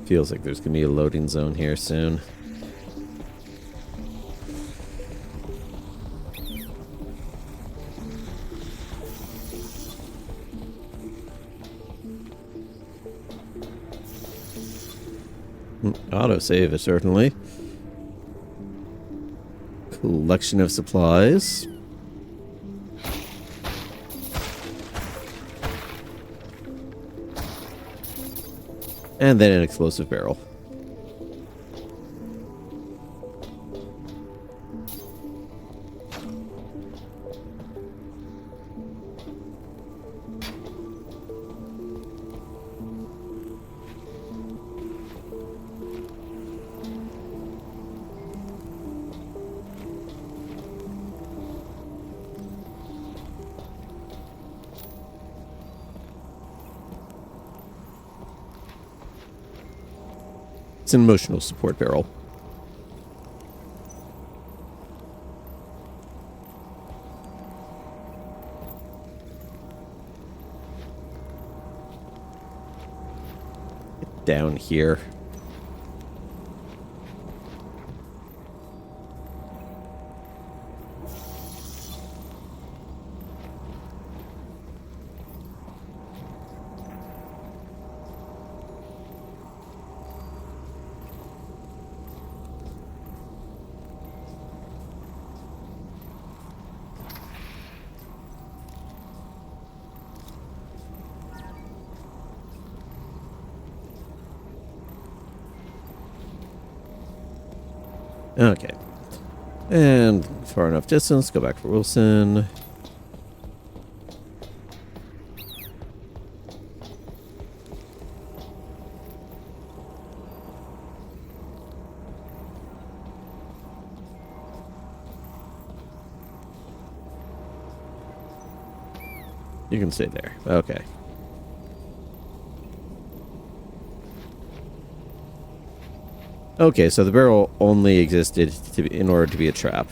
Feels like there's going to be a loading zone here soon. Autosave, certainly. Collection of supplies. And then an explosive barrel. It's an emotional support barrel. Get down here. Okay. And far enough distance, go back for Wilson. You can stay there. Okay. Okay, so the barrel only existed in order to be a trap.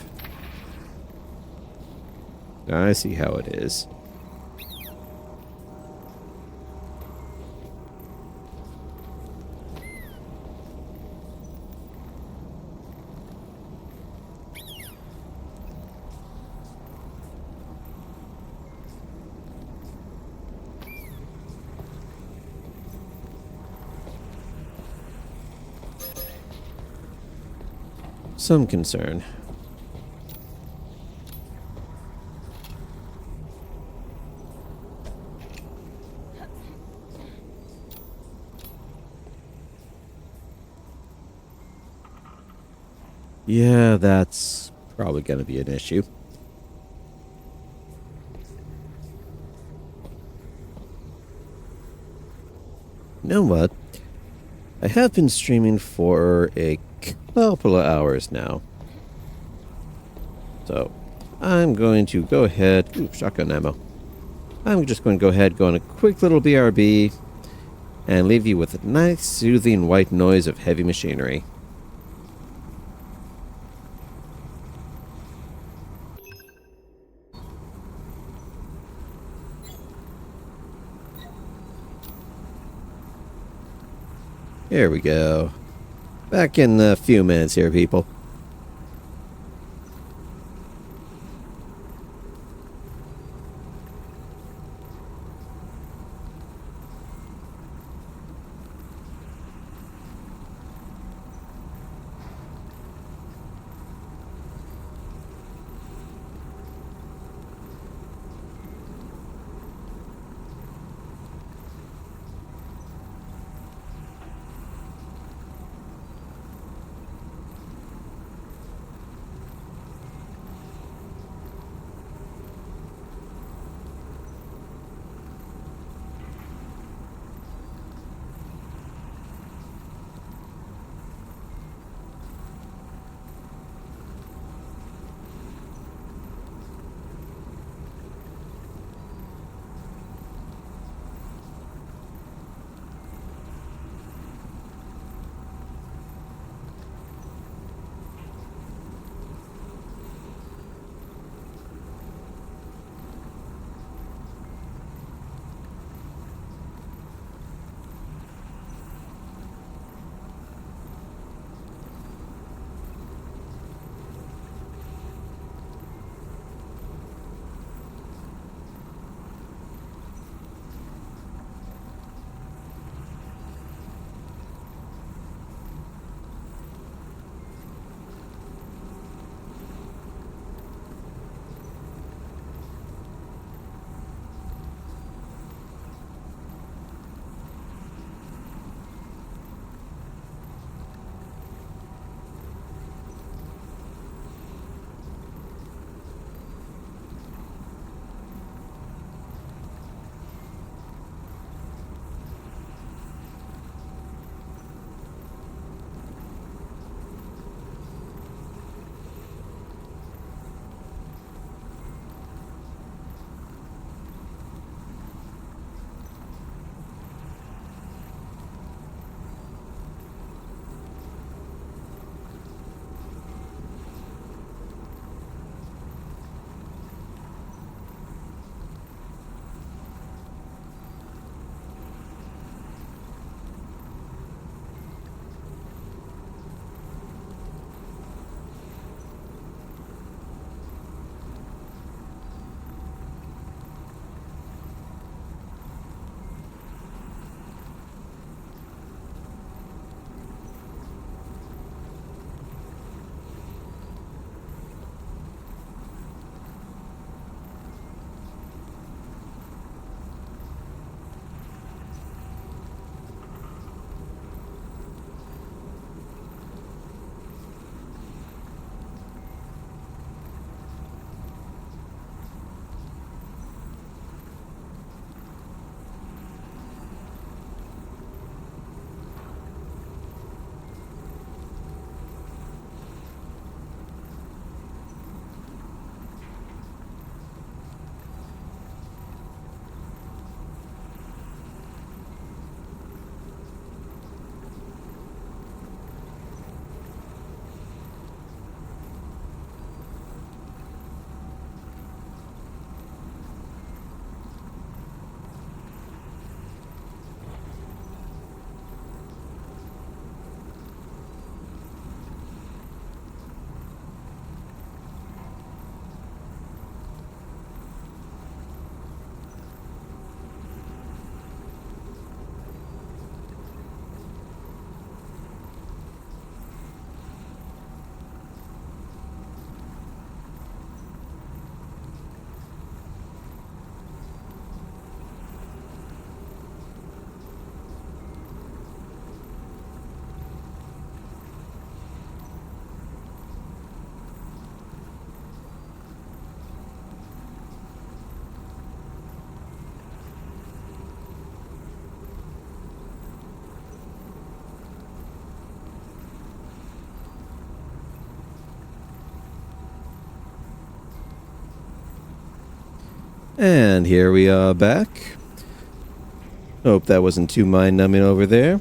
I see how it is. Some concern. Yeah, that's probably going to be an issue. You know what? I have been streaming for a couple of hours now. So, I'm going to go ahead... Ooh, shotgun ammo. I'm just going to go ahead, go on a quick little BRB, and leave you with a nice, soothing white noise of heavy machinery. Here we go. Back in a few minutes here, people. And here we are back. Hope that wasn't too mind-numbing over there.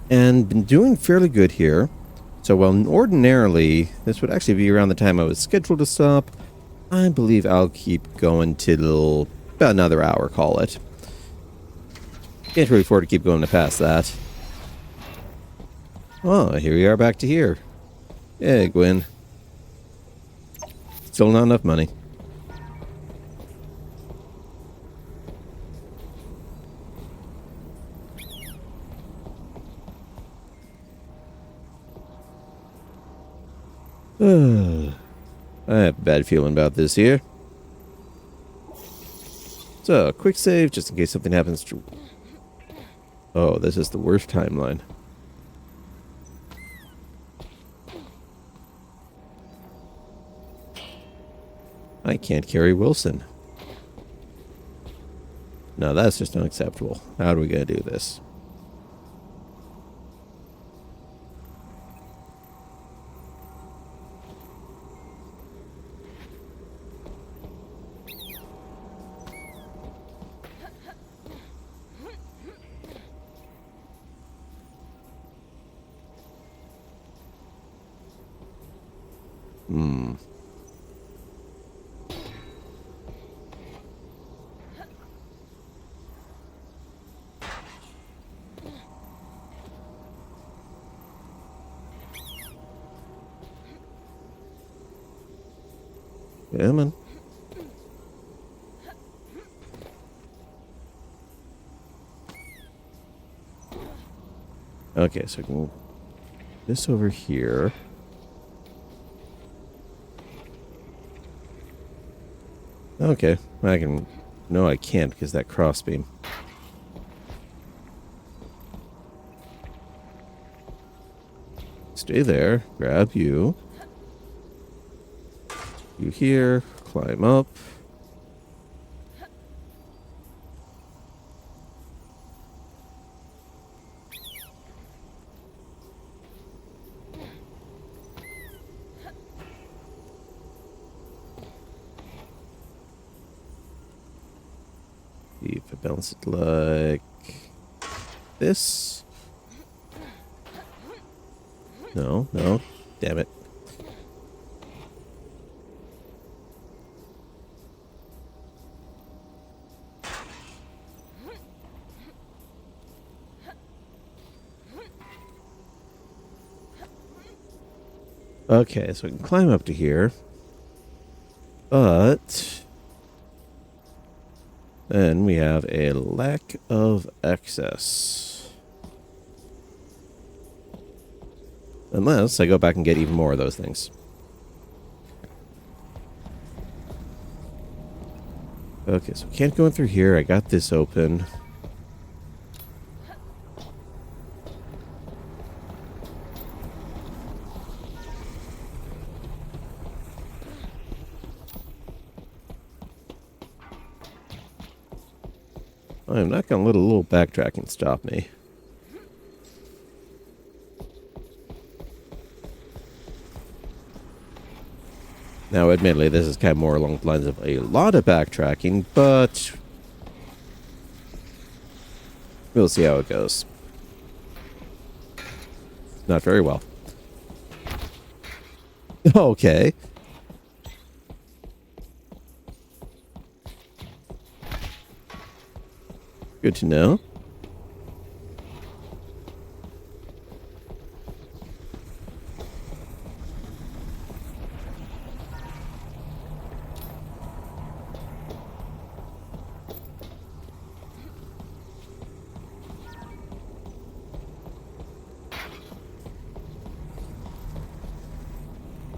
And been doing fairly good here. So while ordinarily this would actually be around the time I was scheduled to stop, I believe I'll keep going till about another hour, call it. Can't really afford to keep going past that. Oh, here we are back to here. Hey, Gwen. Still not enough money. I have a bad feeling about this here. So, quick save just in case something happens to... Oh, this is the worst timeline. I can't carry Wilson. No, that's just unacceptable. How are we going to do this? Yeah, man. Okay, so I can move this over here. Okay, I can... No, I can't because that crossbeam. Stay there. Grab you. You here. Climb up. See if I balance it like this. No, no. Damn it. Okay, so I can climb up to here. But then we have a lack of access. Unless I go back and get even more of those things. Okay, so can't go in through here. I got this open. I'm not going to let a little backtracking stop me. Now, admittedly, this is kind of more along the lines of a lot of backtracking, but we'll see how it goes. Not very well. Okay. Good to know.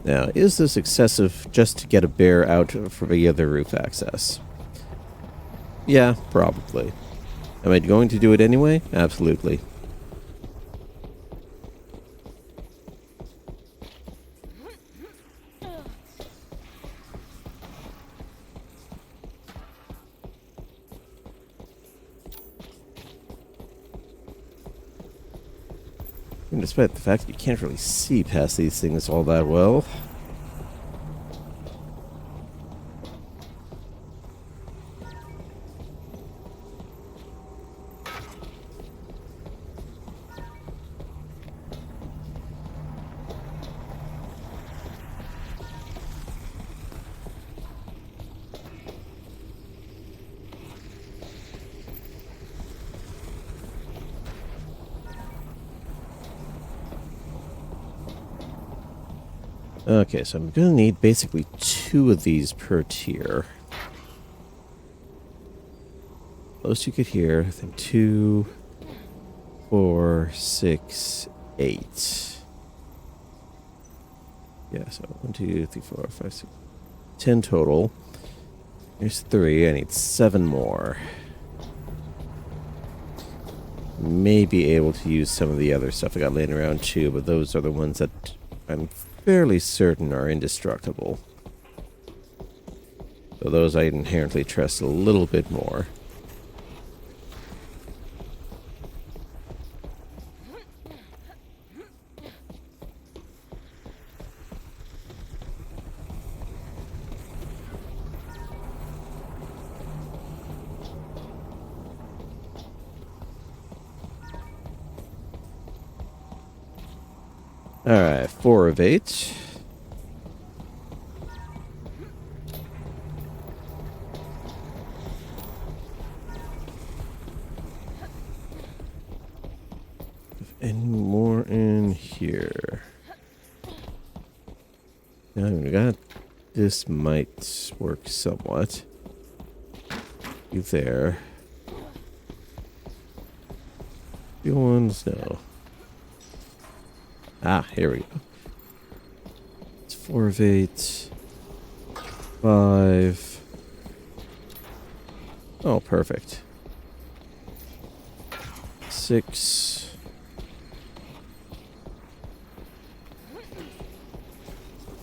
Now, is this excessive just to get a bear out for the other roof access? Yeah, probably. Am I going to do it anyway? Absolutely. And despite the fact that you can't really see past these things all that well. Okay, so I'm going to need basically 2 of these per tier. Those 2 get here. Then 2, 4, 6, 8. Yeah, so 1, 2, 3, 4, 5, 6, 10 total. Here's 3. I need 7 more. May be able to use some of the other stuff I got laying around too, but those are the ones that I'm fairly certain are indestructible. So those I inherently trust a little bit more. Alright, 4 of 8. Any more in here? Now we got this might work somewhat. You there. The ones, no. Ah, here we go. It's 4 of 8. 5. Oh, perfect. 6.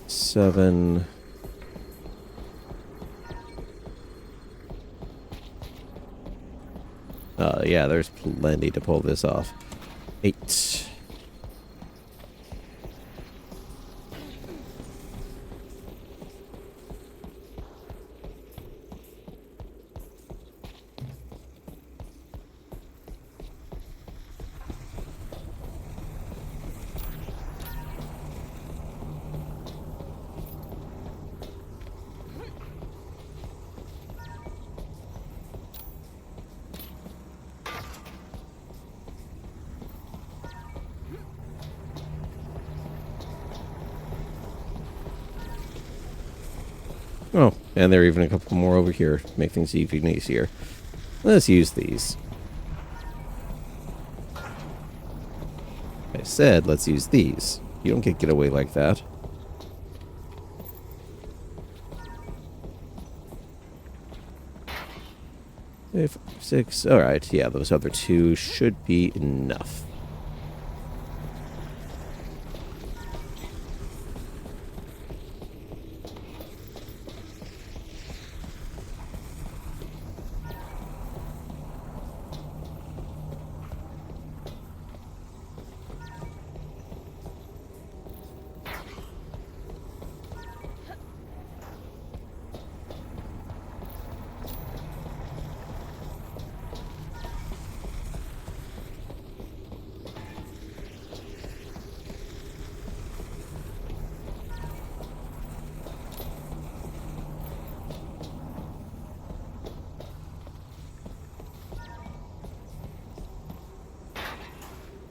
7. Yeah, there's plenty to pull this off. 8. Oh, and there are even a couple more over here to make things even easier. Let's use these. I said let's use these. You don't get away like that. Okay, 5, 6. Alright, yeah, those other 2 should be enough.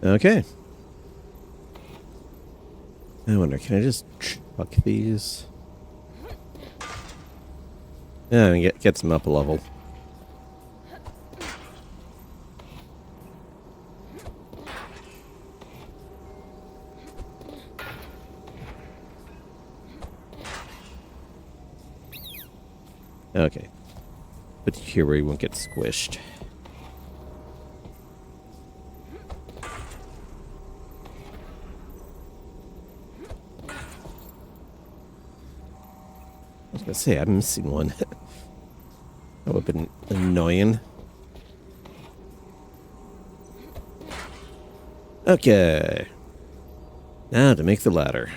Okay. I wonder, can I just chuck these? Yeah, and get some up a level. Okay. But here where he won't get squished. I was gonna say, I'm missing one. That would have been annoying. Okay. Now to make the ladder.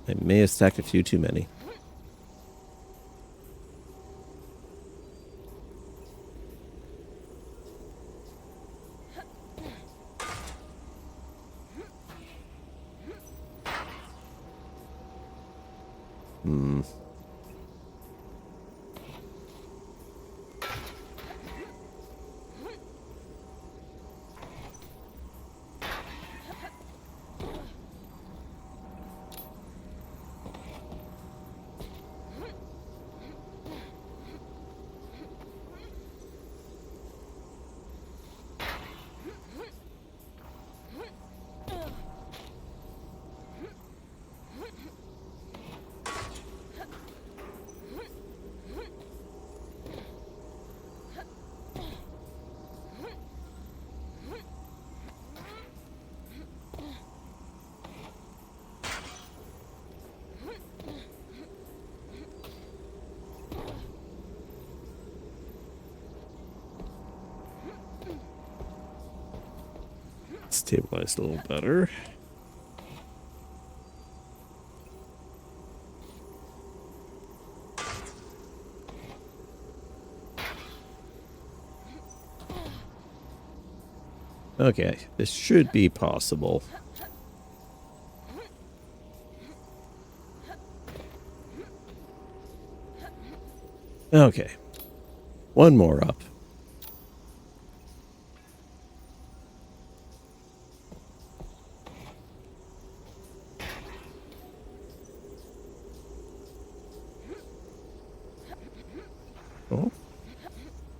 I may have stacked a few too many. Stabilize a little better. Okay, this should be possible. Okay. One more up. Oh.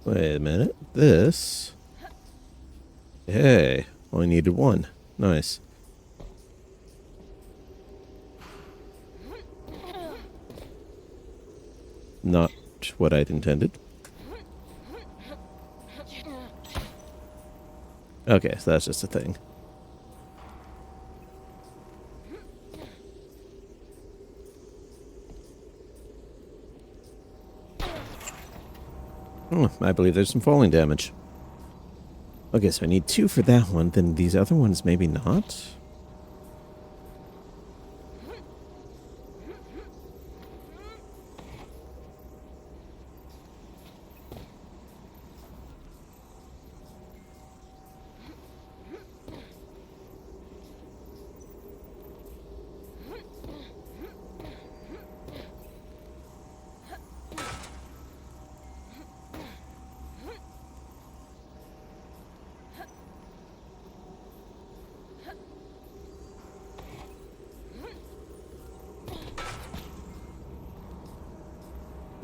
Wait a minute. This. Hey, only needed one. Nice. Not what I'd intended. Okay, so that's just a thing. I believe there's some falling damage. Okay, so I need 2 for that one. Then these other ones maybe not?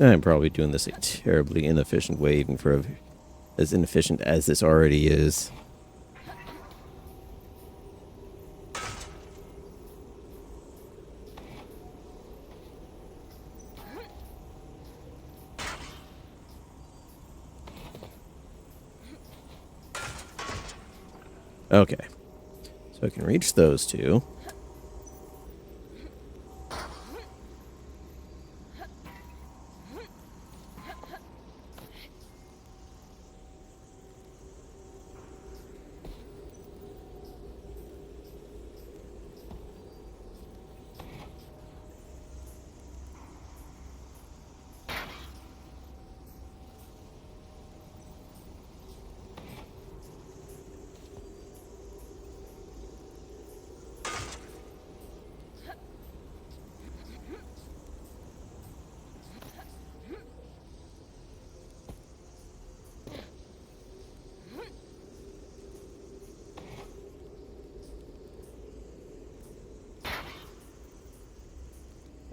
I'm probably doing this a terribly inefficient way, even for as inefficient as this already is. Okay. So I can reach those 2.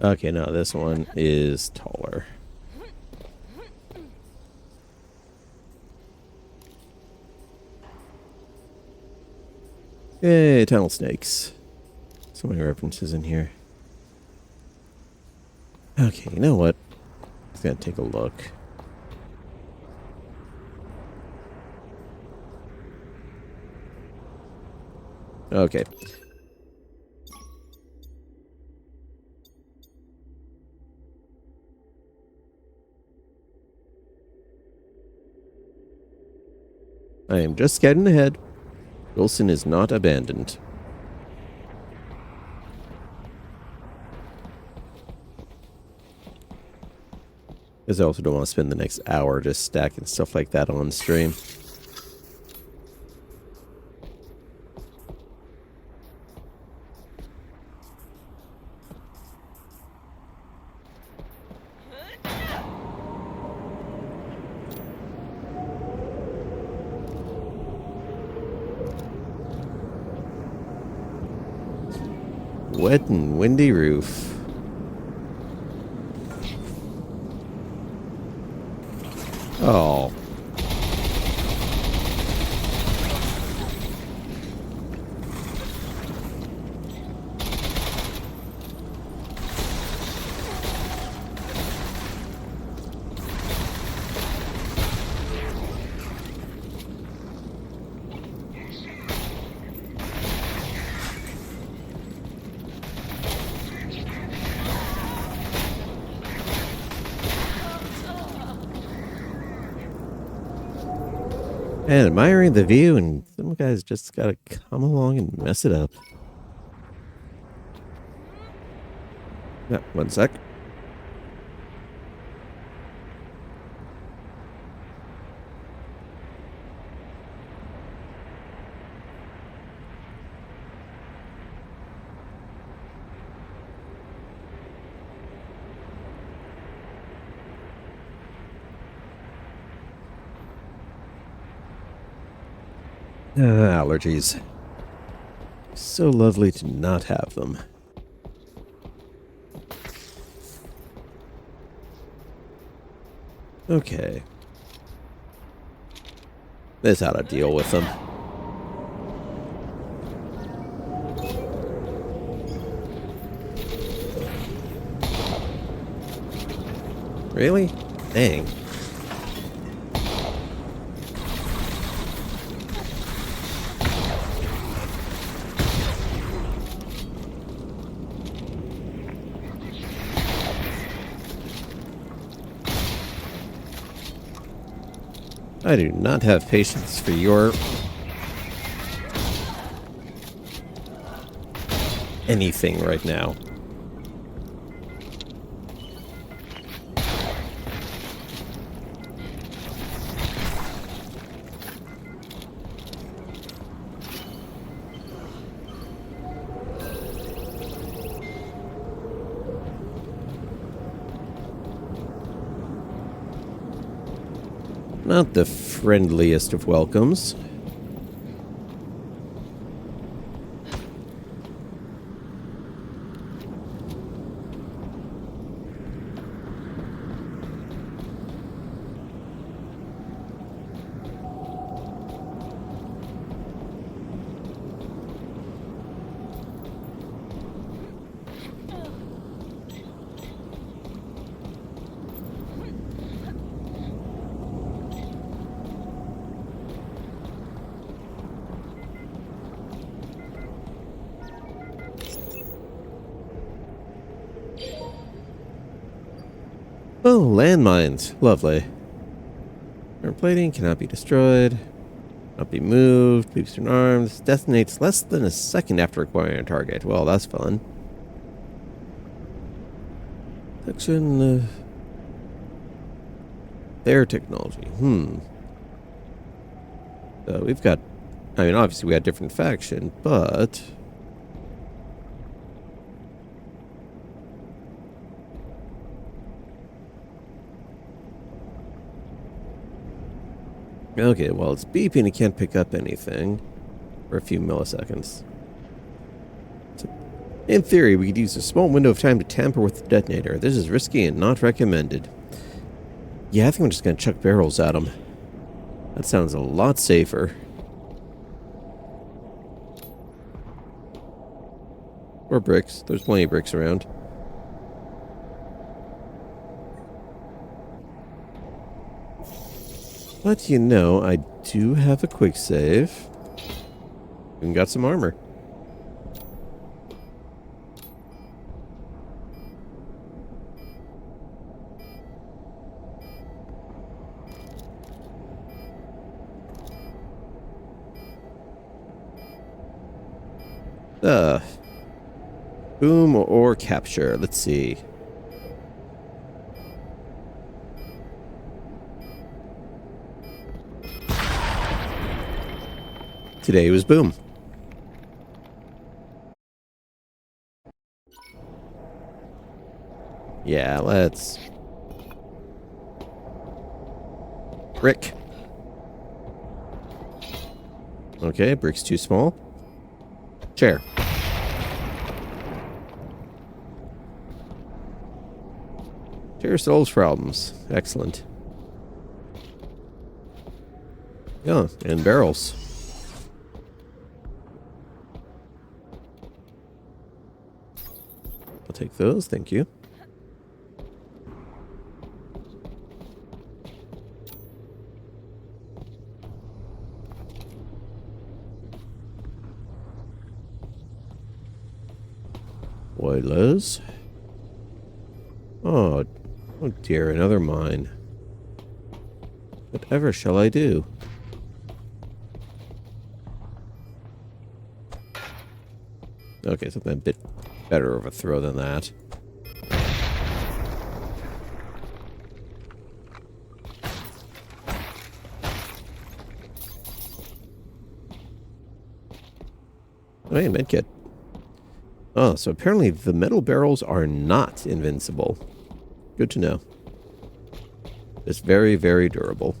Okay, no, this one is taller. Yay, tunnel snakes. So many references in here. Okay, you know what? Just gotta take a look. Okay. I am just getting ahead. Wilson is not abandoned. Because I also don't want to spend the next hour just stacking stuff like that on stream. Wet and windy roof. Oh. And admiring the view, and some guys just gotta come along and mess it up. Yeah, one sec. Allergies. So lovely to not have them. Okay. This how to deal with them. Really? Dang. I do not have patience for your anything right now. Not the friendliest of welcomes. Oh, landmines. Lovely. Armor plating cannot be destroyed. Not be moved. Leaves turn arms. Detonates less than a second after acquiring a target. Well, that's fun. Section. Their technology. So we've got. I mean, obviously we got different faction, but. Okay, well, it's beeping. It can't pick up anything for a few milliseconds. So, in theory, we could use a small window of time to tamper with the detonator. This is risky and not recommended. Yeah, I think I'm just going to chuck barrels at them. That sounds a lot safer. Or bricks. There's plenty of bricks around. But you know, I do have a quick save. And got some armor. Boom or capture. Let's see. Today was boom. Yeah, let's... Brick. Okay, brick's too small. Chair. Chair solves problems. Excellent. Yeah, and barrels. I'll take those, thank you. Boilers. Oh dear, another mine. Whatever shall I do? Okay, something a bit better of a throw than that. Oh, hey, medkit. Oh, so apparently the metal barrels are not invincible. Good to know. It's very, very durable.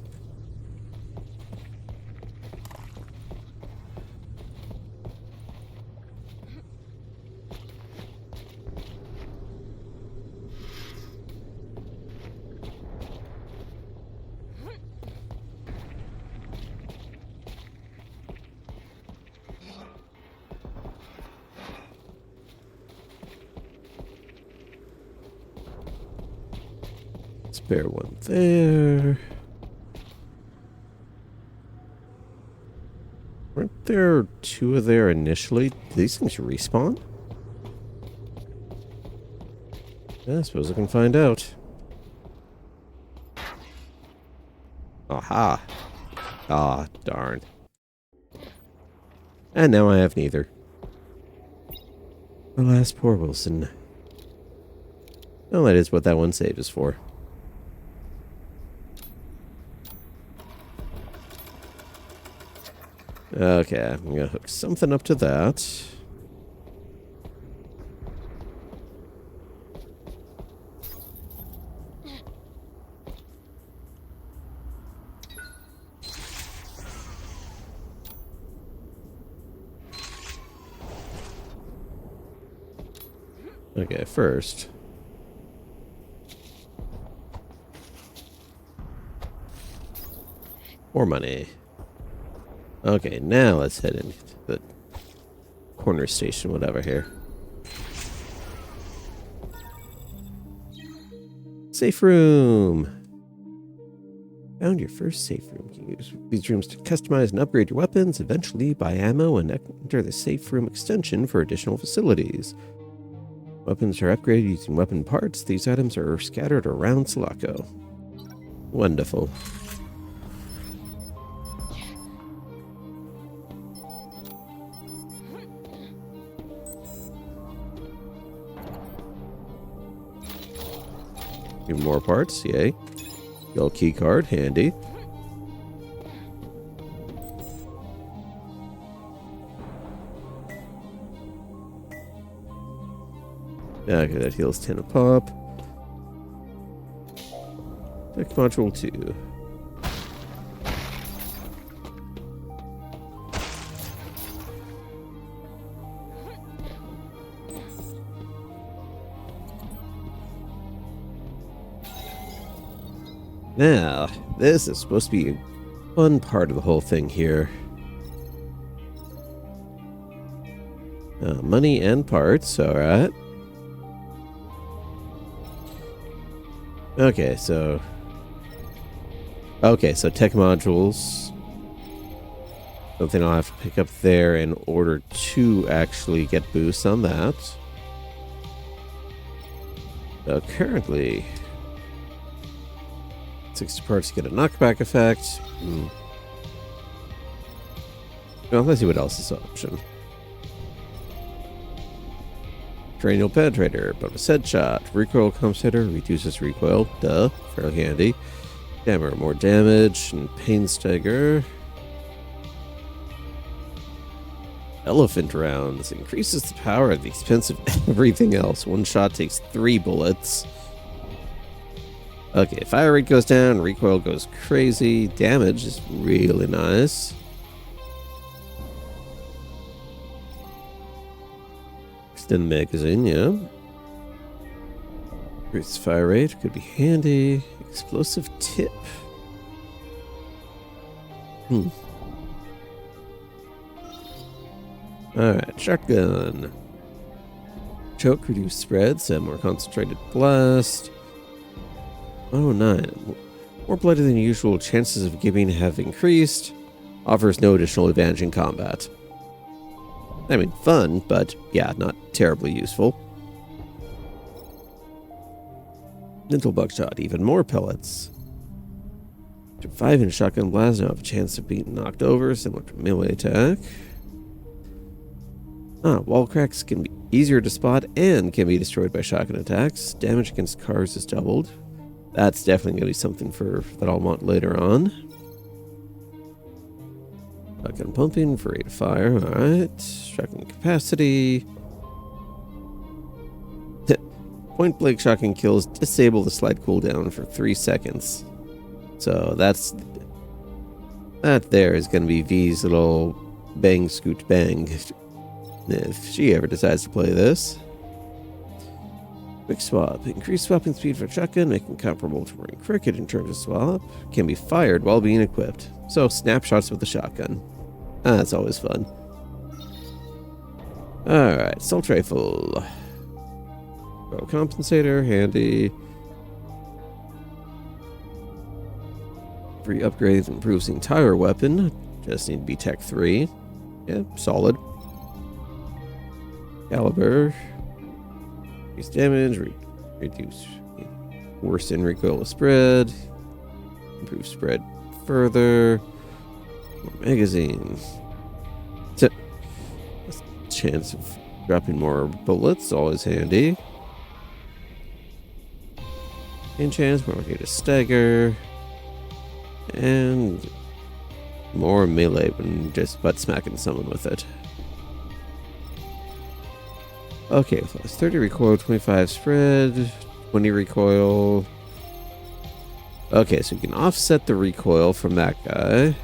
Spare one there. Weren't there two of there initially? Did these things respawn? Yeah, I suppose I can find out. Aha. Ah, darn. And now I have neither. Alas, poor Wilson. Well, that is what that one save is for. Okay, I'm gonna hook something up to that. Okay, first. More money. Okay, now let's head into the corner station, whatever here. Safe room. Found your first safe room. You can use these rooms to customize and upgrade your weapons, eventually buy ammo, and enter the safe room extension for additional facilities. Weapons are upgraded using weapon parts. These items are scattered around Selaco. Wonderful. Even more parts, yay. Gold key card, handy. Okay, that heals 10 a pop. Tech module 2. Now, this is supposed to be a fun part of the whole thing here. Money and parts, alright. Okay, so tech modules. Something I'll have to pick up there in order to actually get boosts on that. So currently, 60 parts to get a knockback effect. Well, let's see what else is an option. Cranial penetrator, bonus headshot, recoil compensator, reduces recoil, duh, fairly handy. Hammer, more damage, and pain stagger. Elephant rounds, increases the power at the expense of everything else. One shot takes 3 bullets. Okay, fire rate goes down, recoil goes crazy, damage is really nice. Extend magazine, yeah. Increase fire rate, could be handy. Explosive tip. Alright, shotgun. Choke, reduce spread, send more concentrated blast. 109. More bloody than usual, chances of giving have increased. Offers no additional advantage in combat. I mean, fun, but yeah, not terribly useful. Mental buckshot, even more pellets. After 5 in shotgun blast, now have a chance of being knocked over, similar to melee attack. Wall cracks can be easier to spot and can be destroyed by shotgun attacks. Damage against cars is doubled. That's definitely going to be something that I'll want later on. Shotgun pumping for rate of fire. Alright. Shotgun capacity. Point blank shotgun kills disable the slide cooldown for 3 seconds. So that there is going to be V's little bang scoot bang if she ever decides to play this. Quick swap. Increase swapping speed for shotgun, making comparable to running cricket in terms of swap. Can be fired while being equipped. So snapshots with the shotgun. That's always fun. Alright, assault rifle. Bow compensator, handy. Free upgrades improves the entire weapon. Just need to be Tech 3. Yeah, solid. Caliber. Increase damage. Reduce. Worsen recoil spread. Improve spread further. More magazine. Chance of dropping more bullets. Always handy. And chance more likely to stagger. And more melee when just butt smacking someone with it. Okay, plus 30 recoil, 25 spread, 20 recoil. Okay, so we can offset the recoil from that guy.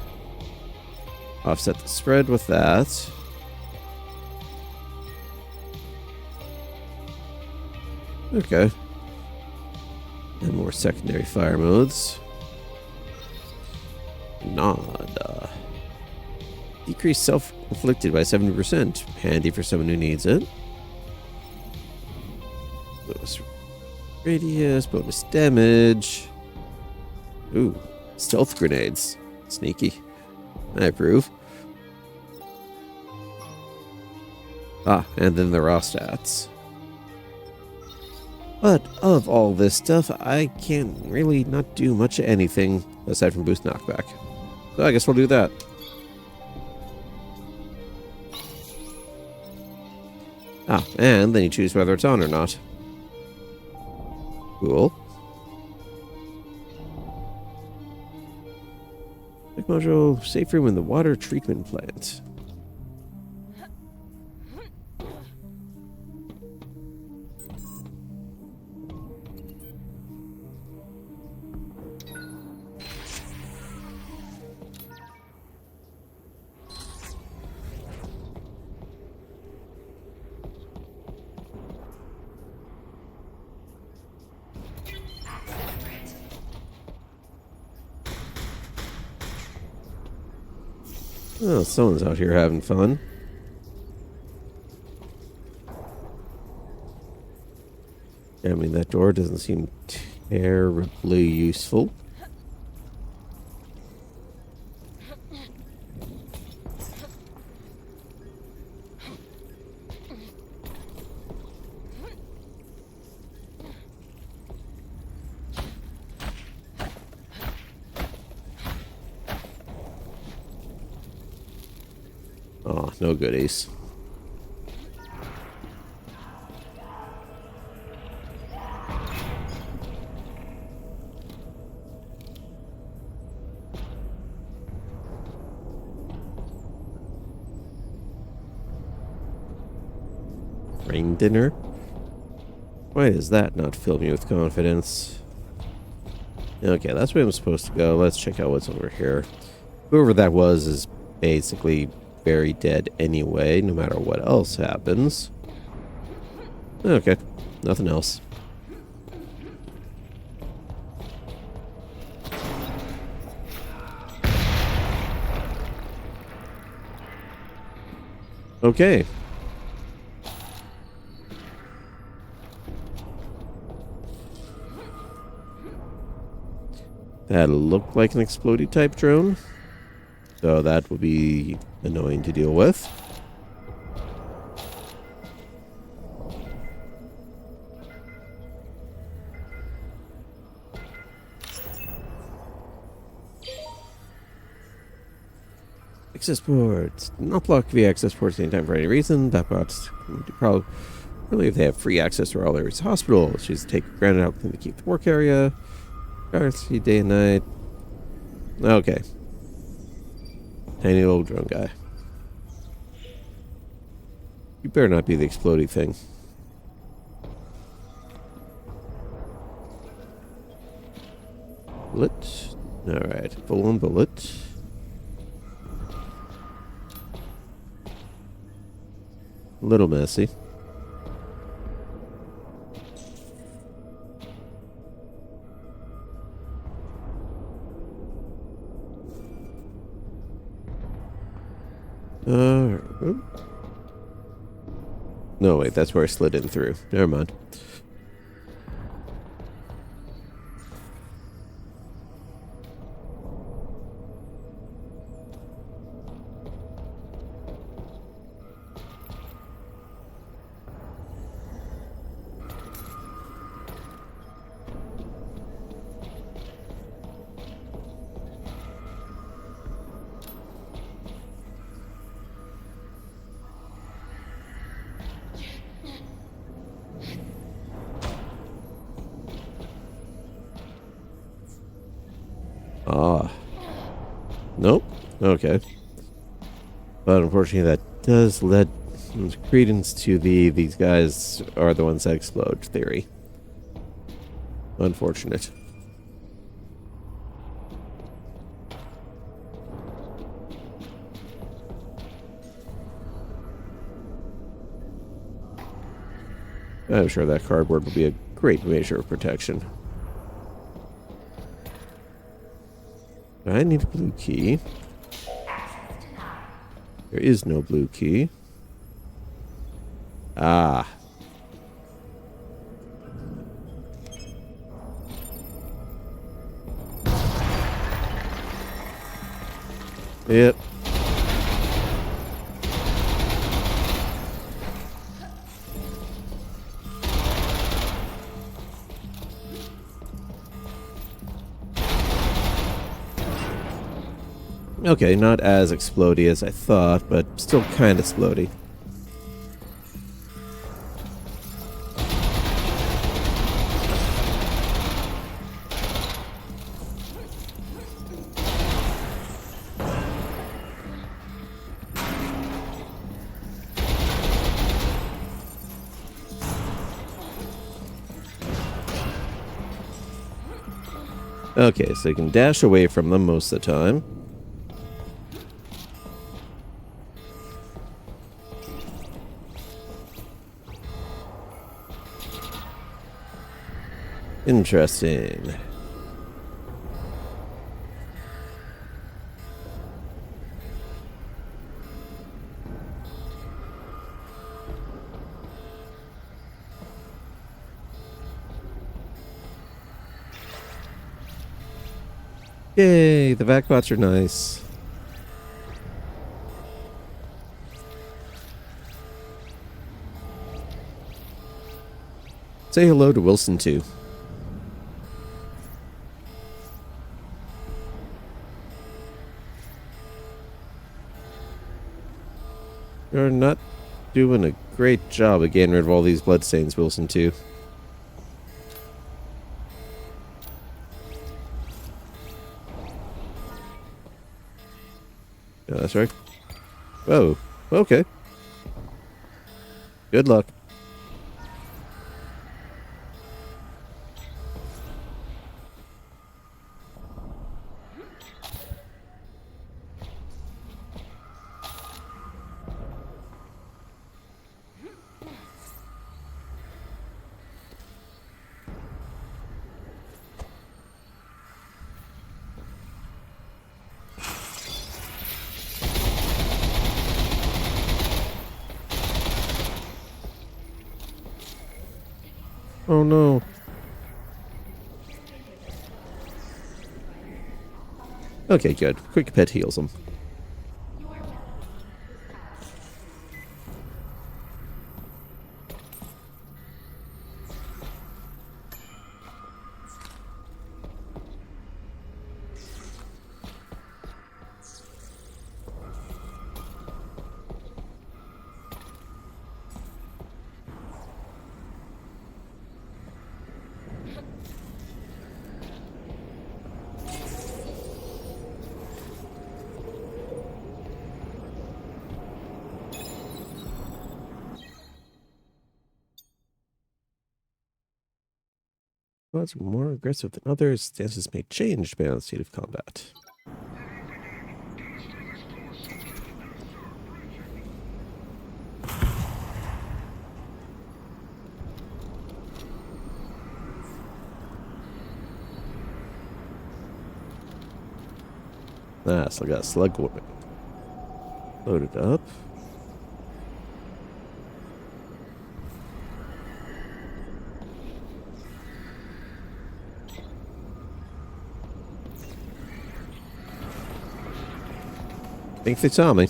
Offset the spread with that. Okay. And more secondary fire modes. Nod. Decrease self-inflicted by 70%. Handy for someone who needs it. Bonus radius, bonus damage. Ooh, stealth grenades. Sneaky. I approve. And then the raw stats. But of all this stuff, I can't really not do much of anything aside from boost knockback. So I guess we'll do that. And then you choose whether it's on or not. Cool. Tech module, safe room in the water treatment plant. Oh, someone's out here having fun. I mean, that door doesn't seem terribly useful. Oh, no goodies. Rain dinner? Why does that not fill me with confidence? Okay, that's where I'm supposed to go. Let's check out what's over here. Whoever that was is basically very dead anyway, no matter what else happens. Okay, nothing else. Okay. That looked like an explodey type drone. So that will be annoying to deal with. Access ports. Not block via access ports anytime for any reason. That bot's probably if they have free access to all areas. Hospital. She's take granted help them to keep the work area. See day and night. Okay. Tiny little drone guy. You better not be the explodey thing. Bullet. Alright. Full on bullet. A little messy. No, wait, that's where I slid in through. Never mind. Ah. Nope. Okay. But unfortunately that does lend credence to these guys are the ones that explode theory. Unfortunate. I'm sure that cardboard will be a great measure of protection. I need a blue key. There is no blue key. Ah. Yep. Okay, not as explodey as I thought, but still kind of explodey. Okay, so you can dash away from them most of the time. Interesting. Yay, the vac bots are nice. Say hello to Wilson too. You're not doing a great job of getting rid of all these bloodstains, Wilson too. Yeah, that's right. Whoa. Okay. Good luck. Oh no. Okay, good. Quick pet heals him. Robots are more aggressive than others. Stances may change depending on the state of combat. Ah, so I got slug loaded up. Think they saw me.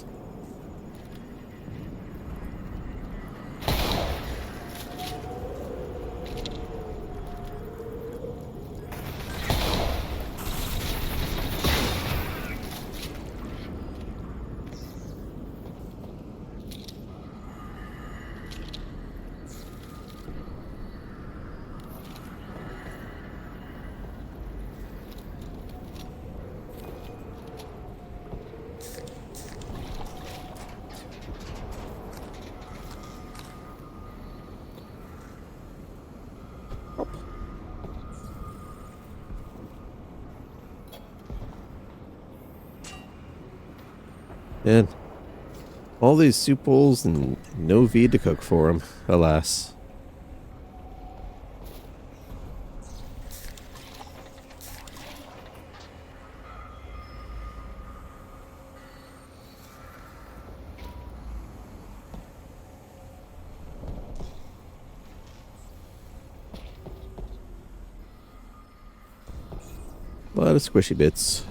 And all these soup bowls and no feed to cook for them, alas. A lot of squishy bits.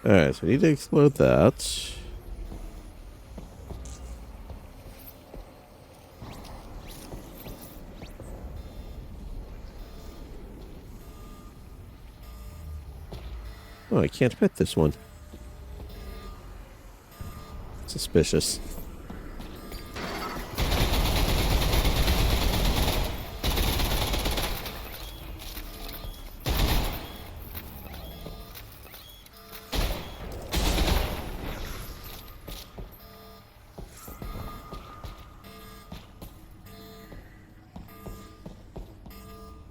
Alright, so we need to explode that. Oh, I can't pet this one. Suspicious.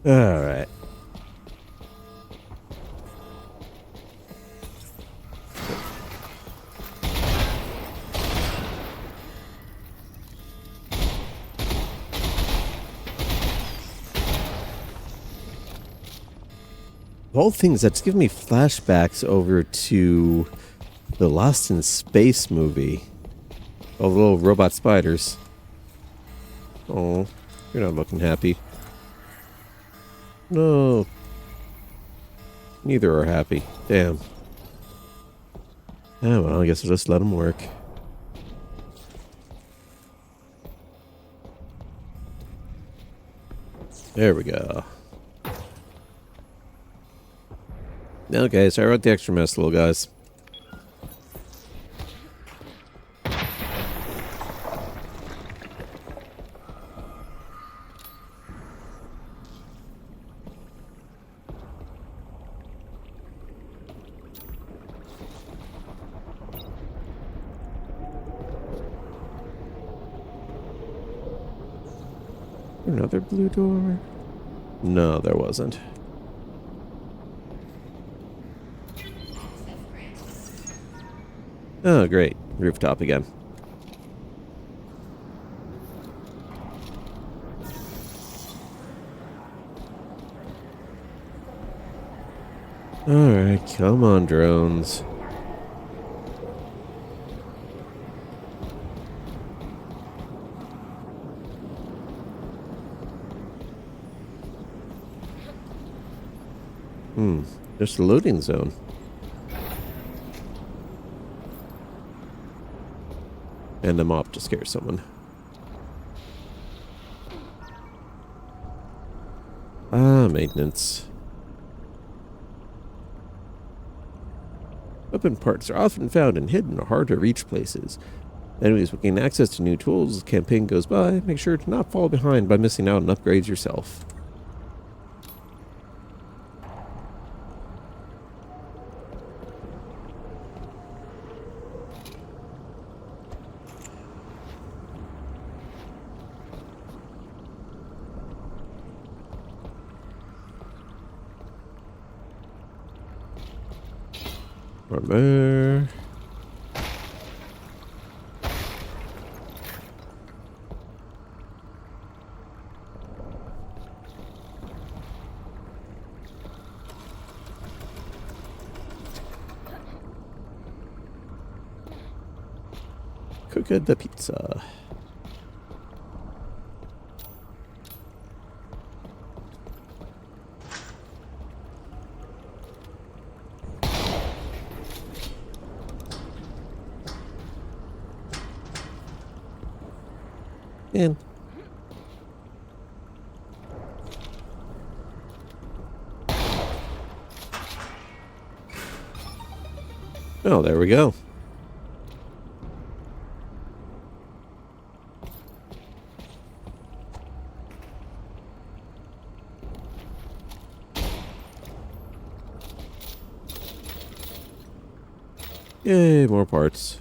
All right. The whole thing is that's giving me flashbacks over to the Lost in Space movie. All the little robot spiders. Oh, you're not looking happy. No. Neither are happy. Damn. Ah, well, I guess I'll just let them work. There we go. Okay, sorry about the extra mess, little guys. Another blue door? No, there wasn't. Oh, great. Rooftop again. Alright, come on, drones. Just a loading zone. And a mop to scare someone. Ah, maintenance. Weapon parts are often found in hidden or hard to reach places. Enemies will gain access to new tools as the campaign goes by. Make sure to not fall behind by missing out on upgrades yourself. Armor. Cook the pizza. In. Oh, there we go. Yay, more parts.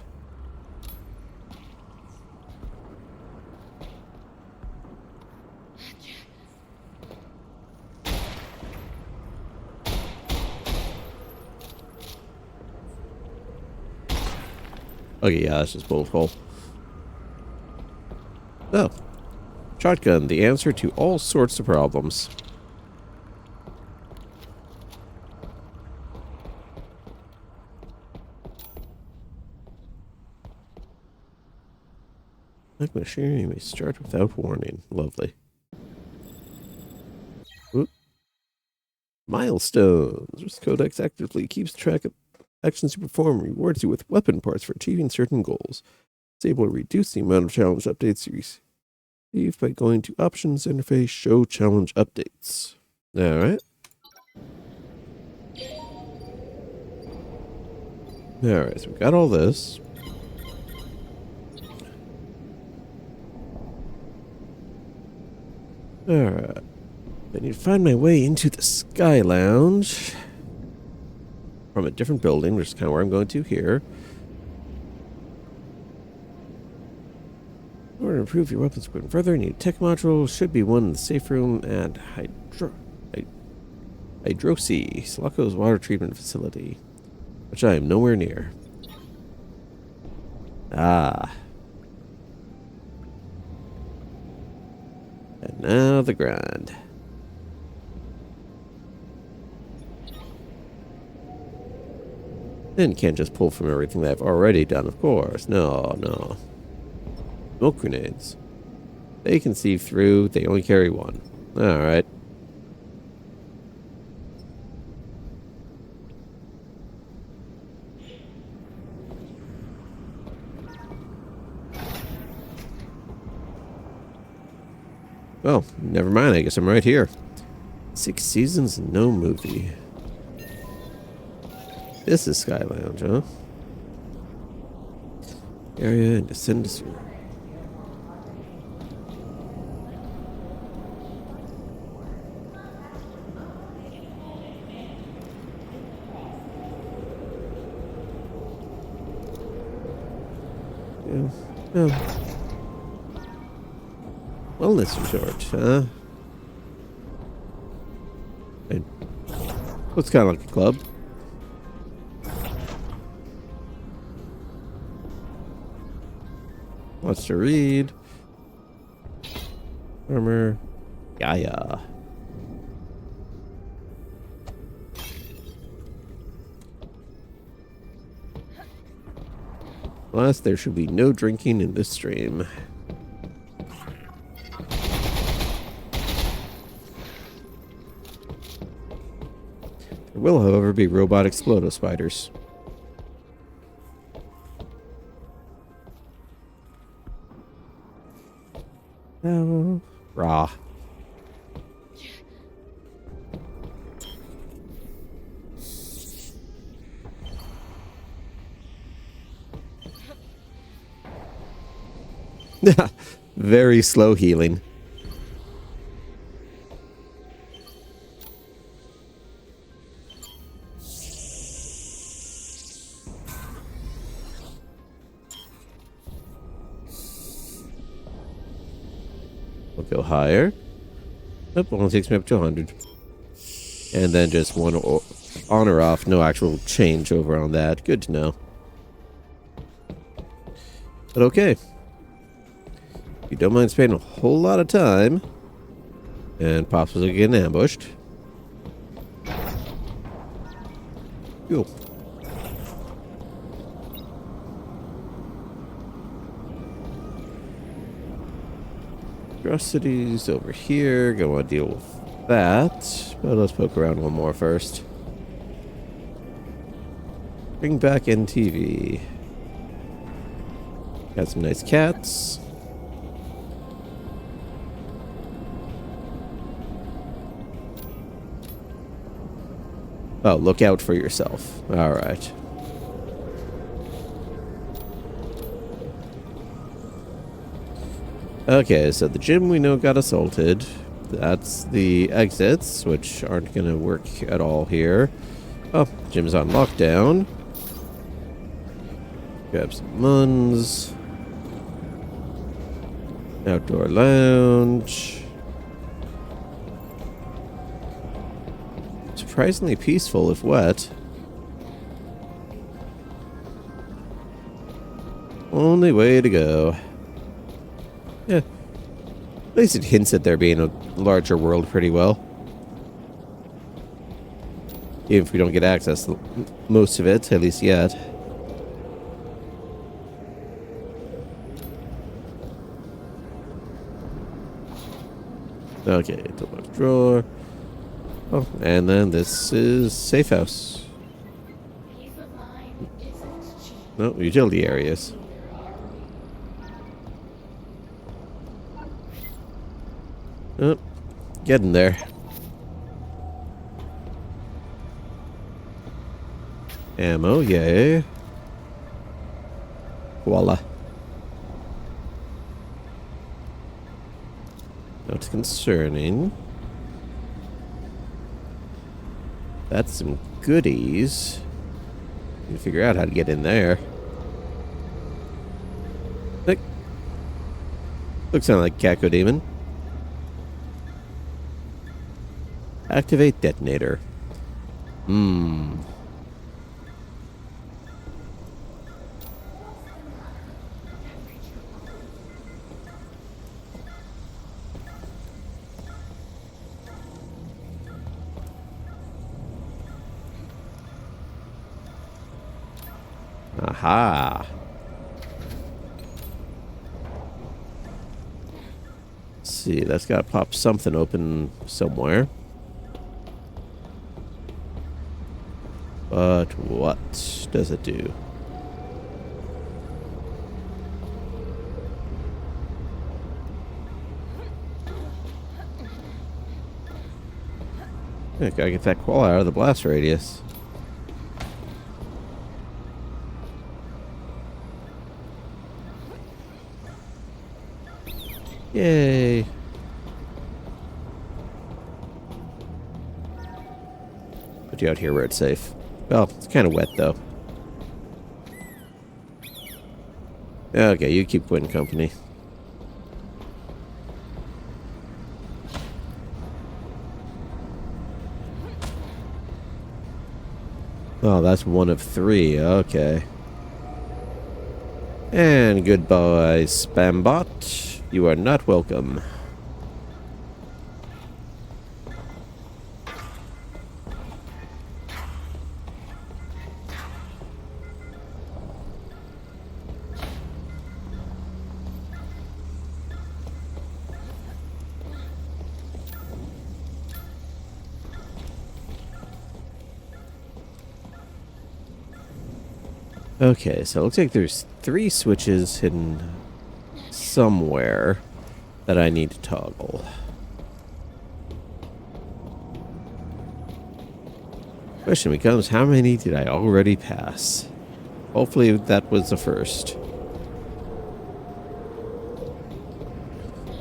Okay, yeah, that's just bullet hole. Oh. Shotgun, the answer to all sorts of problems. Like machinery may start without warning. Lovely. Oop. Milestones. This codex actively keeps track of actions you perform, rewards you with weapon parts for achieving certain goals. It's able to reduce the amount of challenge updates you receive by going to Options Interface, Show Challenge Updates. Alright. Alright, so we got all this. Alright. I need to find my way into the Sky Lounge from a different building, which is kind of where I'm going to here. In order to improve your weapons equipment further, a new tech module should be one in the safe room at Hydrosi, Selaco's water treatment facility, which I am nowhere near. Ah. And now the grind. Then you can't just pull from everything that I've already done, of course. No, no. Smoke grenades. They can see through. They only carry one. Alright. Well, never mind. I guess I'm right here. 6 seasons, no movie. This is Sky Lounge, huh? Area and descend to sewer. Yeah. Oh. Wellness resort, huh? Looks kind of like a club. Wants to read. Armor. Yeah. Last, there should be no drinking in this stream. There will, however, be robot explodo spiders. Oh, raw. Very slow healing. We'll go higher. Nope, only takes me up to 100. And then just one on or off. No actual changeover on that. Good to know. But okay. You don't mind spending a whole lot of time and possibly getting ambushed. Cool. Atrocities over here. Gonna want to deal with that. But let's poke around one more first. Bring back NTV. Got some nice cats. Oh, look out for yourself. Alright. Okay, so the gym we know got assaulted. That's the exits, which aren't going to work at all here. Oh, gym's on lockdown. Grab some muns. Outdoor lounge. Surprisingly peaceful if wet. Only way to go. Yeah. At least it hints at there being a larger world pretty well. Even if we don't get access to most of it, at least yet. Okay, the left drawer. Oh, and then this is safe house. Peace of mind isn't cheap. No, utility areas. Oh, getting there. Ammo, yay. Voila. Not concerning. That's some goodies. Need to figure out how to get in there. Looks like Caco Demon. Activate detonator. Aha. Let's see, that's got to pop something open somewhere. But what does it do? Yeah, gotta get that koala out of the blast radius. Yay. Put you out here where it's safe. Well, it's kind of wet, though. Okay, you keep Quinn company. Oh, that's one of 3. Okay. And goodbye, Spambot. You are not welcome. Okay, so it looks like there's 3 switches hidden somewhere that I need to toggle. Question becomes, how many did I already pass? Hopefully that was the first.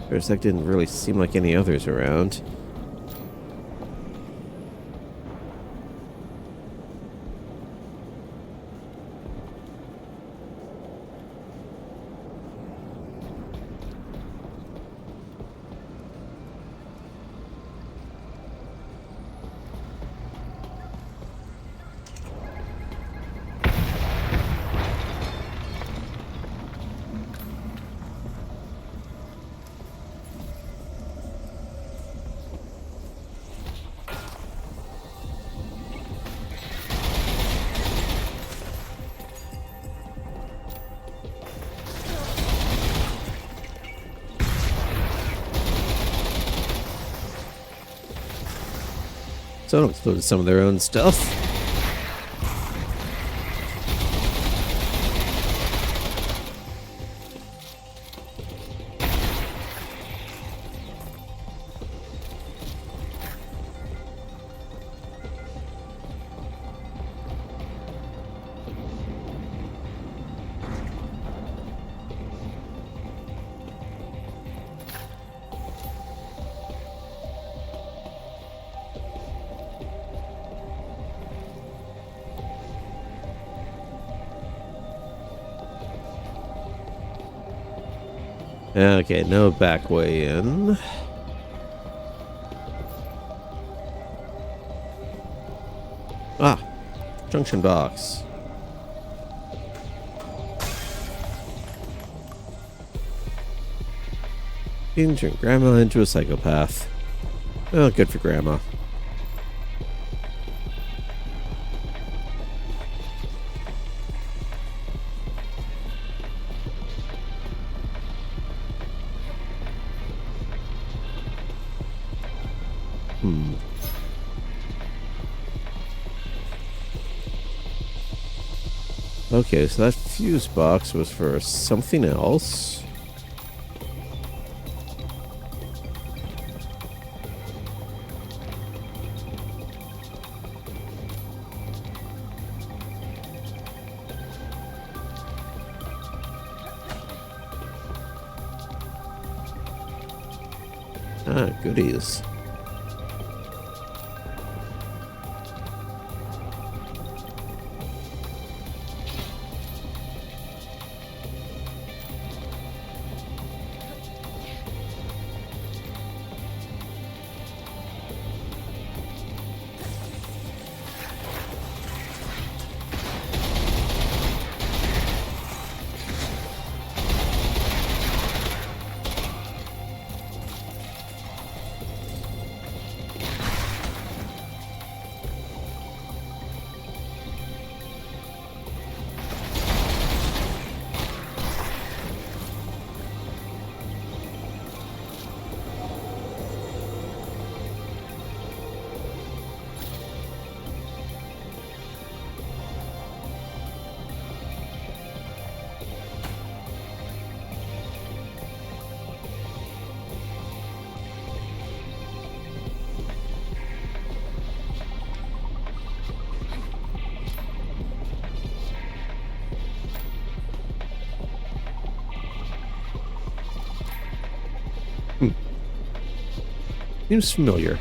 For a sec, didn't really seem like any others around. Someone exploded some of their own stuff. Okay, no back way in. Ah, junction box. Turn Grandma into a psychopath. Oh, good for Grandma. Okay, so that fuse box was for something else. Ah, goodies. Seems familiar.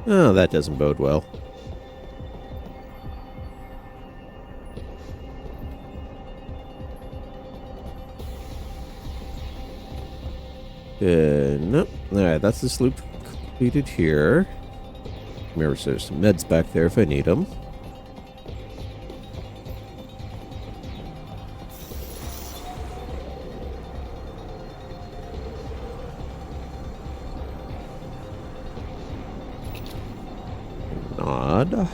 Oh, that doesn't bode well. Nope. Alright, that's this loop completed here. Remember, there's some meds back there if I need them. Nod.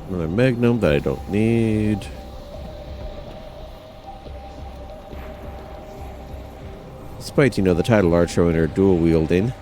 Another magnum that I don't need. Despite, the title art showing her dual wielding.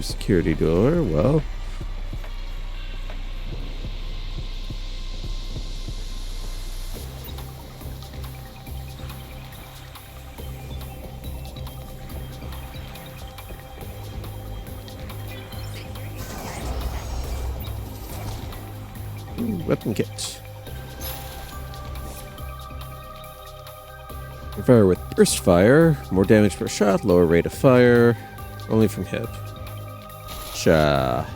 Security door, well. Weapon kit. Fire with burst fire. More damage per shot, lower rate of fire. Only from hip. Cha.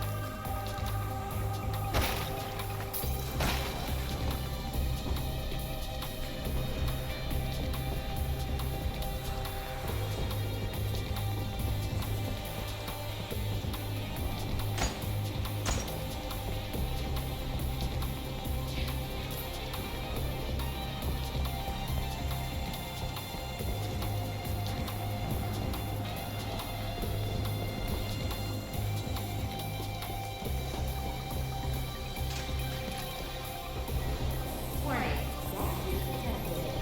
Warning. Gas leak detected.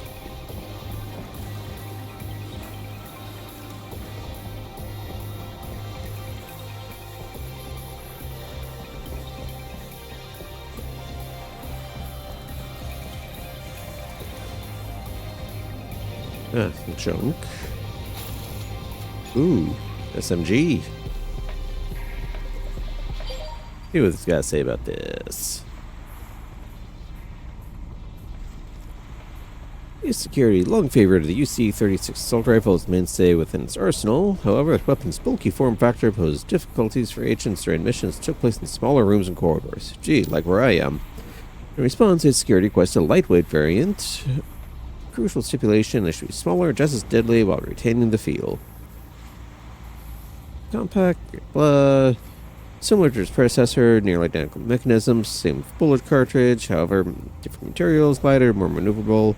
Ah, some junk. Ooh, SMG. See what this guy say about this. Use security, long favorite of the UC-36 assault rifle is mainstay within its arsenal. However, the weapon's bulky form factor poses difficulties for agents during missions that took place in smaller rooms and corridors. Gee, like where I am. In response, its security requests a lightweight variant. Crucial stipulation, it should be smaller, just as deadly, while retaining the feel. Compact, blah. Similar to its predecessor, nearly identical mechanisms, same bullet cartridge, however, different materials, lighter, more maneuverable.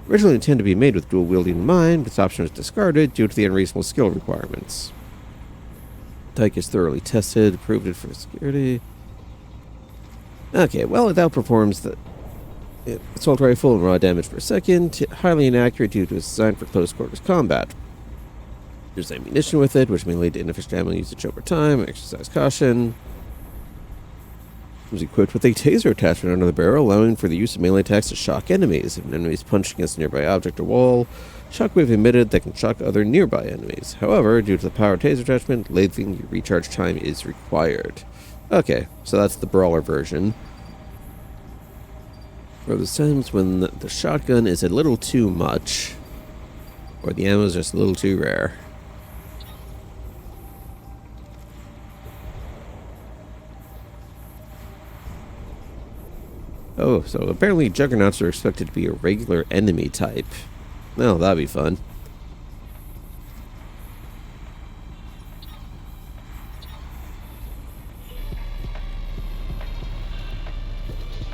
Originally intended to be made with dual wielding in mind, but this option was discarded due to the unreasonable skill requirements. Tyke is thoroughly tested, approved it for security. Okay, well, it outperforms the assault rifle in raw damage per second, highly inaccurate due to its design for close quarters combat. There's ammunition with it, which may lead to inefficient ammo usage over time. Exercise caution. It was equipped with a taser attachment under the barrel, allowing for the use of melee attacks to shock enemies. If an enemy is punched against a nearby object or wall, shockwave emitted that can shock other nearby enemies. However, due to the power taser attachment, lasting recharge time is required. Okay, so that's the brawler version. For those times when the shotgun is a little too much, or the ammo is just a little too rare. Oh, so apparently juggernauts are expected to be a regular enemy type. Well, that'd be fun.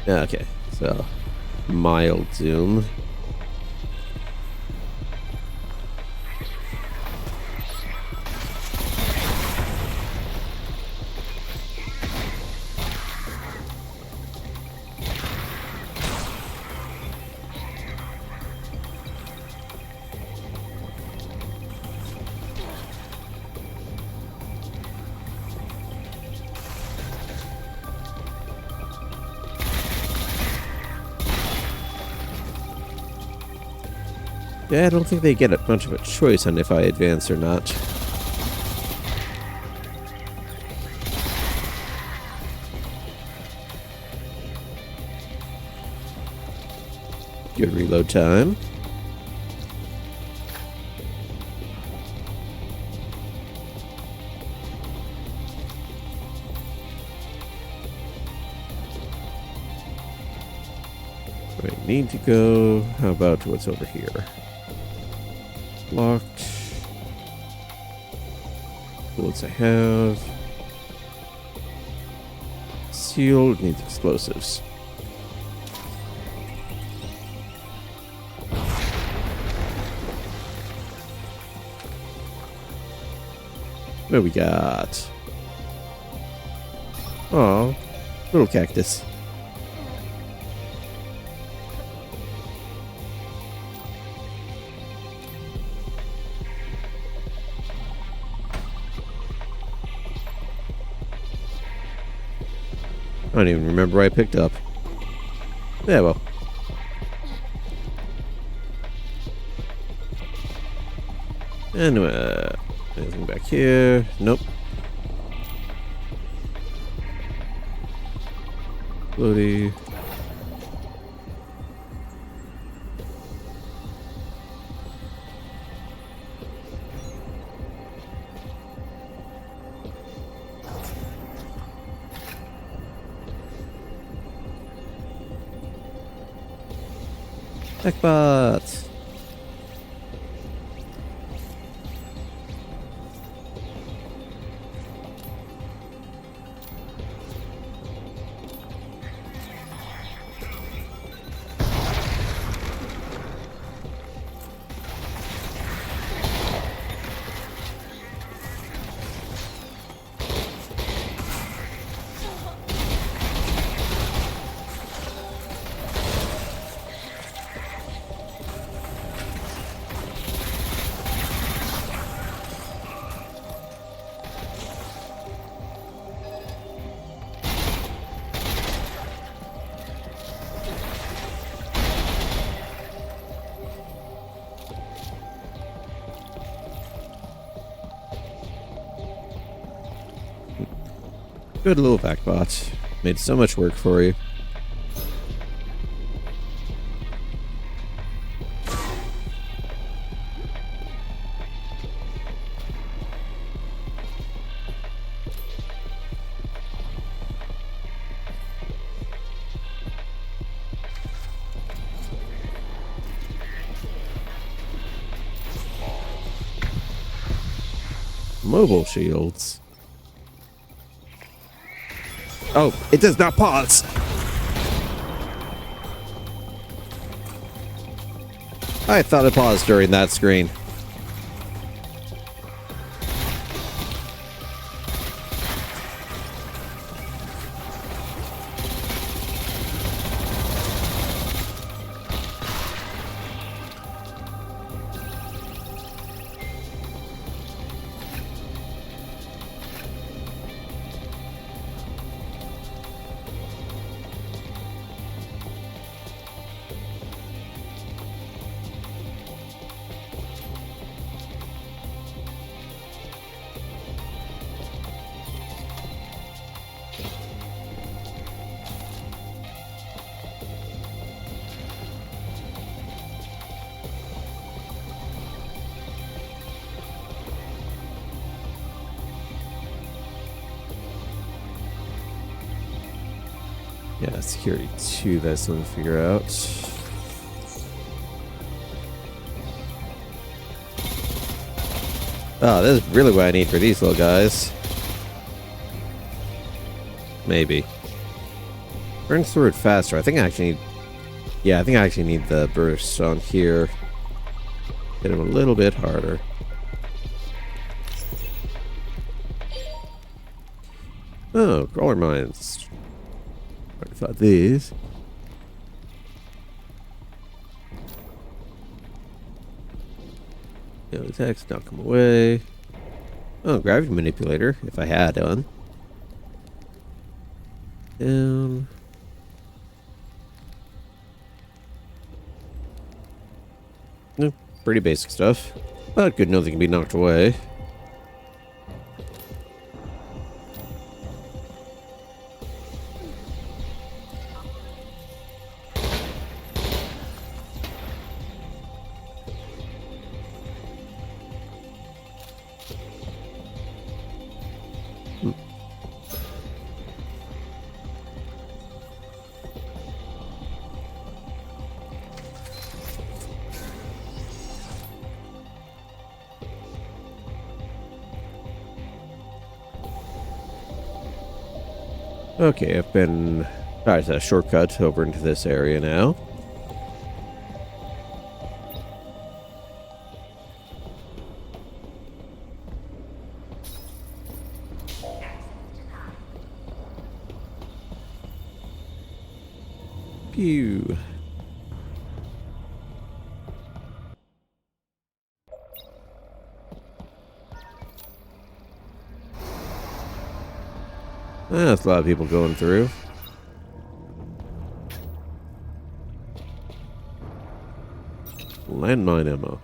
Okay, so mild zoom. Yeah, I don't think they get much of a choice on if I advance or not. Good reload time. I need to go. How about what's over here? Locked. Bullets I have. Sealed. Needs explosives. What do we got? Oh, little cactus. I don't even remember what I picked up. Yeah, well. And, anything back here? Nope. Floaty. Techbots! Good little backbot. Made so much work for you. Mobile shields. Oh, it does not pause. I thought it paused during that screen. Yeah, security 2, that's something to figure out. Oh, this is really what I need for these little guys. Maybe. Burns through it faster. I think I actually need... Yeah, I think I actually need the burst on here. Hit him a little bit harder. Oh, crawler mines. I thought these. No attacks, knock them away. Oh, gravity manipulator, if I had one. Down. No, pretty basic stuff. But good to know they can be knocked away. Okay, I've been... Alright, a shortcut over into this area now. Pew. That's a lot of people going through. Landmine ammo.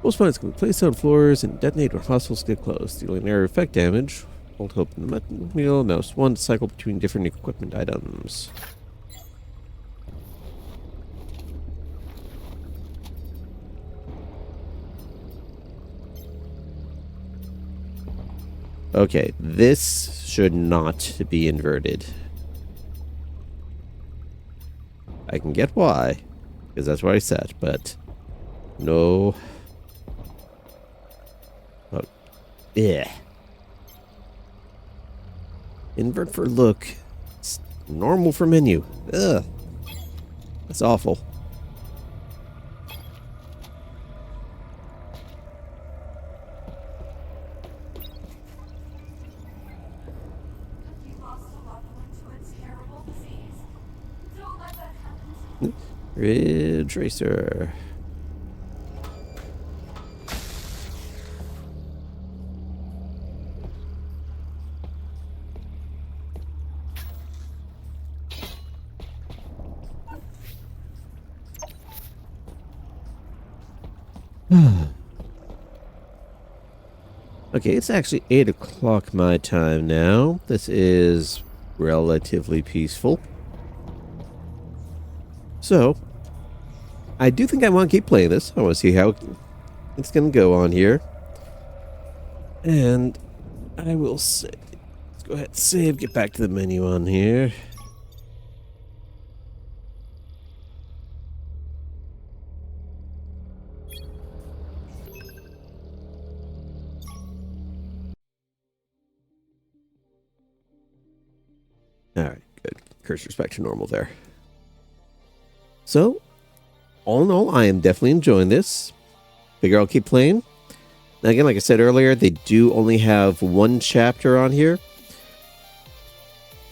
Most mines can be placed on floors and detonate when hostiles get close, dealing area effect damage. Hold hope in the metal wheel. Mouse 1 to cycle between different equipment items. Okay, this should not be inverted. I can get why. because that's what I said, but no. Oh, yeah. Invert for look. It's normal for menu. Ugh. That's awful. You lost a loved one to a terrible disease. Don't let that happen. Ridge Racer. Okay, it's actually 8 o'clock my time now. This is relatively peaceful. So, I do think I want to keep playing this. I want to see how it's going to go on here. And I will say, let's go ahead and save, get back to the menu on here. Alright, good. Cursor's back to normal there. So, all in all, I am definitely enjoying this. Figure I'll keep playing. Now again, like I said earlier, they do only have one chapter on here.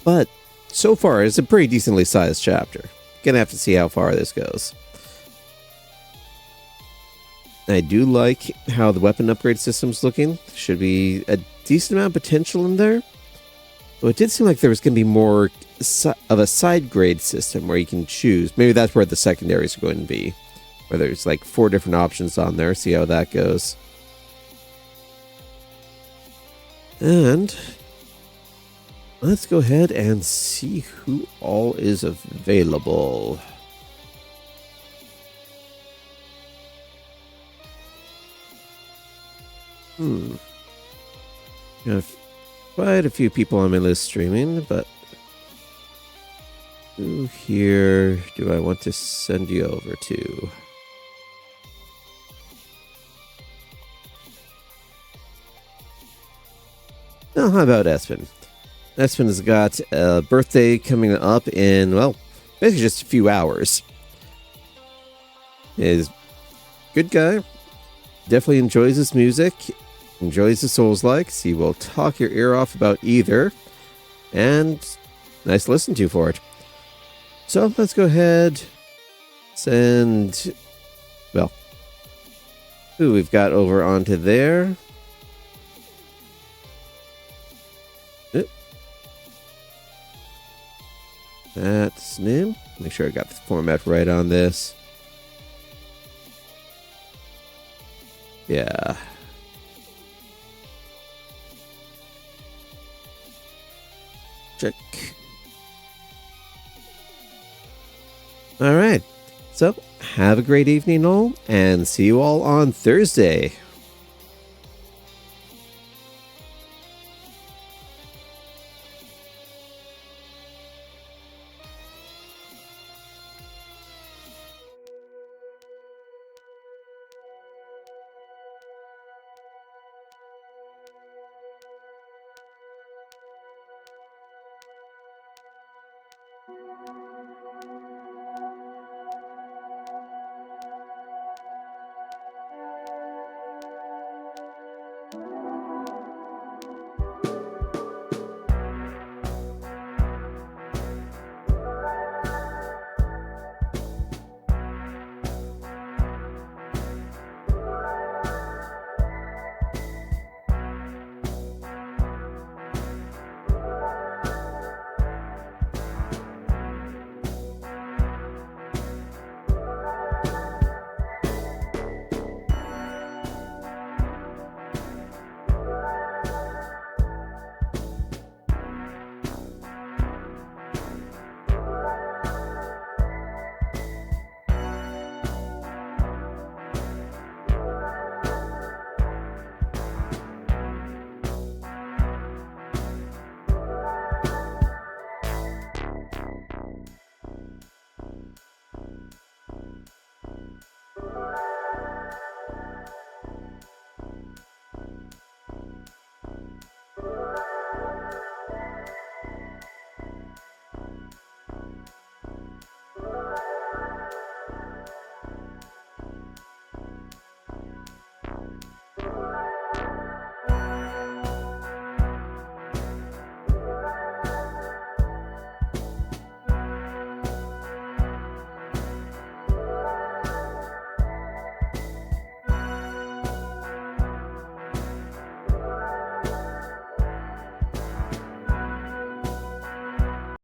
But so far, it's a pretty decently sized chapter. Gonna have to see how far this goes. I do like how the weapon upgrade system's looking. Should be a decent amount of potential in there. Though it did seem like there was going to be more of a side grade system where you can choose. Maybe that's where the secondaries are going to be. Where there's like 4 different options on there. See how that goes. And let's go ahead and see who all is available. Got quite a few people on my list streaming, but who here do I want to send you over to? Oh, how about Espen? Espen has got a birthday coming up in, well, basically just a few hours. He's a good guy. Definitely enjoys his music. Enjoys the Souls-likes. He will talk your ear off about either. And nice to listen to for it. So let's go ahead. Send, well, who we've got over onto there. That's name. Make sure I got the format right on this. Yeah. Check. All right. So, have a great evening all, and see you all on Thursday.